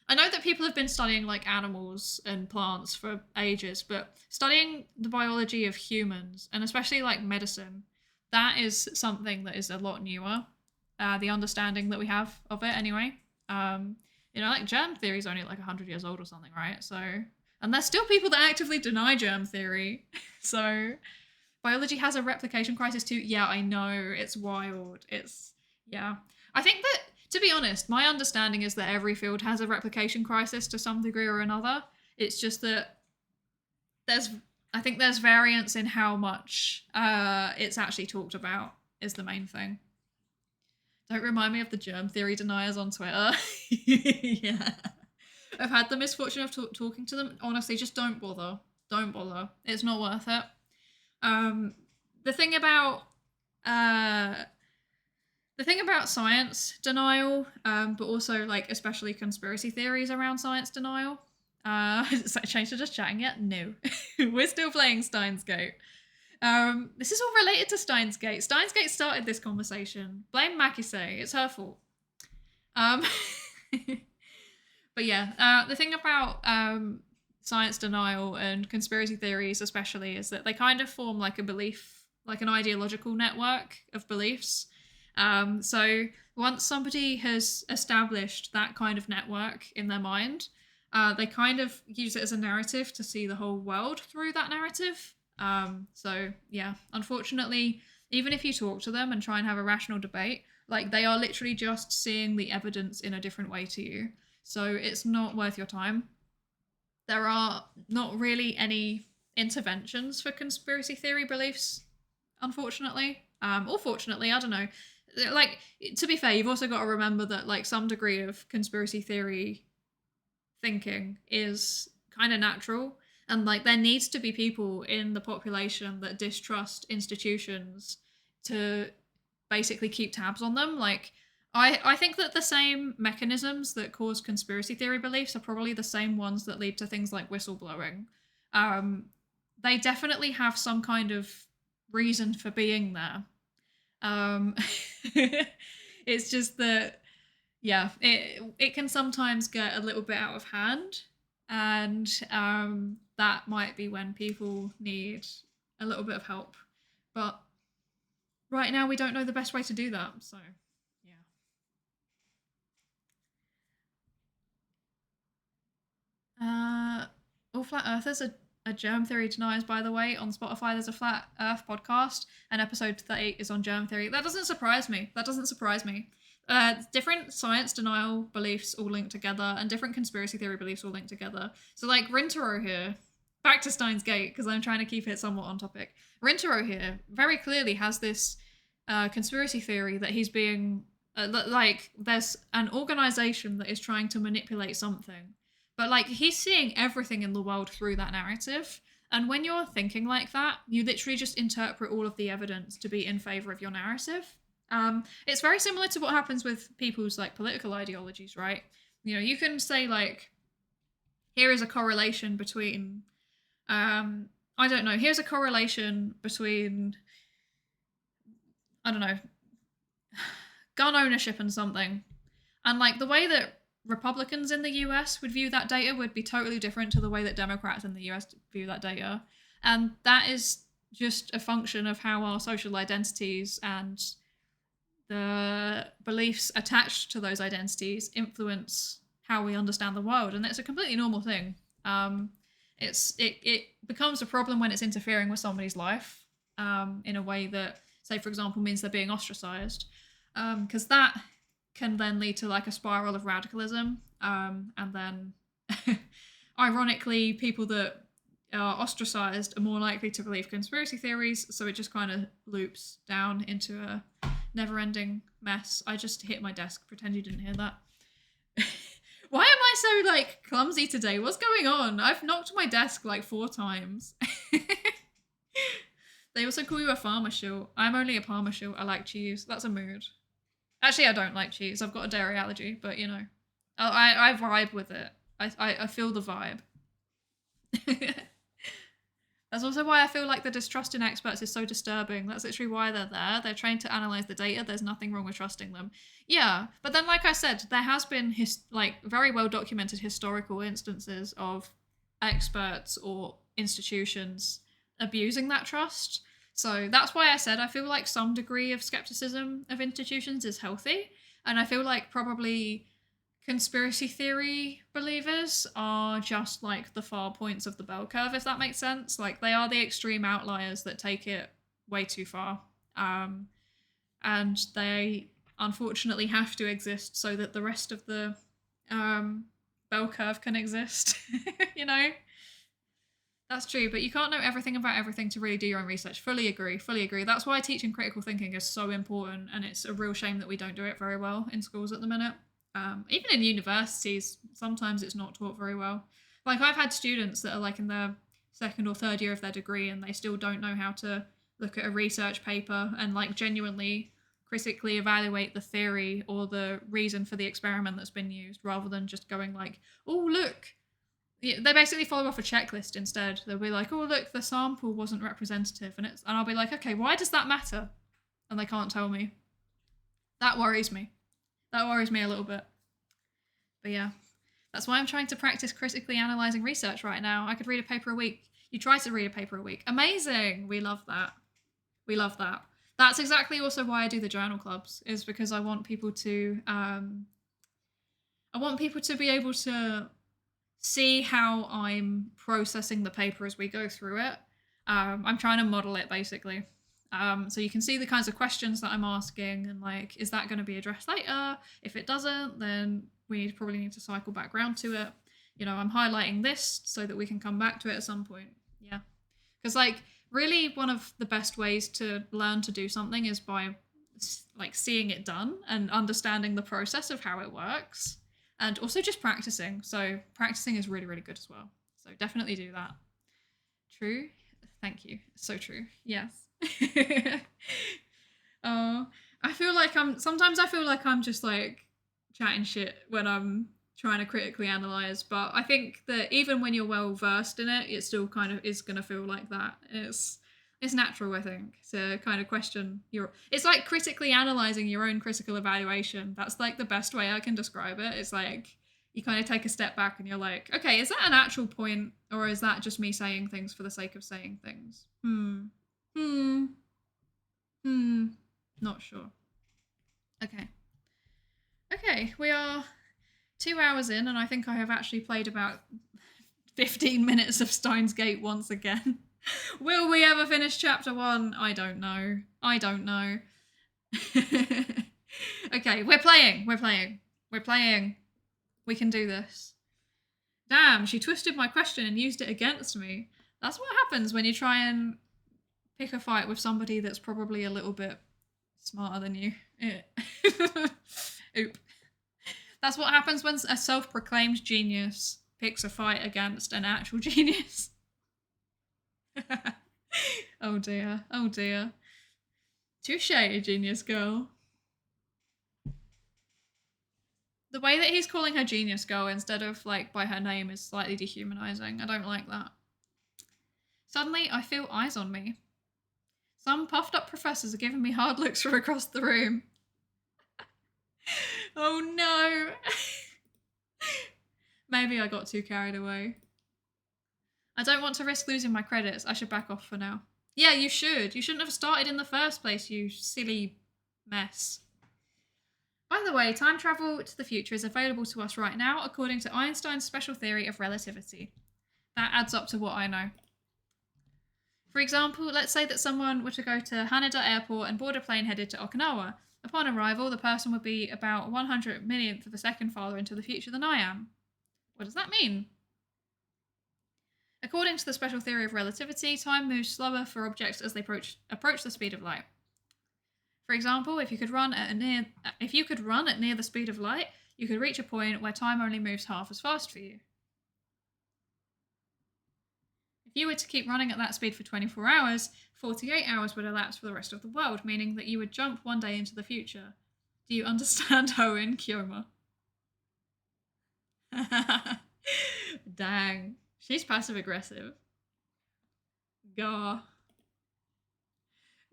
I know that people have been studying, like, animals and plants for ages, but studying the biology of humans, and especially, like, medicine, that is something that is a lot newer. The understanding that we have of it, anyway. You know, like germ theory is only like 100 years old or something, right? So, and there's still people that actively deny germ theory. So, biology has a replication crisis too. Yeah, I know. It's wild. Yeah. I think that, to be honest, my understanding is that every field has a replication crisis to some degree or another. It's just that I think there's variance in how much it's actually talked about is the main thing. Don't remind me of the germ theory deniers on Twitter. Yeah. I've had the misfortune of talking to them. Honestly, just don't bother. Don't bother. It's not worth it. The thing about science denial, but also like especially conspiracy theories around science denial. Has it changed to just chatting yet? No. We're still playing Steins Gate. This is all related to Steins Gate. Steins Gate started this conversation. Blame Makise. It's her fault. But yeah, the thing about science denial and conspiracy theories especially is that they kind of form like a belief, like an ideological network of beliefs. So once somebody has established that kind of network in their mind, they kind of use it as a narrative to see the whole world through that narrative. So yeah, unfortunately, even if you talk to them and try and have a rational debate, like they are literally just seeing the evidence in a different way to you. So it's not worth your time. There are not really any interventions for conspiracy theory beliefs, unfortunately. Or fortunately, I don't know. Like, to be fair, you've also got to remember that like some degree of conspiracy theory thinking is kind of natural. And like there needs to be people in the population that distrust institutions to basically keep tabs on them. Like I think that the same mechanisms that cause conspiracy theory beliefs are probably the same ones that lead to things like whistleblowing. They definitely have some kind of reason for being there. It's just that, yeah, it can sometimes get a little bit out of hand. And that might be when people need a little bit of help. But right now we don't know the best way to do that, so yeah. All flat earthers are Germ theory deniers, by the way. On Spotify, there's a Flat Earth podcast, and episode 38 is on germ theory. That doesn't surprise me. Different science denial beliefs all linked together, and different conspiracy theory beliefs all linked together. So, like, Rintaro here, back to Steins Gate, because I'm trying to keep it somewhat on topic. Rintaro here very clearly has this conspiracy theory that he's being, like, there's an organization that is trying to manipulate something. But, like, he's seeing everything in the world through that narrative. And when you're thinking like that, you literally just interpret all of the evidence to be in favor of your narrative. It's very similar to what happens with people's, like, political ideologies, right? You know, you can say, like, here is a correlation between, I don't know, here's a correlation between, I don't know, gun ownership and something. And, like, the way that Republicans in the US would view that data would be totally different to the way that Democrats in the US view that data. And that is just a function of how our social identities and the beliefs attached to those identities influence how we understand the world. And it's a completely normal thing. It becomes a problem when it's interfering with somebody's life in a way that, say, for example, means they're being ostracized. Because that can then lead to, like, a spiral of radicalism, and then ironically people that are ostracized are more likely to believe conspiracy theories, so it just kind of loops down into a never-ending mess. I just hit my desk. Pretend you didn't hear that. Why am I so, like, clumsy today? What's going on? I've knocked my desk like 4 times. They also call you a farmer shill. I'm only a Parma shill. I like cheese. That's a mood. Actually, I don't like cheese. I've got a dairy allergy, but, you know, I vibe with it. I feel the vibe. That's also why I feel like the distrust in experts is so disturbing. That's literally why they're there. They're trained to analyze the data. There's nothing wrong with trusting them. Yeah, but then, like I said, there has been very well documented historical instances of experts or institutions abusing that trust. So that's why I said I feel like some degree of skepticism of institutions is healthy. And I feel like probably conspiracy theory believers are just, like, the far points of the bell curve, if that makes sense. Like, they are the extreme outliers that take it way too far. And they unfortunately have to exist so that the rest of the bell curve can exist, you know? That's true, but you can't know everything about everything to really do your own research. Fully agree. That's why teaching critical thinking is so important, and it's a real shame that we don't do it very well in schools at the minute. Even in universities, sometimes it's not taught very well. Like, I've had students that are, like, in their 2nd or 3rd year of their degree, and they still don't know how to look at a research paper and, like, genuinely critically evaluate the theory or the reason for the experiment that's been used, rather than just going, like, oh, look. Yeah, they basically follow off a checklist instead. They'll be like, oh, look, the sample wasn't representative. And I'll be like, okay, why does that matter? And they can't tell me. That worries me. That worries me a little bit. But yeah, that's why I'm trying to practice critically analysing research right now. I could read a paper a week. You try to read a paper a week. Amazing! We love that. We love that. That's exactly also why I do the journal clubs, is because I want people to be able to see how I'm processing the paper as we go through it. I'm trying to model it, basically. So you can see the kinds of questions that I'm asking, and, like, is that going to be addressed later? If it doesn't, then we probably need to cycle back around to it. You know, I'm highlighting this so that we can come back to it at some point. Yeah. Because, like, really one of the best ways to learn to do something is by, like, seeing it done and understanding the process of how it works. And also just practicing. So practicing is really, really good as well. So definitely do that. True. Thank you. So true. Yes. Sometimes I feel like I'm just, like, chatting shit when I'm trying to critically analyze, but I think that even when you're well versed in it, it still kind of is going to feel like that. It's natural, I think, to kind of question it's like critically analyzing your own critical evaluation. That's, like, the best way I can describe it. It's like you kind of take a step back and you're like, okay, is that an actual point, or is that just me saying things for the sake of saying things? Not sure. Okay, we are 2 hours in, and I think I have actually played about 15 minutes of Steins Gate once again. Will we ever finish chapter 1? I don't know. I don't know. Okay, we're playing. We're playing. We're playing. We can do this. Damn, she twisted my question and used it against me. That's what happens when you try and pick a fight with somebody that's probably a little bit smarter than you. Oop. That's what happens when a self-proclaimed genius picks a fight against an actual genius. Oh dear. Oh dear. Touche, genius girl. The way that he's calling her genius girl instead of like by her name is slightly dehumanizing. I don't like that. Suddenly, I feel eyes on me. Some puffed up professors are giving me hard looks from across the room. Oh no. Maybe I got too carried away. I don't want to risk losing my credits. I should back off for now. Yeah, you should. You shouldn't have started in the first place, you silly mess. By the way, time travel to the future is available to us right now according to Einstein's special theory of relativity. That adds up to what I know. For example, let's say that someone were to go to Haneda Airport and board a plane headed to Okinawa. Upon arrival, the person would be about 100 millionth of a second farther into the future than I am. What does that mean? According to the special theory of relativity, time moves slower for objects as they approach the speed of light. For example, if you could run at near the speed of light, you could reach a point where time only moves half as fast for you. If you were to keep running at that speed for 24 hours, 48 hours would elapse for the rest of the world, meaning that you would jump one day into the future. Do you understand, Owen Kyoma? Dang. She's passive-aggressive. Gah.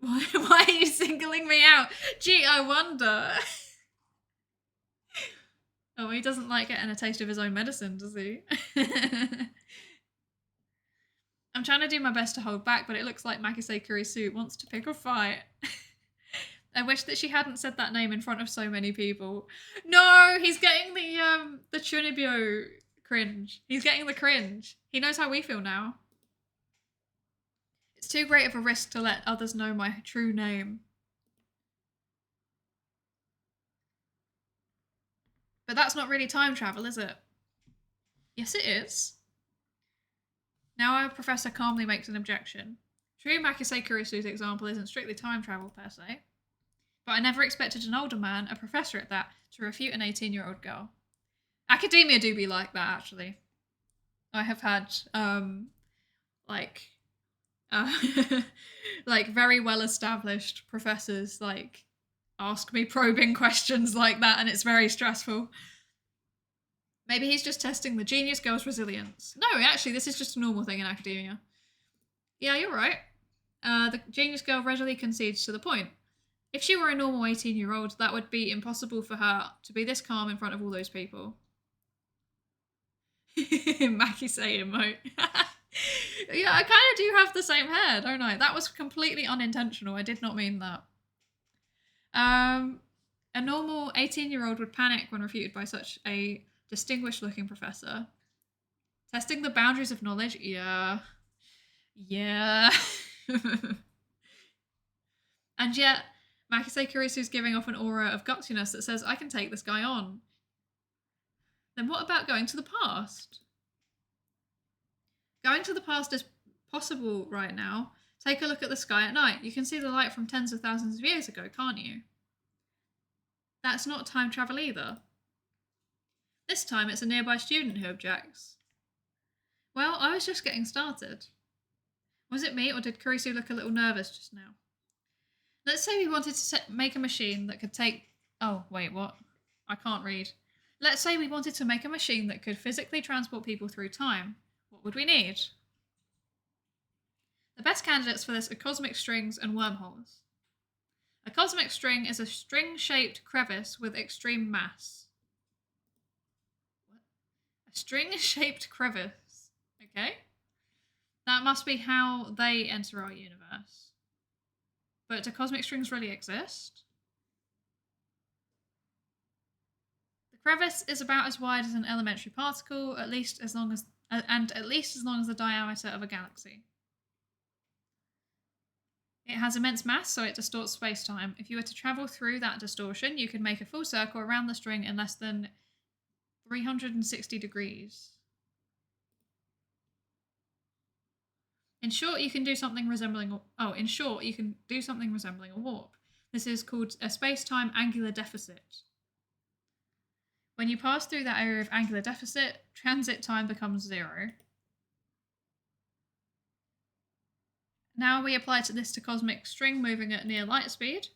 Why are you singling me out? Gee, I wonder. Oh, he doesn't like getting a taste of his own medicine, does he? I'm trying to do my best to hold back, but it looks like Makise Kurisu wants to pick a fight. I wish that she hadn't said that name in front of so many people. No, he's getting the Chunibyo cringe. He's getting the cringe. He knows how we feel now. It's too great of a risk to let others know my true name. But that's not really time travel, is it? Yes, it is. Now our professor calmly makes an objection. True, Makise Kurisu's example isn't strictly time travel per se, but I never expected an older man, a professor at that, to refute an 18-year-old girl. Academia do be like that, actually. I have had, like very well-established professors, like, ask me probing questions like that, and it's very stressful. Maybe he's just testing the genius girl's resilience. No, actually, this is just a normal thing in academia. Yeah, you're right. The genius girl readily concedes to the point. If she were a normal 18-year-old, that would be impossible for her to be this calm in front of all those people. Makise emote. Yeah, I kind of do have the same hair, don't I? That was completely unintentional. I did not mean that. A normal 18-year-old would panic when refuted by such a distinguished-looking professor. Testing the boundaries of knowledge? Yeah. Yeah. And yet, Makise Kurisu's giving off an aura of gutsiness that says, I can take this guy on. Then what about going to the past? Going to the past is possible right now. Take a look at the sky at night. You can see the light from tens of thousands of years ago, can't you? That's not time travel either. This time it's a nearby student who objects. Well, I was just getting started. Was it me, or did Kurisu look a little nervous just now? Let's say we wanted to make a machine that could take... Oh, wait, what? I can't read. Let's say we wanted to make a machine that could physically transport people through time. What would we need? The best candidates for this are cosmic strings and wormholes. A cosmic string is a string-shaped crevice with extreme mass. What? A string-shaped crevice. Okay. That must be how they enter our universe. But do cosmic strings really exist? The crevice is about as wide as an elementary particle, at least as long as and at least as long as the diameter of a galaxy. It has immense mass, so it distorts space-time. If you were to travel through that distortion, you could make a full circle around the string in less than 360 degrees. In short, you can do something resembling a warp. This is called a space-time angular deficit. When you pass through that area of angular deficit, transit time becomes 0. Now we apply this to cosmic string moving at near light speed.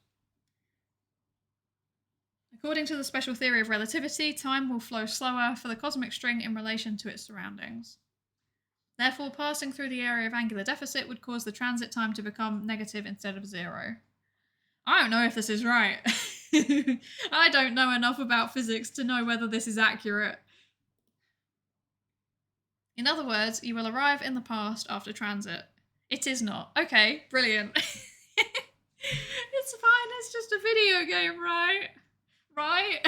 According to the special theory of relativity, time will flow slower for the cosmic string in relation to its surroundings. Therefore, passing through the area of angular deficit would cause the transit time to become negative instead of 0. I don't know if this is right. I don't know enough about physics to know whether this is accurate. In other words, you will arrive in the past after transit. It is not. Okay, brilliant. It's fine, it's just a video game, right? Right?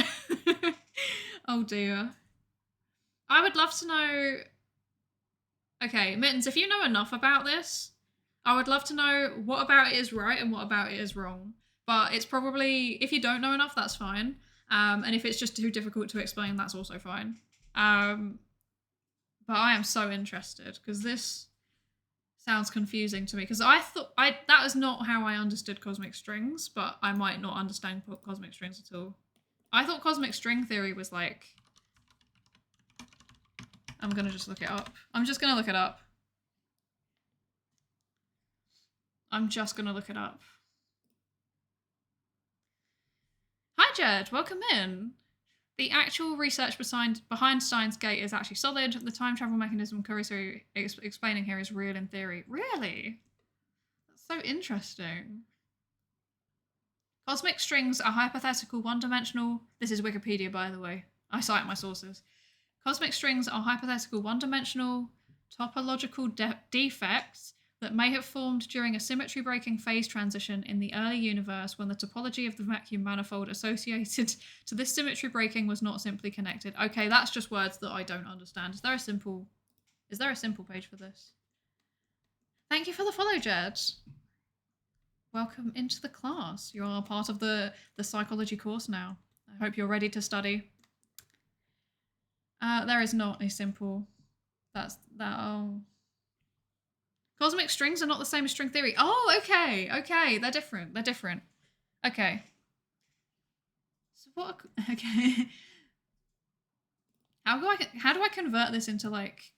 Oh dear. I would love to know... Okay, Mittens, if you know enough about this, I would love to know what about it is right and what about it is wrong. But it's probably, if you don't know enough, that's fine. And if it's just too difficult to explain, that's also fine. But I am so interested because this sounds confusing to me. Because I thought, that was not how I understood cosmic strings, but I might not understand cosmic strings at all. I thought cosmic string theory was like... I'm going to just look it up. I'm just going to look it up. Hi, Jed. Welcome in. The actual research behind Steins Gate is actually solid. The time travel mechanism Curry explaining here is real in theory. Really? That's so interesting. Cosmic strings are hypothetical one-dimensional... This is Wikipedia, by the way. I cite my sources. Cosmic strings are hypothetical one-dimensional topological defects that may have formed during a symmetry-breaking phase transition in the early universe when the topology of the vacuum manifold associated to this symmetry breaking was not simply connected. Okay, that's just words that I don't understand. Is there a simple page for this? Thank you for the follow, Jed. Welcome into the class. You are part of the psychology course now. I hope you're ready to study. There is not a simple... Oh. Cosmic strings are not the same as string theory. Oh, okay. Okay, they're different. Okay. So what... Okay. How do I convert this into like...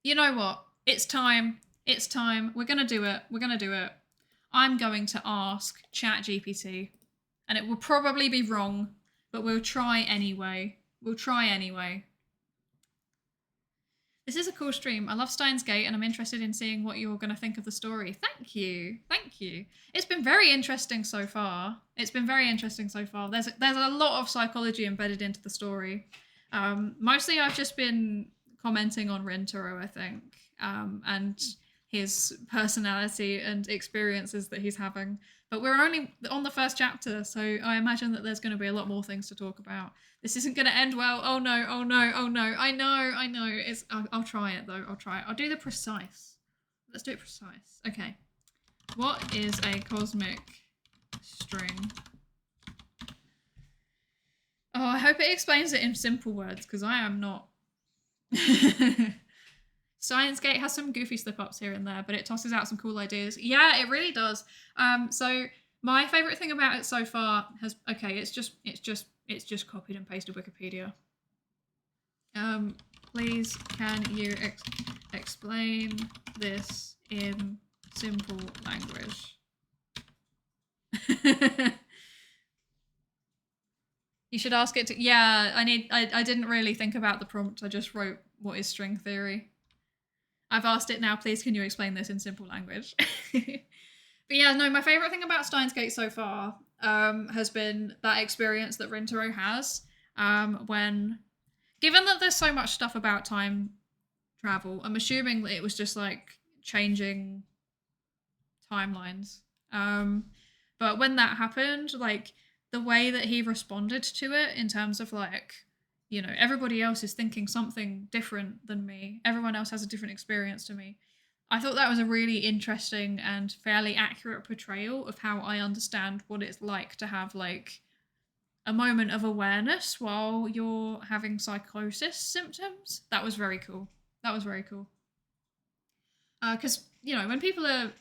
You know what? It's time. We're going to do it. I'm going to ask ChatGPT. And it will probably be wrong, but we'll try anyway. This is a cool stream. I love Steins Gate and I'm interested in seeing what you're going to think of the story. Thank you. It's been very interesting so far. There's a lot of psychology embedded into the story. Mostly I've just been commenting on Rintaro, I think, and his personality and experiences that he's having. But we're only on the first chapter, so I imagine that there's going to be a lot more things to talk about. This isn't going to end well. Oh no. I know. I'll try it though. I'll do the precise. Let's do it precise. Okay. What is a cosmic string? Oh, I hope it explains it in simple words, because I am not. Steins Gate has some goofy slip-ups here and there, but it tosses out some cool ideas. Yeah, it really does. So my favourite thing about it so far has... Okay, it's just copied and pasted Wikipedia. Please, can you explain this in simple language? You should ask it to... Yeah, I didn't really think about the prompt. I just wrote, what is string theory? I've asked it now, please can you explain this in simple language? But yeah, no, my favourite thing about Steins Gate so far has been that experience that Rintaro has when... Given that there's so much stuff about time travel, I'm assuming that it was just like changing timelines. But when that happened, like the way that he responded to it in terms of like you know, everybody else is thinking something different than me. Everyone else has a different experience to me. I thought that was a really interesting and fairly accurate portrayal of how I understand what it's like to have like a moment of awareness while you're having psychosis symptoms. That was very cool. That was very cool. Because, you know, when people are.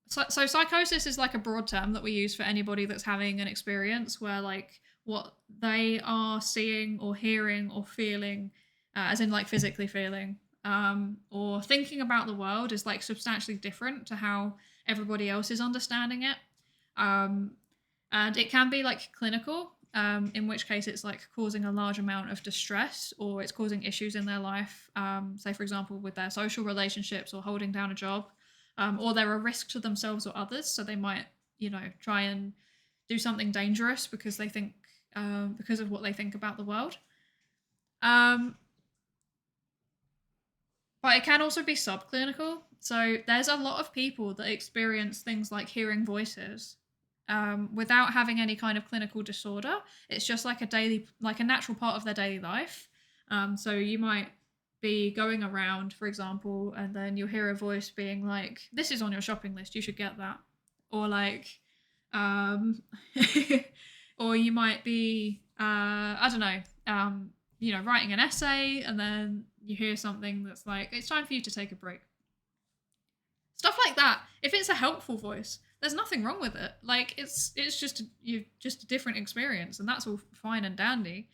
So psychosis is like a broad term that we use for anybody that's having an experience where, like, what they are seeing or hearing or feeling, as in, like, physically feeling, or thinking about the world is, like, substantially different to how everybody else is understanding it. Um, and it can be like clinical, in which case it's like causing a large amount of distress or it's causing issues in their life, say for example with their social relationships or holding down a job, or they're a risk to themselves or others, so they might, you know, try and do something dangerous because they think, because of what they think about the world. But it can also be subclinical. So there's a lot of people that experience things like hearing voices, without having any kind of clinical disorder. It's just like like a natural part of their daily life. So you might be going around, for example, and then you'll hear a voice being like, "This is on your shopping list. You should get that," or like, um, or you might be, I don't know, you know, writing an essay, and then you hear something that's like, "It's time for you to take a break." Stuff like that. If it's a helpful voice, there's nothing wrong with it. Like it's just just a different experience, and that's all fine and dandy.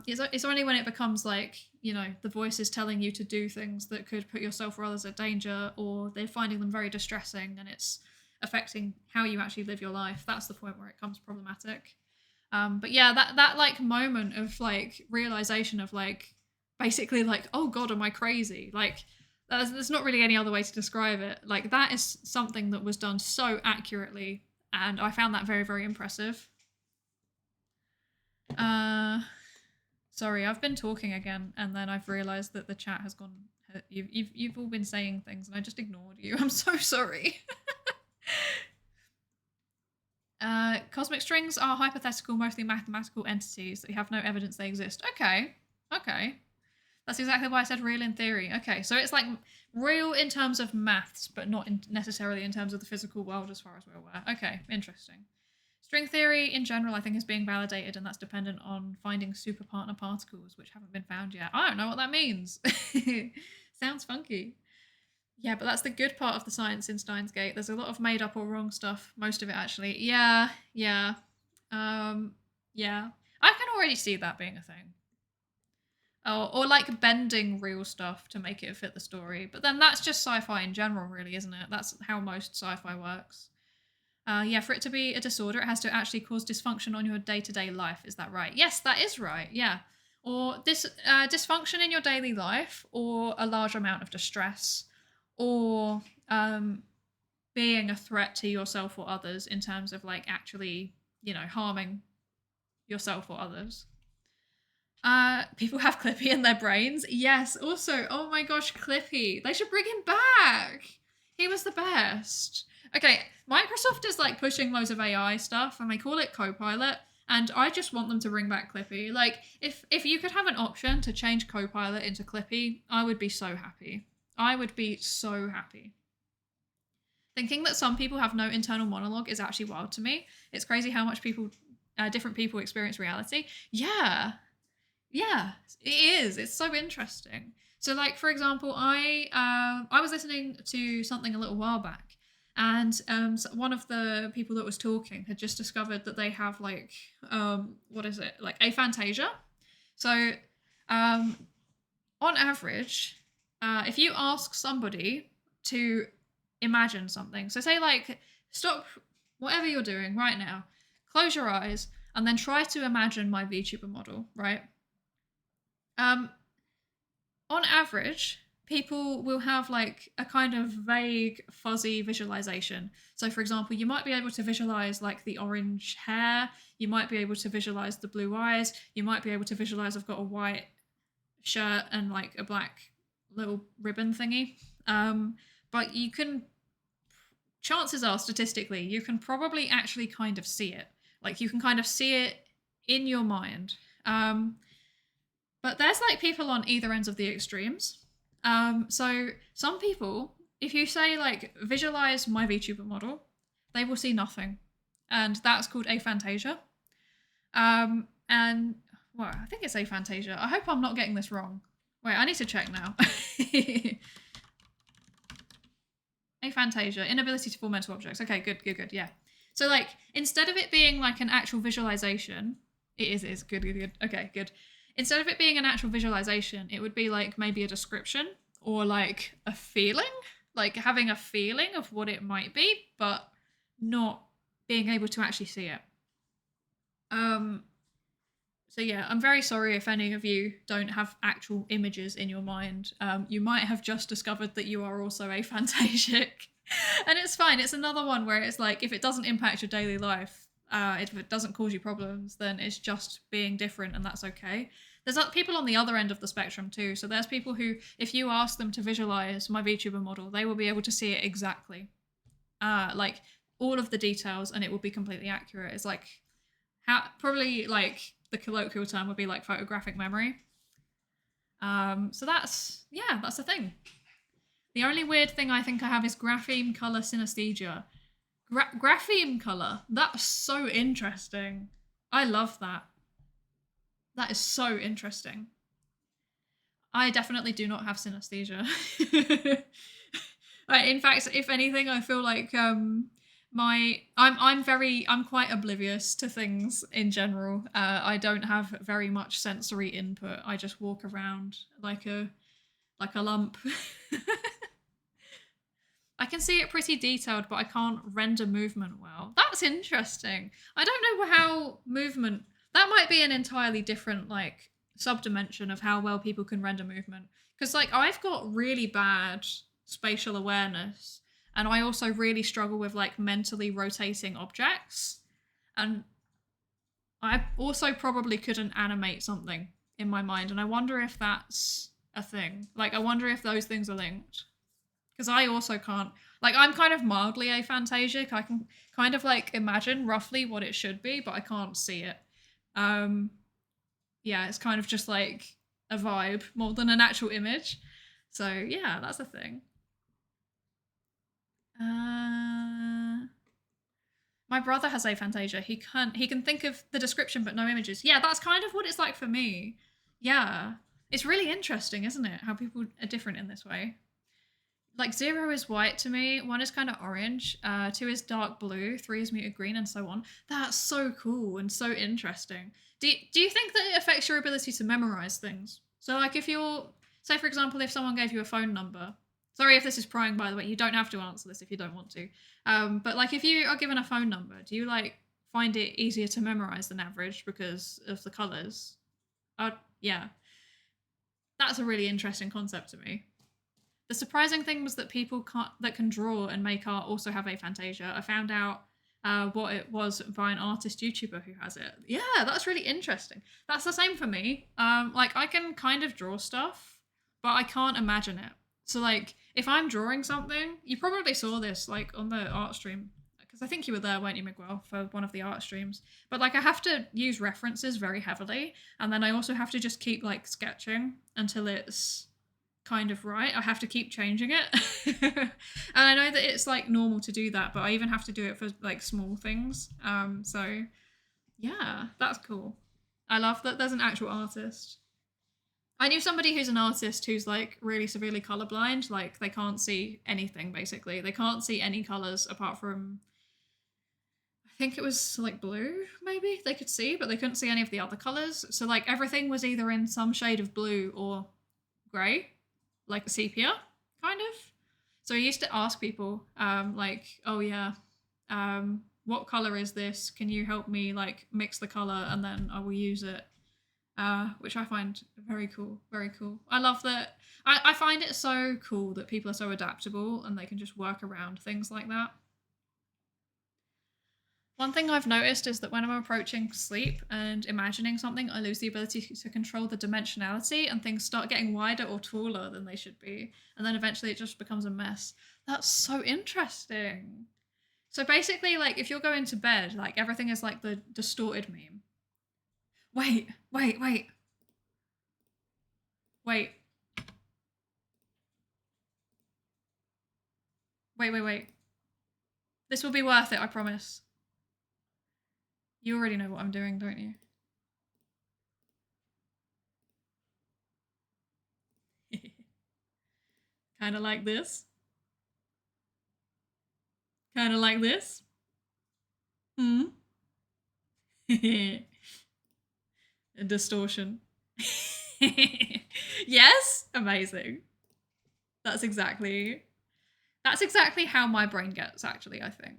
It's only when it becomes like, you know, the voice is telling you to do things that could put yourself or others at danger, or they're finding them very distressing, and it's affecting how you actually live your life. That's the point where it becomes problematic. But yeah, that like moment of like realization of like basically like, oh god, am I crazy? Like there's not really any other way to describe it. Like that is something that was done so accurately, and I found that very, very impressive. Sorry, I've been talking again, and then I've realised that the chat has gone. You've all been saying things, and I just ignored you. I'm so sorry. Cosmic strings are hypothetical, mostly mathematical entities that you have no evidence they exist. Okay. That's exactly why I said real in theory. Okay, so it's like real in terms of maths, but not necessarily in terms of the physical world as far as we're aware. Okay, interesting. String theory in general, I think, is being validated, and that's dependent on finding superpartner particles, which haven't been found yet. I don't know what that means. Sounds funky. Yeah, but that's the good part of the science in Steins Gate. There's a lot of made up or wrong stuff, most of it actually. Yeah. Yeah. I can already see that being a thing. Or like bending real stuff to make it fit the story. But then that's just sci-fi in general, really, isn't it? That's how most sci-fi works. Yeah, for it to be a disorder, it has to actually cause dysfunction on your day-to-day life. Is that right? Yes, that is right. Yeah. Or this dysfunction in your daily life, or a large amount of distress, or being a threat to yourself or others in terms of like actually, you know, harming yourself or others. People have Clippy in their brains. Yes. Also, oh my gosh, Clippy. They should bring him back. He was the best. Okay, Microsoft is like pushing loads of AI stuff, and they call it Copilot. And I just want them to bring back Clippy. Like, if you could have an option to change Copilot into Clippy, I would be so happy. I would be so happy. Thinking that some people have no internal monologue is actually wild to me. It's crazy how much different people experience reality. Yeah, it is. It's so interesting. So, like, for example, I was listening to something a little while back, and one of the people that was talking had just discovered that they have like what is it, like aphantasia. So on average, if you ask somebody to imagine something, so say like stop whatever you're doing right now, close your eyes, and then try to imagine my VTuber model, right? On average, people will have like a kind of vague, fuzzy visualization. So, for example, you might be able to visualize like the orange hair, you might be able to visualize the blue eyes, you might be able to visualize I've got a white shirt and like a black little ribbon thingy. But you can, chances are statistically, you can probably actually kind of see it. Like you can kind of see it in your mind. But there's like people on either ends of the extremes. So some people, if you say like visualize my VTuber model, they will see nothing, and that's called aphantasia. And well, I think it's aphantasia. I hope I'm not getting this wrong. Wait, I need to check now. Aphantasia, inability to form mental objects. Okay, good, yeah. So like, instead of it being like an actual visualization, it is good. Okay, good. Instead of it being an actual visualization, it would be like maybe a description or like a feeling, like having a feeling of what it might be, but not being able to actually see it. So yeah, I'm very sorry if any of you don't have actual images in your mind. You might have just discovered that you are also aphantasic. And it's fine. It's another one where it's like, if it doesn't impact your daily life, if it doesn't cause you problems, then it's just being different, and that's okay. There's people on the other end of the spectrum too. So there's people who, if you ask them to visualize my VTuber model, they will be able to see it exactly. Like all of the details, and it will be completely accurate. It's like, probably like the colloquial term would be like photographic memory. So that's the thing. The only weird thing I think I have is grapheme color synesthesia. Grapheme color, that's so interesting. I love that. That is so interesting. I definitely do not have synesthesia. In fact, if anything, I feel like I'm quite oblivious to things in general. I don't have very much sensory input. I just walk around like a lump. I can see it pretty detailed, but I can't render movement well. That's interesting. I don't know how movement... That might be an entirely different, like, subdimension of how well people can render movement. Because, like, I've got really bad spatial awareness, and I also really struggle with, like, mentally rotating objects. And I also probably couldn't animate something in my mind, and I wonder if that's a thing. Like, I wonder if those things are linked. Because I also can't, like, I'm kind of mildly aphantasic. I can kind of like imagine roughly what it should be, but I can't see it. Yeah, it's kind of just like a vibe more than an actual image. So yeah, that's a thing. My brother has aphantasia. He can think of the description but no images. Yeah, that's kind of what it's like for me. Yeah, it's really interesting, isn't it? How people are different in this way. Like 0 is white to me, 1 is kind of orange, 2 is dark blue, 3 is muted green, and so on. That's so cool and so interesting. Do you think that it affects your ability to memorize things? So like if you're, say for example, if someone gave you a phone number, sorry if this is prying by the way, you don't have to answer this if you don't want to. But like if you are given a phone number, do you like find it easier to memorize than average because of the colors? Yeah. That's a really interesting concept to me. The surprising thing was that people that can draw and make art also have aphantasia. I found out what it was by an artist YouTuber who has it. Yeah, that's really interesting. That's the same for me. Like I can kind of draw stuff, but I can't imagine it. So like if I'm drawing something, you probably saw this like on the art stream, because I think you were there, weren't you, Miguel, for one of the art streams. But like I have to use references very heavily, and then I also have to just keep like sketching until it's kind of right. I have to keep changing it. And I know that it's like normal to do that, but I even have to do it for like small things. So yeah, that's cool. I love that there's an actual artist. I knew somebody who's an artist who's like really severely colorblind. Like they can't see anything basically. They can't see any colors apart from, I think it was like blue maybe they could see, but they couldn't see any of the other colors. So like everything was either in some shade of blue or grey, like sepia, kind of. So I used to ask people, like, oh yeah, what color is this? Can you help me like mix the color and then I will use it? Which I find very cool, very cool. I love that. I find it so cool that people are so adaptable and they can just work around things like that. One thing I've noticed is that when I'm approaching sleep and imagining something, I lose the ability to control the dimensionality and things start getting wider or taller than they should be. And then eventually it just becomes a mess. That's so interesting. So basically, like, if you're going to bed, like, everything is like the distorted meme. Wait. Wait. Wait. This will be worth it, I promise. You already know what I'm doing, don't you? Kind of like this. Kind of like this. Hmm. A distortion. Yes? Amazing. That's exactly how my brain gets, actually, I think.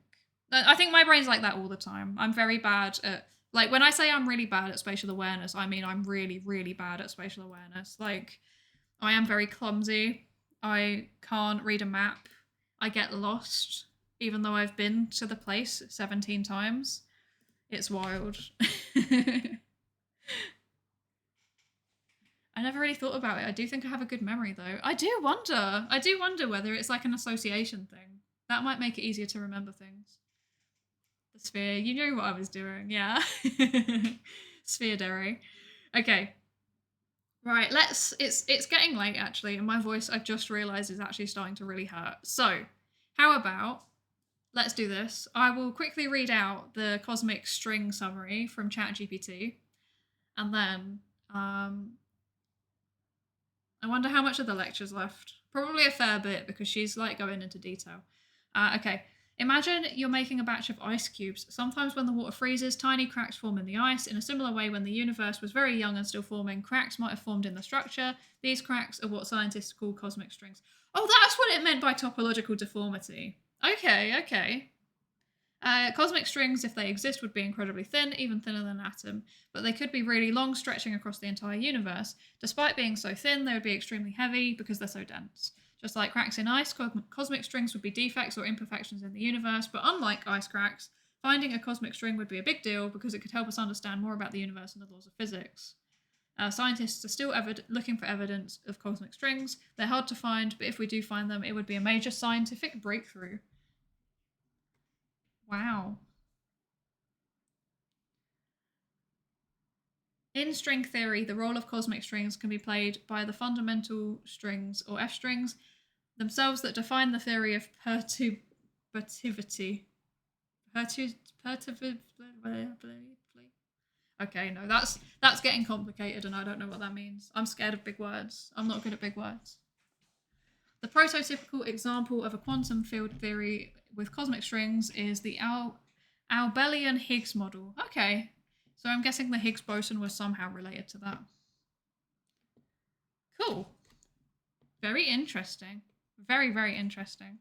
I think my brain's like that all the time. I'm very bad at, like, when I say I'm really bad at spatial awareness, I mean I'm really, really bad at spatial awareness. Like, I am very clumsy. I can't read a map. I get lost, even though I've been to the place 17 times. It's wild. I never really thought about it. I do think I have a good memory, though. I do wonder whether it's like an association thing. That might make it easier to remember things. The sphere. You knew what I was doing, yeah. Psydere. Okay. Right, it's getting late, actually, and my voice, I've just realised, is actually starting to really hurt. So, how about, let's do this. I will quickly read out the cosmic string summary from ChatGPT, and then, I wonder how much of the lecture's left. Probably a fair bit, because she's, like, going into detail. Okay. Imagine you're making a batch of ice cubes. Sometimes when the water freezes, tiny cracks form in the ice. In a similar way, when the universe was very young and still forming, cracks might have formed in the structure. These cracks are what scientists call cosmic strings. Oh, that's what it meant by topological deformity. Okay. Cosmic strings, if they exist, would be incredibly thin, even thinner than an atom, but they could be really long, stretching across the entire universe. Despite being so thin, they would be extremely heavy because they're so dense. Just like cracks in ice, cosmic strings would be defects or imperfections in the universe, but unlike ice cracks, finding a cosmic string would be a big deal because it could help us understand more about the universe and the laws of physics. Scientists are still looking for evidence of cosmic strings. They're hard to find, but if we do find them, it would be a major scientific breakthrough. Wow. In string theory, the role of cosmic strings can be played by the fundamental strings, or F strings, themselves that define the theory of perturbativity. Okay, no, that's getting complicated and I don't know what that means. I'm scared of big words. I'm not good at big words. The prototypical example of a quantum field theory with cosmic strings is the Abelian Higgs model. Okay, so I'm guessing the Higgs boson was somehow related to that. Cool. Very interesting. Very, very interesting.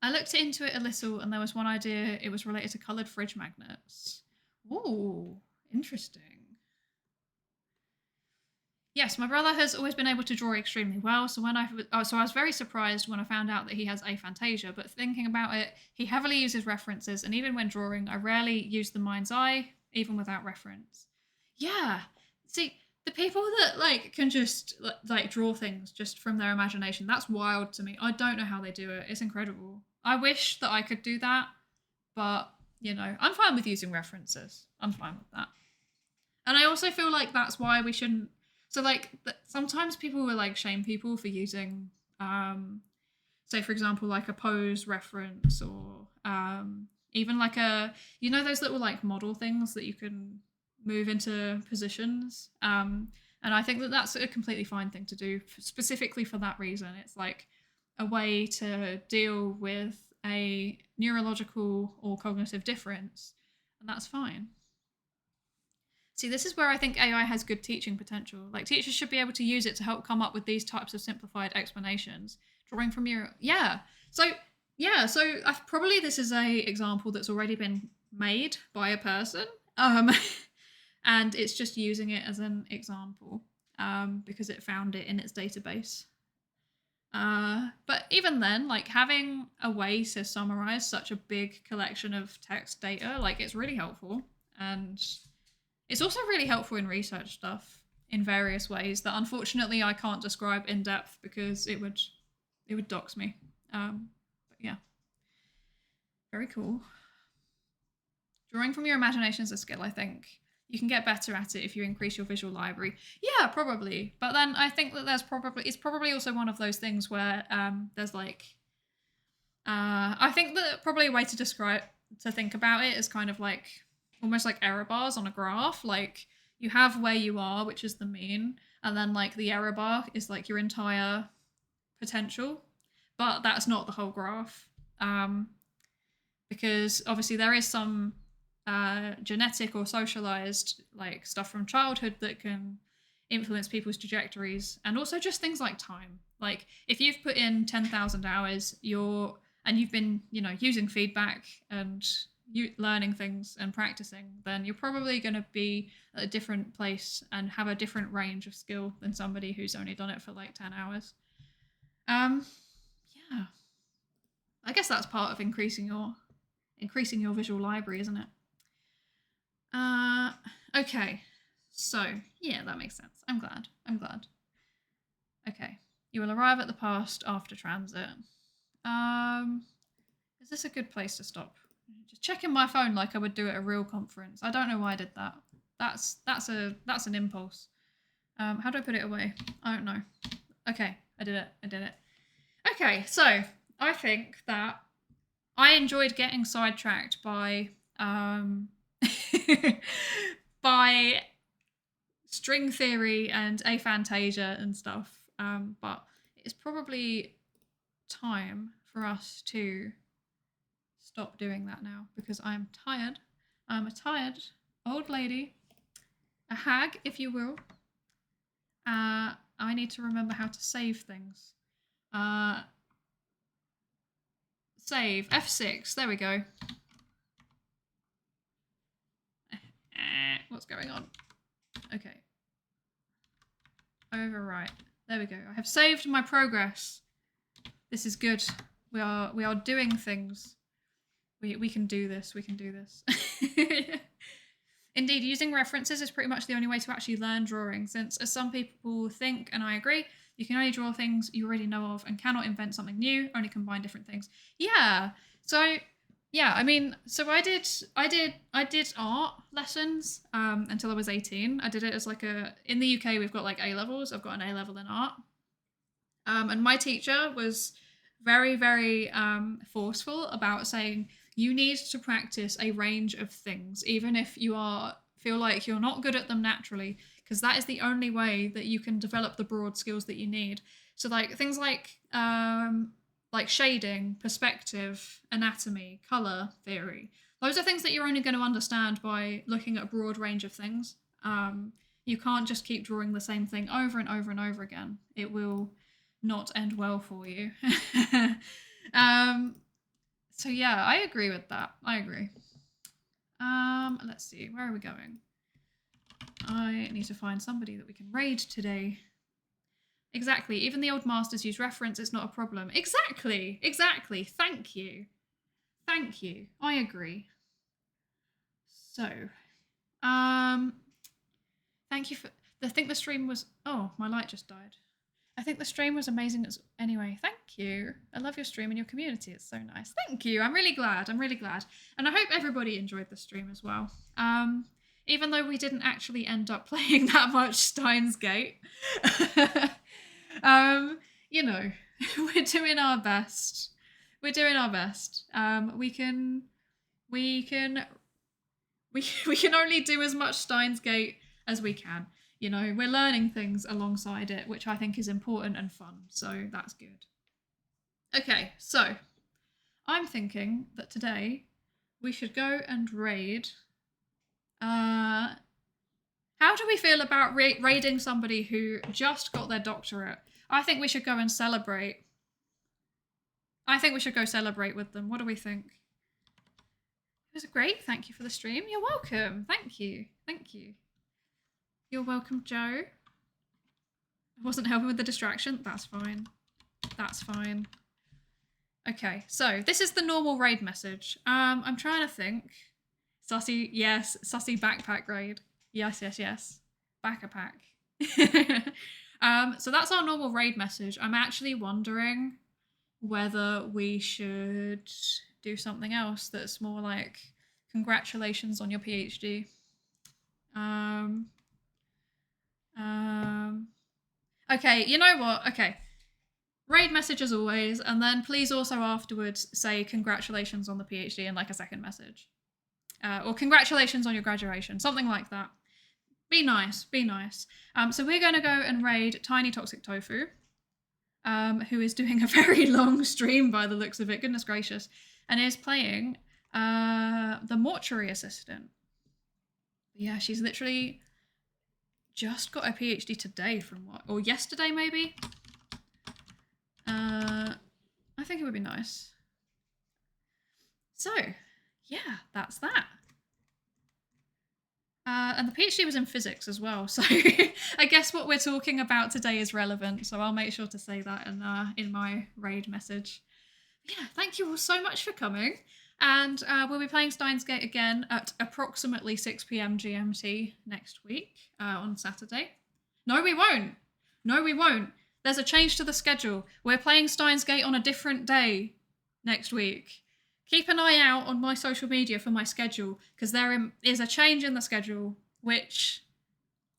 I looked into it a little and there was one idea it was related to coloured fridge magnets. Ooh, interesting. Yes, my brother has always been able to draw extremely well, so I was very surprised when I found out that he has aphantasia, but thinking about it, he heavily uses references, and even when drawing, I rarely use the mind's eye, even without reference. Yeah. See, the people that like can just like draw things just from their imagination, that's wild to me. I don't know how they do it. It's incredible. I wish that I could do that, but you know, I'm fine with using references. I'm fine with that. And I also feel like that's why we shouldn't. So like sometimes people will like shame people for using, say for example, like a pose reference or even like those little like model things that you can move into positions. And I think that that's a completely fine thing to do, specifically for that reason. It's like a way to deal with a neurological or cognitive difference, and that's fine. See, this is where I think AI has good teaching potential. Like, teachers should be able to use it to help come up with these types of simplified explanations. Drawing from your... So probably this is a example that's already been made by a person. And it's just using it as an example because it found it in its database. But even then, like, having a way to summarize such a big collection of text data, like, it's really helpful. And... it's also really helpful in research stuff in various ways that unfortunately I can't describe in depth because it would dox me. But yeah, very cool. Drawing from your imagination is a skill, I think. You can get better at it if you increase your visual library. Yeah, probably. But then I think that it's probably also one of those things where there's like, I think that probably a way to think about it is kind of like almost like error bars on a graph. Like you have where you are, which is the mean, and then like the error bar is like your entire potential, but that's not the whole graph. Because obviously there is some genetic or socialized like stuff from childhood that can influence people's trajectories, and also just things like time. Like if you've put in 10,000 hours, and you've been, using feedback and learning things and practicing, then you're probably going to be at a different place and have a different range of skill than somebody who's only done it for like 10 hours. Yeah. I guess that's part of increasing your visual library, isn't it? Okay. So, yeah, that makes sense. I'm glad. Okay. You will arrive at the past after transit. Is this a good place to stop? Just checking my phone like I would do at a real conference. I don't know why I did that. That's an impulse. How do I put it away? I don't know. Okay, I did it. Okay, so I think that I enjoyed getting sidetracked by by string theory and aphantasia and stuff. But it's probably time for us to stop doing that now because I'm tired. I'm a tired old lady, a hag, if you will. I need to remember how to save things. Save F6. There we go. What's going on? Okay. Overwrite. There we go. I have saved my progress. This is good. We are doing things. We can do this. We can do this. Indeed, using references is pretty much the only way to actually learn drawing, since, as some people think, and I agree, you can only draw things you already know of and cannot invent something new, only combine different things. Yeah. So, yeah, I mean, so I did art lessons until I was 18. I did it as like in the UK, we've got like A levels. I've got an A level in art. And my teacher was very, very forceful about saying, you need to practice a range of things, even if you feel like you're not good at them naturally, because that is the only way that you can develop the broad skills that you need. So like things like shading, perspective, anatomy, color theory. Those are things that you're only going to understand by looking at a broad range of things. You can't just keep drawing the same thing over and over and over again. It will not end well for you. So yeah, I agree with that. I agree. Let's see, where are we going? I need to find somebody that we can raid today. Exactly. Even the old masters use reference. It's not a problem. Exactly. Thank you. I agree. So, thank you for. I think the stream was. Oh, my light just died. I think the stream was amazing. Anyway, thank you. I love your stream and your community. It's so nice. Thank you. I'm really glad. And I hope everybody enjoyed the stream as well. Even though we didn't actually end up playing that much Steins Gate. We're doing our best. We can only do as much Steins Gate as we can. We're learning things alongside it, which I think is important and fun, so that's good. Okay, so I'm thinking that today we should go and raid. How do we feel about raiding somebody who just got their doctorate? I think we should go and celebrate. I think we should go celebrate with them. What do we think? It was great. Thank you for the stream. You're welcome. Thank you. You're welcome, Joe. I wasn't helping with the distraction. That's fine. Okay, so this is the normal raid message. I'm trying to think. Sussy, yes. Sussy backpack raid. Yes. Backpack. So that's our normal raid message. I'm actually wondering whether we should do something else that's more like, congratulations on your PhD. Um, okay, you know what? Okay. Raid message as always, and then please also afterwards say congratulations on the PhD in like a second message. Or congratulations on your graduation, something like that. Be nice, be nice. So we're going to go and raid Tiny Toxic Tofu, who is doing a very long stream by the looks of it, goodness gracious, and is playing the Mortuary Assistant. Yeah, she's literally just got a PhD today from what, or yesterday maybe? I think it would be nice. So, yeah, that's that. And the PhD was in physics as well, so I guess what we're talking about today is relevant, so I'll make sure to say that in my raid message. Yeah, thank you all so much for coming, and we'll be playing Steins Gate again at approximately 6 p.m. GMT next week on Saturday. No, we won't. No, we won't. There's a change to the schedule. We're playing Steins Gate on a different day next week. Keep an eye out on my social media for my schedule, because there is a change in the schedule, which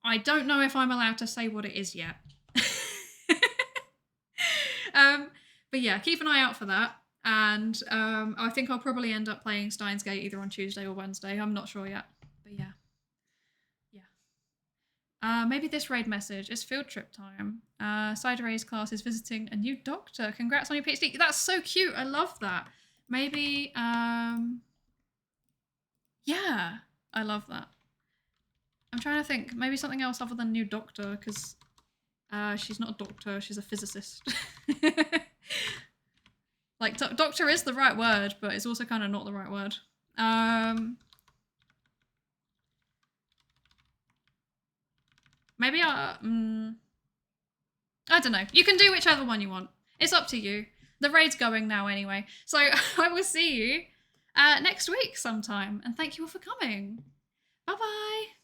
I don't know if I'm allowed to say what it is yet. But yeah, keep an eye out for that. And I think I'll probably end up playing Steins Gate either on Tuesday or Wednesday. I'm not sure yet. But yeah. Maybe this raid message is field trip time. Psydere's class is visiting a new doctor. Congrats on your PhD. That's so cute. I love that. Maybe, yeah, I love that. I'm trying to think. Maybe something else other than new doctor, because she's not a doctor. She's a physicist. Like, doctor is the right word, but it's also kind of not the right word. Maybe I don't know. You can do whichever one you want. It's up to you. The raid's going now anyway. So I will see you next week sometime. And thank you all for coming. Bye-bye.